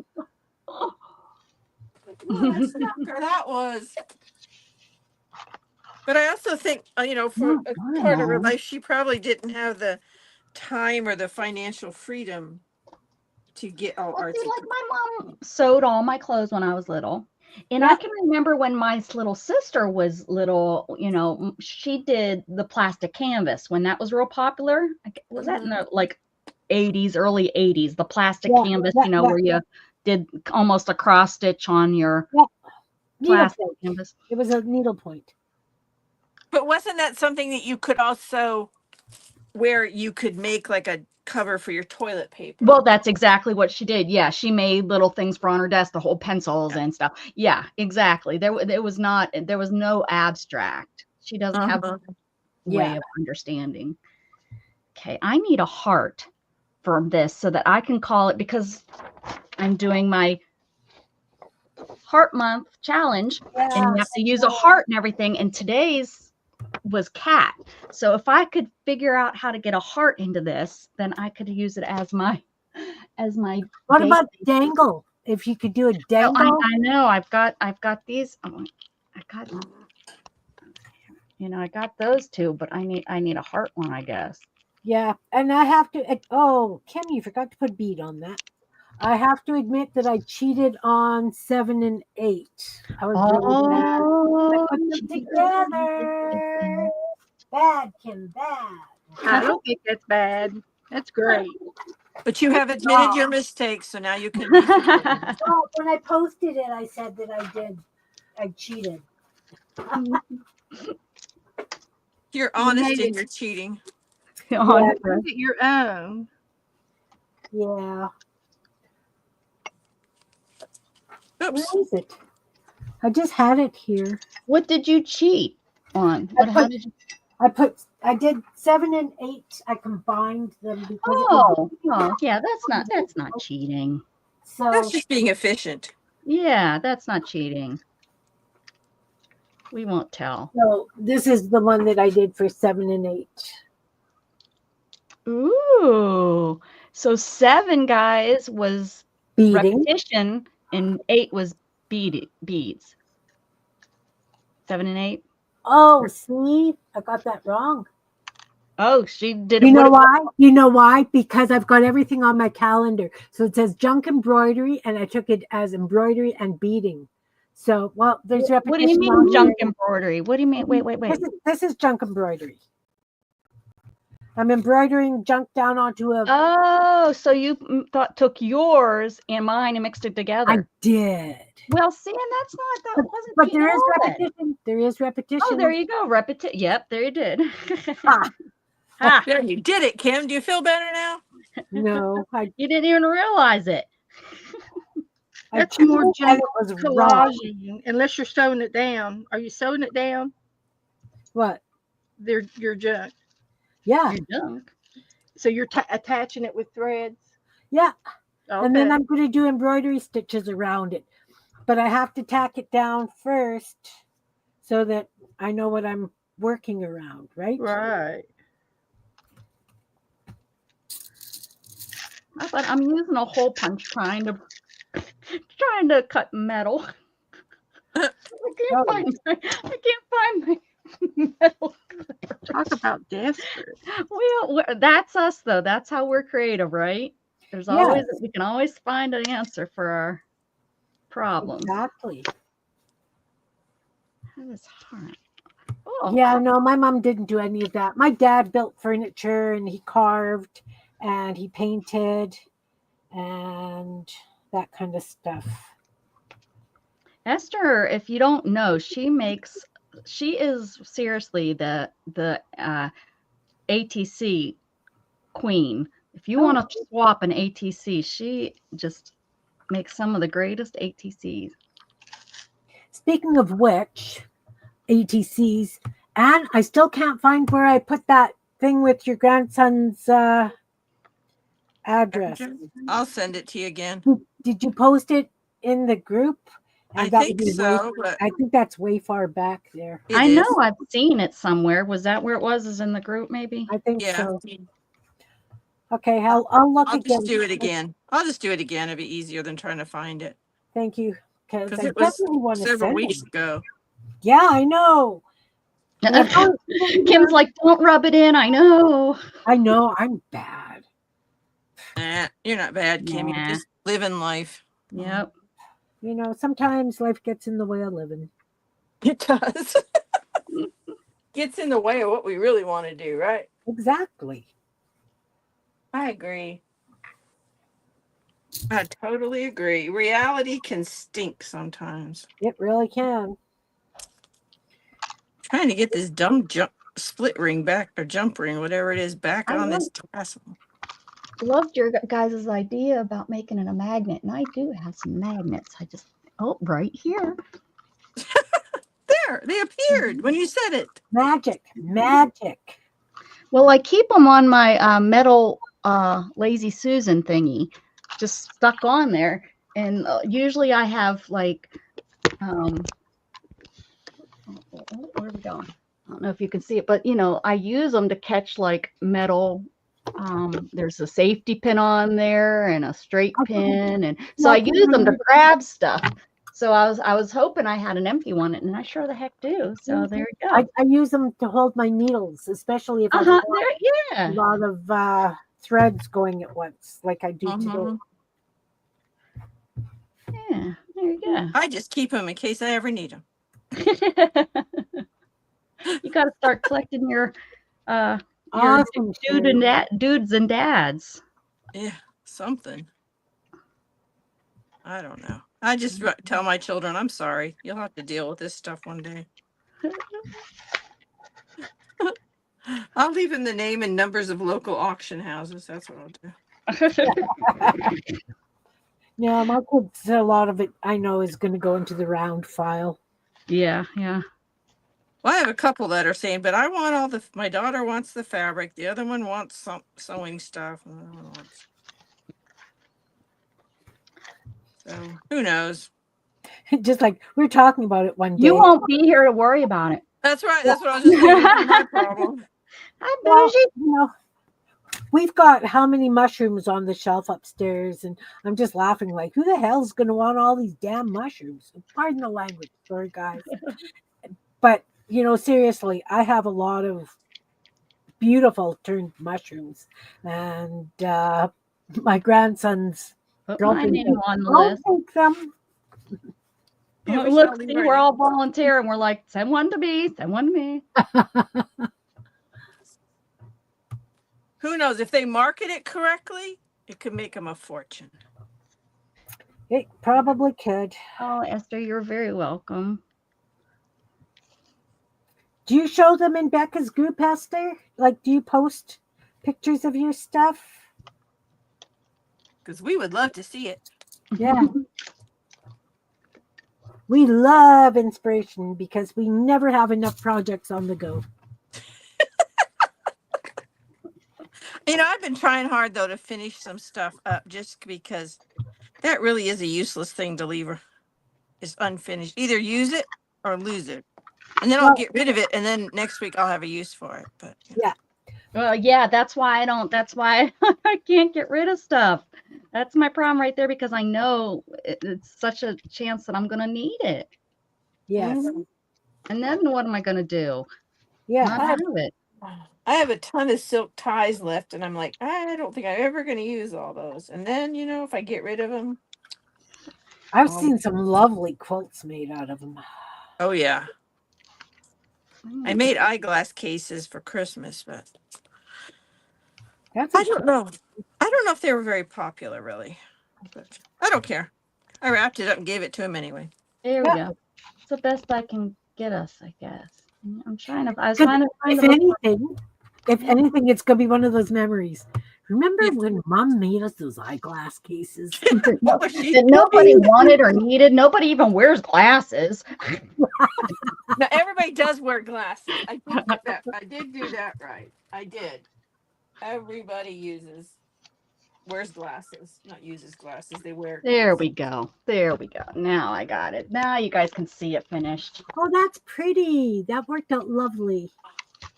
What a sucker that was. But I also think, you know, for a part of her life, she probably didn't have the time or the financial freedom to get all Well, see, artsy. like my mom sewed all my clothes when I was little. And I can remember when my little sister was little, you know, she did the plastic canvas when that was real popular. Was that in the like 80s, early 80s, the plastic canvas, you know, where you did almost a cross stitch on your plastic canvas. It was a needlepoint. But wasn't that something that you could also, where you could make like a cover for your toilet paper? Well, that's exactly what she did. Yeah, she made little things for on her desk, the whole pencils and stuff. Yeah, exactly. There was no abstract. She doesn't have a way of understanding. Okay, I need a heart for this so that I can call it, because I'm doing my heart month challenge, and you have to use a heart and everything. And today's was cat. So if I could figure out how to get a heart into this, then I could use it as my What about dangle? If you could do a dangle. Well, I know I've got these. I got, you know, I got those two, but I need a heart one, I guess. Yeah, and I have to. Oh, Kim, you forgot to put bead on that. I have to admit that I cheated on 7 and 8. I was really bad. I put them together. Bad, Kim, bad. I don't think that's bad. That's great. But you have admitted your mistakes, so now you can be forgiven. Well, when I posted it, I said that I cheated. You're honest in your cheating. Yeah. Make it your own. Yeah. Oops. Where is it? I just had it here. What did you cheat on? I did 7 and 8. I combined them because oh yeah, that's not cheating. So That's just being efficient. Yeah, that's not cheating. We won't tell. So this is the one that I did for 7 and 8. Ooh. So 7, guys, was Beading. repetition, and 8 was beads. 7 and 8. Oh, see, I got that wrong. Oh, she did. You know why? You know why? Because I've got everything on my calendar. So it says junk embroidery, and I took it as embroidery and beading. So, well, there's repetition. What do you mean junk embroidery? What do you mean? Wait. This is junk embroidery. I'm embroidering junk down onto a. Oh, so you took yours and mine and mixed it together. I did. Well, see, and that wasn't. But there is repetition. There is repetition. Oh, there you go. Repetition. Yep, there you did. There, you did it, Kim. Do you feel better now? No, you didn't even realize it. That's more junk collaging, unless you're sewing it down. Are you sewing it down? What? Your junk. Yeah. Your junk. So you're attaching it with threads? Yeah. Okay. And then I'm going to do embroidery stitches around it. But I have to tack it down first so that I know what I'm working around, right? Right. But I'm using a hole punch trying to cut metal. I can't find my metal clipper. Talk about desperate. Well, that's us though. That's how we're creative, right? There's always we can always find an answer for our problems. Exactly. That is hard. Oh. Yeah, no, my mom didn't do any of that. My dad built furniture and he carved and he painted and that kind of stuff. Esther, if you don't know, she is seriously the ATC queen. If you want to swap an ATC, she just makes some of the greatest ATCs. Speaking of which, ATCs, and I still can't find where I put that thing with your grandson's address. I'll send it to you again. Did you post it in the group? I think so. I think that's way far back there. I know I've seen it somewhere. Was that where it was? Is in the group maybe? I think so. Okay, I'll look again. I'll just do it again. I'll just do it again. It'll be easier than trying to find it. Thank you. Because it was several weeks ago. Yeah, I know. Kim's like, don't rub it in. I know. I'm bad. Nah, you're not bad, Kim. You're just living life. Yep. You know, sometimes life gets in the way of living. It does. Gets in the way of what we really want to do, right? Exactly. I agree. I totally agree. Reality can stink sometimes. It really can. Trying to get this dumb split ring back, or jump ring, whatever it is, back on this tassel. Loved your guys' idea about making it a magnet, and I do have some magnets. Right here. There, they appeared when you said it. Magic. Magic. Well, I keep them on my metal Lazy Susan thingy, just stuck on there. And usually I have like, where are we going? I don't know if you can see it, but you know, I use them to catch like metal. There's a safety pin on there and a straight pin, and so I use them to grab stuff. So I was hoping I had an empty one, and I sure the heck do. So there you go. I use them to hold my needles, especially if I have a lot of threads going at once, like I do today. Yeah, there you go. I just keep them in case I ever need them. You got to start collecting your awesome dudes and dads. Yeah, something. I don't know. I just tell my children, I'm sorry. You'll have to deal with this stuff one day. I'll leave in the name and numbers of local auction houses. That's what I'll do. Yeah, my kids, a lot of it I know is going to go into the round file. Yeah, yeah. Well, I have a couple that are saying, but I want all my daughter wants the fabric. The other one wants some sewing stuff. So who knows? Just like we're talking about it one day. You won't be here to worry about it. That's right. That's what I was just saying. It's my problem. Well, you know, we've got how many mushrooms on the shelf upstairs, and I'm just laughing like, who the hell's going to want all these damn mushrooms? Pardon the language, sorry guys. But you know, seriously, I have a lot of beautiful turned mushrooms, and my grandson's girlfriend on the list. Take them. Yeah, look, see, we're all volunteer, and we're like, send one to me, send one to me. Who knows? If they market it correctly, it could make them a fortune. It probably could. Oh, Esther, you're very welcome. Do you show them in Becca's group, Esther? Like, do you post pictures of your stuff? Because we would love to see it. Yeah. We love inspiration because we never have enough projects on the go. You know, I've been trying hard, though, to finish some stuff up just because that really is a useless thing to leave. It's unfinished. Either use it or lose it. And then I'll get rid of it. And then next week I'll have a use for it. But yeah. Well, yeah, that's why I can't get rid of stuff. That's my problem right there, because I know it's such a chance that I'm going to need it. Yes. Mm-hmm. And then what am I going to do? Yeah. I have a ton of silk ties left, and I'm like, I don't think I'm ever going to use all those. And then, you know, if I get rid of them. I've seen some lovely quilts made out of them. Oh, yeah. I made eyeglass cases for Christmas, but I don't know. I don't know if they were very popular, really. But I don't care. I wrapped it up and gave it to him anyway. There we go. It's the best I can get us, I guess. I'm trying to. I was trying to find if anything, it's gonna be one of those memories. Remember when Mom made us those eyeglass cases that nobody wanted or needed? Nobody even wears glasses. Now everybody does wear glasses. I did do that right. I did. Everybody wears glasses, not uses glasses. They wear. There we go. There we go. Now I got it. Now you guys can see it finished. Oh, that's pretty. That worked out lovely.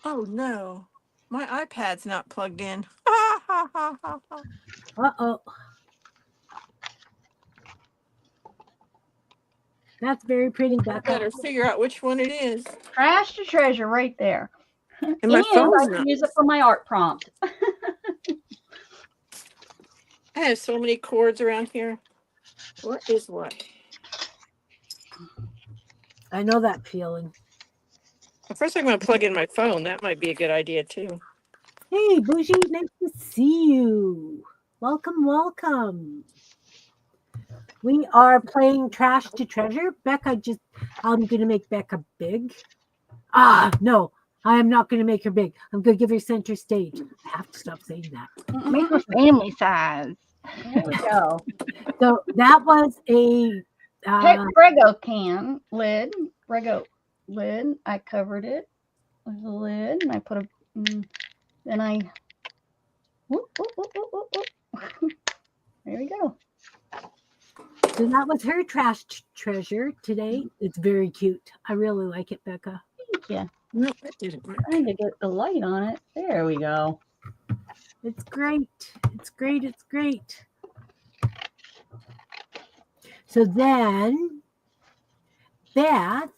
Oh no, my iPad's not plugged in. Uh-oh. That's very pretty. I better figure out which one it is. Trash to treasure right there. And my phone. I can use it for my art prompt. I have so many cords around here. What is what? I know that feeling. First, I'm going to plug in my phone. That might be a good idea too. Hey, Bougie, nice to see you. Welcome, welcome. We are playing Trash to Treasure. Becca I'm going to make Becca big. No, I am not going to make her big. I'm going to give her center stage. I have to stop saying that. Make her family size. There we go. So that was a Prego can lid. Prego lid. I covered it with a lid, and I put then I. Whoop, whoop, whoop, whoop, whoop, whoop. There we go. So that was her trash treasure today. It's very cute. I really like it, Becca. Thank you. No, that didn't work. Trying to get the light on it. There we go. It's great. It's great. It's great. So then Beth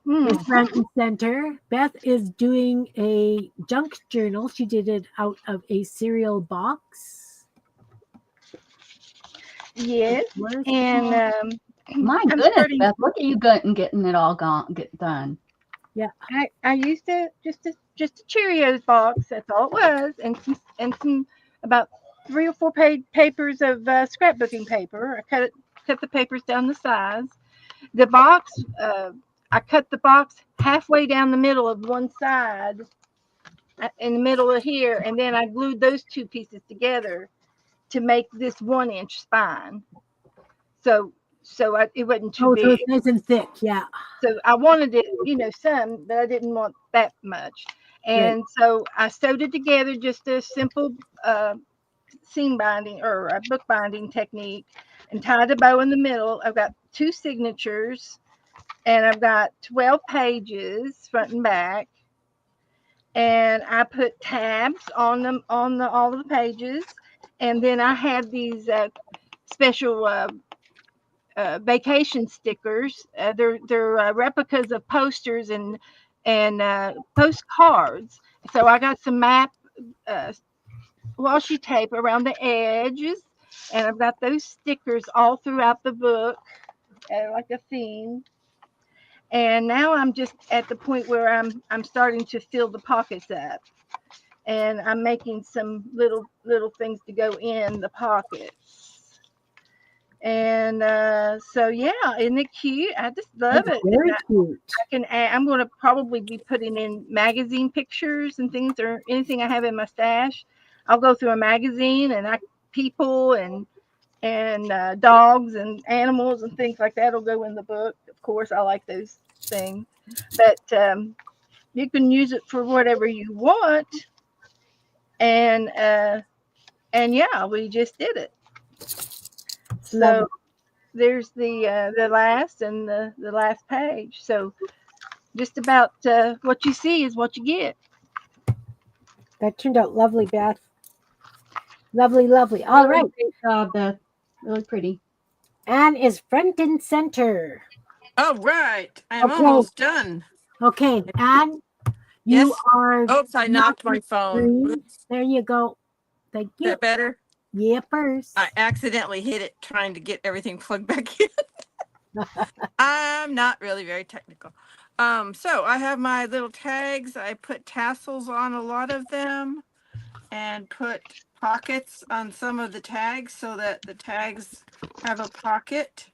is front and center. Beth is doing a junk journal. She did it out of a cereal box. Yes. And my goodness, Beth, look at you getting it all done. Yeah. I used just a Cheerios box. That's all it was, and some about 3 or 4 papers of scrapbooking paper. I cut the papers down the size. The box, I cut the box halfway down the middle of one side, in the middle of here, and then I glued those 2 pieces together to make this 1-inch spine. So it wasn't too big. So it's nice and thick, yeah. So I wanted it, some, but I didn't want that much. And so I sewed it together, just a simple seam binding or a book binding technique, and tied a bow in the middle. I've got 2 signatures, and I've got 12 pages front and back. And I put tabs on them on all of the pages, and then I had these special vacation stickers. They're replicas of posters and postcards. So I got some map washi tape around the edges, and I've got those stickers all throughout the book, like a theme. And now I'm just at the point where I'm starting to fill the pockets up, and I'm making some little things to go in the pockets. And so yeah, isn't it cute? I just love it. Very cute. I'm going to probably be putting in magazine pictures and things, or anything I have in my stash. I'll go through a magazine, and people and dogs and animals and things like that will go in the book. Of course, I like those things, but you can use it for whatever you want. And yeah, we just did it. So there's the last and the last page. So just about what you see is what you get. That turned out lovely, Beth. Lovely, lovely. All right. Great job, Beth. Really pretty. Anne is front and center. All right. I'm almost done. Okay, Anne, you are. Oops, I knocked my phone. Oops. There you go. Thank you. Is that better? Yippers. I accidentally hit it trying to get everything plugged back in. I'm not really very technical. So I have my little tags. I put tassels on a lot of them and put pockets on some of the tags so that the tags have a pocket,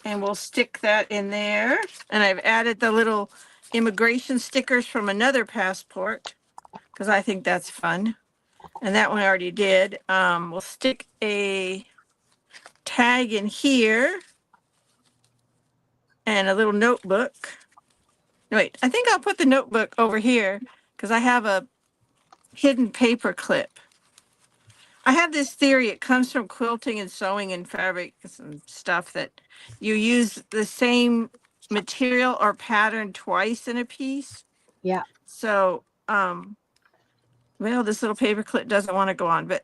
and we'll stick that in there. And I've added the little immigration stickers from another passport because I think that's fun. And that one I already did. We'll stick a tag in here and a little notebook. No, wait, I think I'll put the notebook over here because I have a hidden paper clip. I have this theory. It comes from quilting and sewing and fabric and stuff, that you use the same material or pattern twice in a piece. Yeah. So, well, this little paper clip doesn't want to go on, but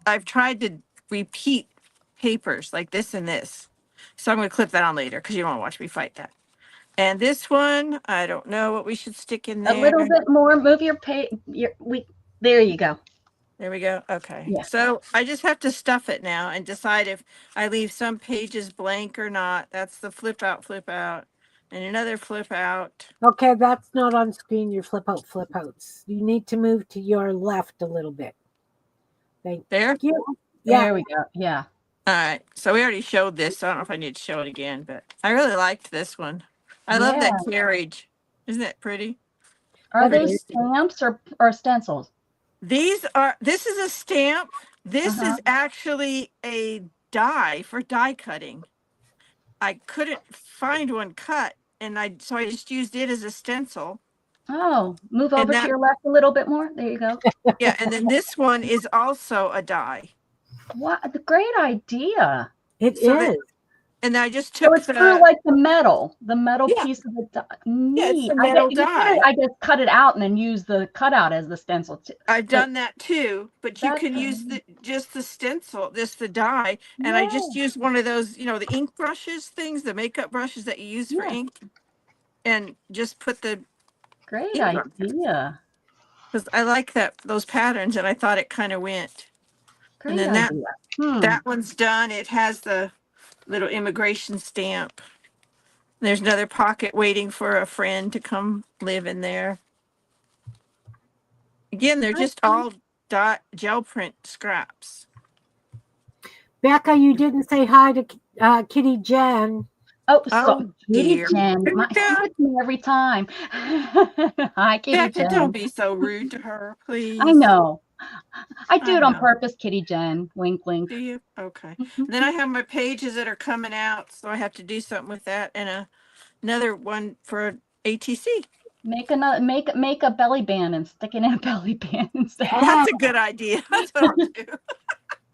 I've tried to repeat papers like this and this. So I'm going to clip that on later because you don't want to watch me fight that. And this one, I don't know what we should stick in there. A little bit more. Move your there you go. There we go. Okay. Yeah. So I just have to stuff it now and decide if I leave some pages blank or not. That's the flip out, and another flip out. Okay, that's not on screen. Your flip outs. You need to move to your left a little bit. Thank There. you. Yeah. There we go. Yeah. All right. So we already showed this. So I don't know if I need to show it again, but I really liked this one. I love that carriage. Isn't that pretty? Are That's they very cool. stamps or stencils? This is a stamp. This is actually a die for die cutting. I couldn't find one cut, and so I just used it as a stencil. Oh, move And over to that- your left a little bit more. There you go. Yeah, and then this one is also a die. What a great idea. It So is. And I just So took it's through like the metal Yeah. piece of the die. Yeah, it's Neat. the metal you could, die. I guess cut it out and then use the cutout as the stencil too. I've done that too, but you That's can use just the stencil, just the die. And I just Yeah. used one of those, the ink brushes things, the makeup brushes that you use for Yeah. ink, and just put the Great ink on it. idea. Because I like those patterns, and I thought it kind of went. Great And then idea. that one's done. It has the little immigration stamp. There's another pocket waiting for a friend to come live in there. Again, they're just all gel print scraps. Becca, you didn't say hi to Kitty Jen. Oh, Kitty dear. Jen. She gets me every time. Hi, Kitty Becca, Jen. don't be so rude to her, please. I know. I do I it on know. purpose, Kitty Jen. Wink, wink. Do you? Okay. Then I have my pages that are coming out, so I have to do something with that, and another one for ATC. Make a belly band and stick it in a belly band instead. That's a good idea. That's what I'll do.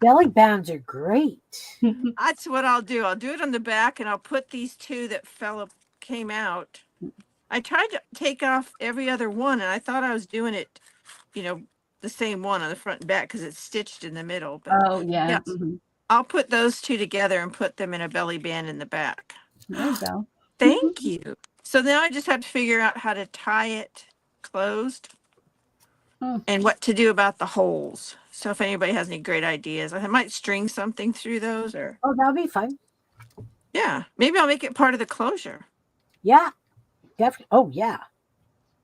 Belly bands are great. That's what I'll do. I'll do it on the back, and I'll put these two that came out. I tried to take off every other one, and I thought I was doing it, the same one on the front and back because it's stitched in the middle. But Oh, yeah. Mhm. I'll put those two together and put them in a belly band in the back. There you go. Thank you. So now I just have to figure out how to tie it closed and what to do about the holes. So if anybody has any great ideas, I might string something through those, or Oh, that'll be fun. yeah, maybe I'll make it part of the closure. Yeah, definitely. Oh, yeah.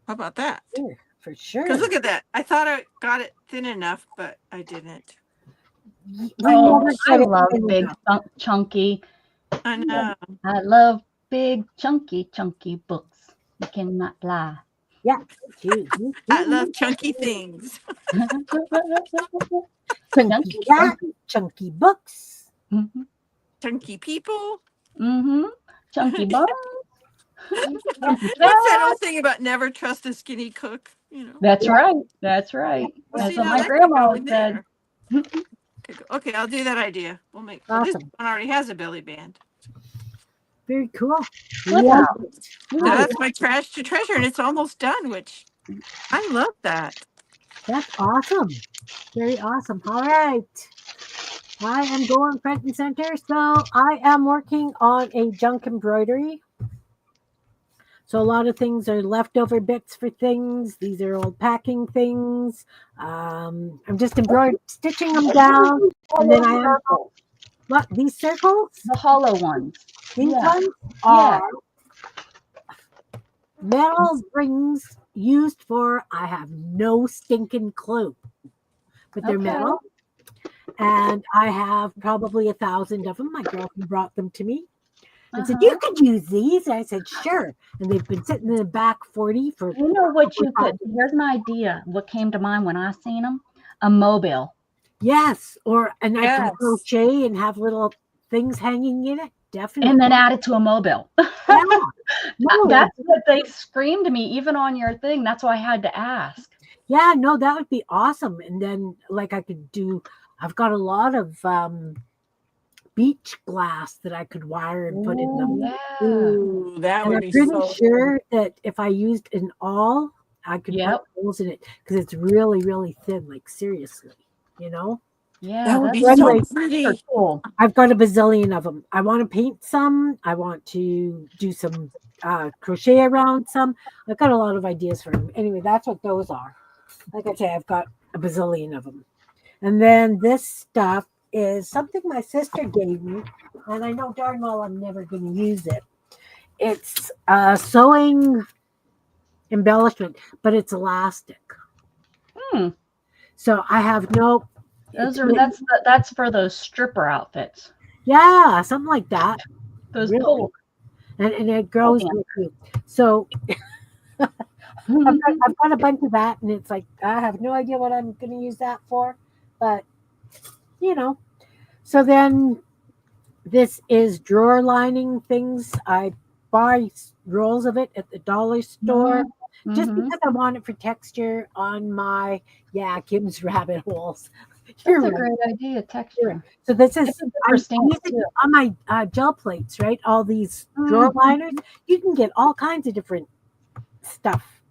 How about that? Sure, for sure. Because look at that. I thought I got it thin enough, but I didn't. Oh, I love big chunky. I know. I love big chunky books. You cannot lie. Yeah. I love chunky things. Chunky cat, chunky books. Mm-hmm. Chunky people. Mm-hmm. Chunky bones. What's that old thing about never trust a skinny cook? That's right. That's right. Well, That's see, what now my that could grandma go always in said. there. Okay, I'll do that idea. We'll make this Awesome. one already has a belly band. Very cool. Look Yeah. out. So that's my trash to treasure, and it's almost done, which I love that. That's awesome. Very awesome. All right. I am going front and center. So I am working on a junk embroidery. So a lot of things are leftover bits for things. These are old packing things. I'm just stitching them down. And then I am, what, these circles? The hollow ones. These Yeah. ones are metal rings used for, I have no stinking clue, but they're metal. And I have probably 1,000 of them. My girlfriend brought them to me and said, you could use these. And I said, sure. And they've been sitting in the back 40 for. You know what you could, here's an idea. What came to mind when I seen them? A mobile. Yes. And I can crochet and have little things hanging in it. Definitely. And then add it to a mobile. Yeah. No, that's what they screamed to me, even on your thing. That's why I had to ask. Yeah, no, that would be awesome. And then I've got a lot of beach glass that I could wire and put in them. Yeah. Ooh, that would I'm be pretty sure that if I used an awl, I could put holes in it because it's really, really thin, like seriously, Yeah, that would be so pretty. Cool. I've got a bazillion of them. I want to paint some. I want to do some crochet around some. I've got a lot of ideas for them. Anyway, that's what those are. Like I say, I've got a bazillion of them. And then this stuff is something my sister gave me, and I know darn well I'm never going to use it. It's sewing embellishment, but it's elastic. Hmm. So I have no. That's for those stripper outfits. Yeah, something like that. Those Really. pull. And it grows real cute. So I've got a bunch of that, and it's like I have no idea what I'm going to use that for, but you know. So then this is drawer lining things. I buy rolls of it at the dollar store just because I want it for texture on my Kim's rabbit holes. That's a great idea, texture. So this is I'm Interesting using on my gel plates, right? All these drawer liners. You can get all kinds of different stuff.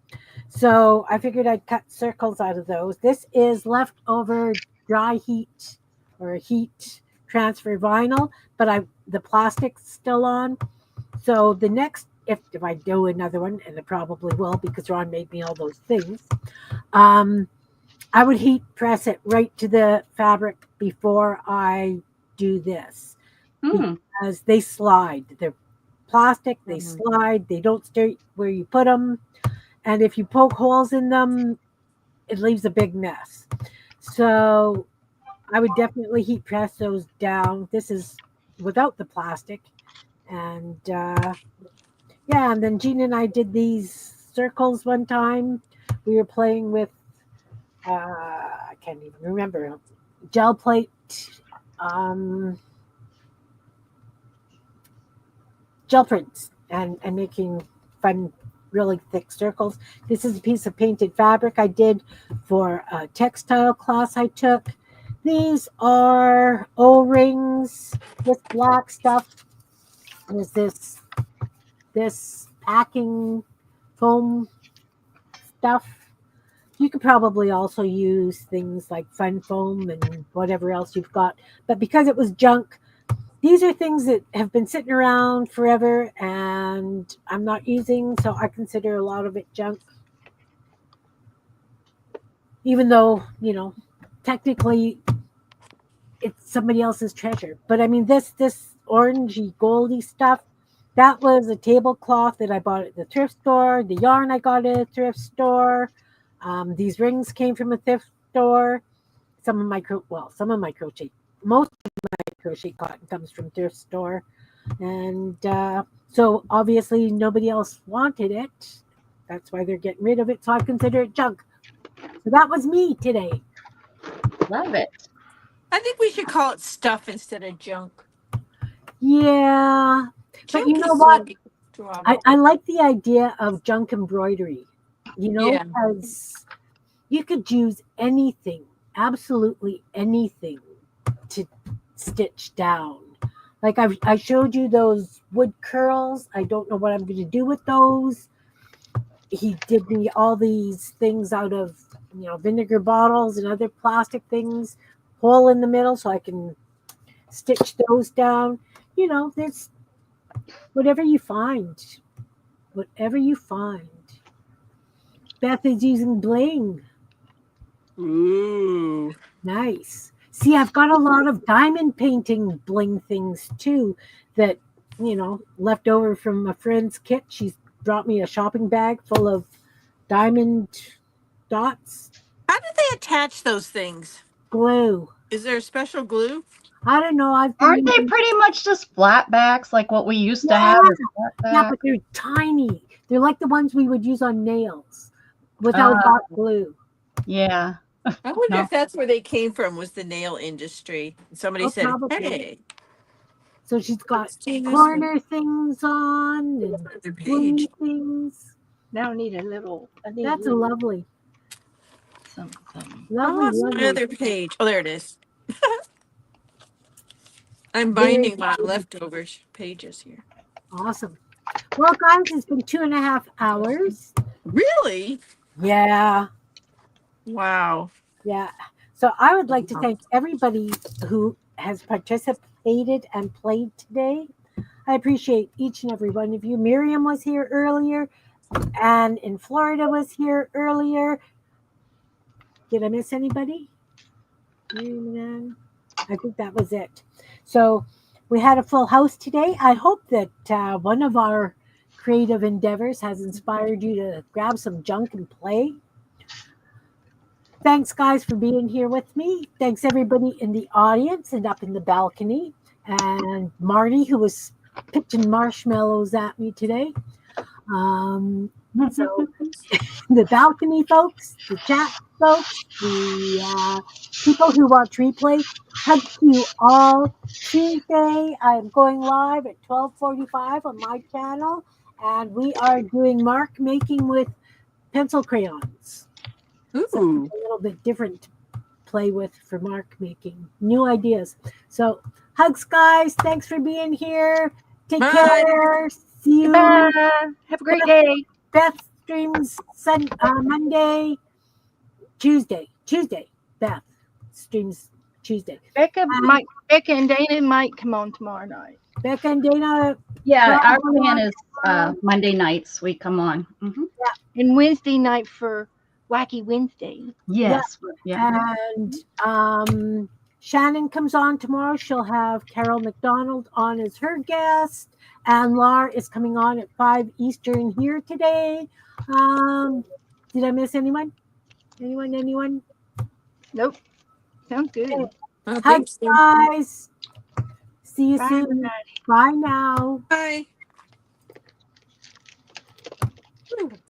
So I figured I'd cut circles out of those. This is leftover dry heat or heat transfer vinyl, but the plastic's still on. So the next, if I do another one, and I probably will because Ron made me all those things, I would heat press it right to the fabric before I do this because they slide. They're plastic, they slide, they don't stay where you put them. And if you poke holes in them, it leaves a big mess. So I would definitely heat press those down. This is without the plastic. And and then Gina and I did these circles one time. We were playing with, I can't even remember, gel plate, gel prints, and making fun really thick circles. This is a piece of painted fabric I did for a textile class I took. These are O-rings with black stuff. There's this packing foam stuff. You could probably also use things like fun foam and whatever else you've got. But because it was junk, these are things that have been sitting around forever and I'm not using, so I consider a lot of it junk. Even though, technically it's somebody else's treasure. But I mean, this orangey goldy stuff, that was a tablecloth that I bought at the thrift store. The yarn I got at a thrift store. These rings came from a thrift store. Some of my crochet, most of my crochet cotton comes from thrift store. And so obviously nobody else wanted it. That's why they're getting rid of it. So I consider it junk. So that was me today. Love it. I think we should call it stuff instead of junk. Yeah. But you know what? I like the idea of junk embroidery, because you could use anything, absolutely anything to stitch down. Like I showed you those wood curls. I don't know what I'm going to do with those. He did me all these things out of, vinegar bottles and other plastic things, hole in the middle so I can stitch those down. There's whatever you find. Whatever you find. Beth is using bling. Ooh. Nice. See, I've got a lot of diamond painting bling things too that, left over from a friend's kit. She's brought me a shopping bag full of diamond dots. How did they attach those things? Glue. Is there a special glue? I don't know. Aren't they pretty much just flat backs like what we used to have? Yeah, but they're tiny. They're like the ones we would use on nails without hot glue. Yeah. I wonder if that's where they came from, was the nail industry. Somebody said, probably. hey. So she's got corner things on and page. Things. Now I need a little. That's a lovely. Something. Lovely. Another page. Oh, there it is. I'm binding my leftovers pages here. Awesome. Well, guys, it's been 2.5 hours. Really? Yeah. Wow. Yeah. So I would like to thank everybody who has participated and played today. I appreciate each and every one of you. Miriam was here earlier, and in Florida was here earlier. Did I miss anybody? I think that was it. So we had a full house today. I hope that one of our creative endeavors has inspired you to grab some junk and play. Thanks, guys, for being here with me. Thanks, everybody in the audience and up in the balcony. And Marty, who was pitching marshmallows at me today. So the balcony folks, the chat folks, the people who watch replay, hug to you all. Tuesday, I'm going live at 12:45 on my channel, and we are doing mark making with pencil crayons. So Ooh. a little bit different to play with for mark making. New ideas. So hugs, guys. Thanks for being here. Take Bye. care. See you. Bye. Have a great day. Beth streams Monday, Tuesday. Beth streams Tuesday. Becca and Dana might come on tomorrow night. Becca and Dana. Yeah, our probably plan on is tomorrow. Monday nights we come on. And Wednesday night for Wacky Wednesday. Yes. Yeah. And Shannon comes on tomorrow. She'll have Carol McDonald on as her guest. And Lar is coming on at 5 Eastern here today. Did I miss anyone? Anyone? Nope. Sounds good. Okay. I Hi, think so. guys. See you Bye, soon. everybody. Bye now. Bye.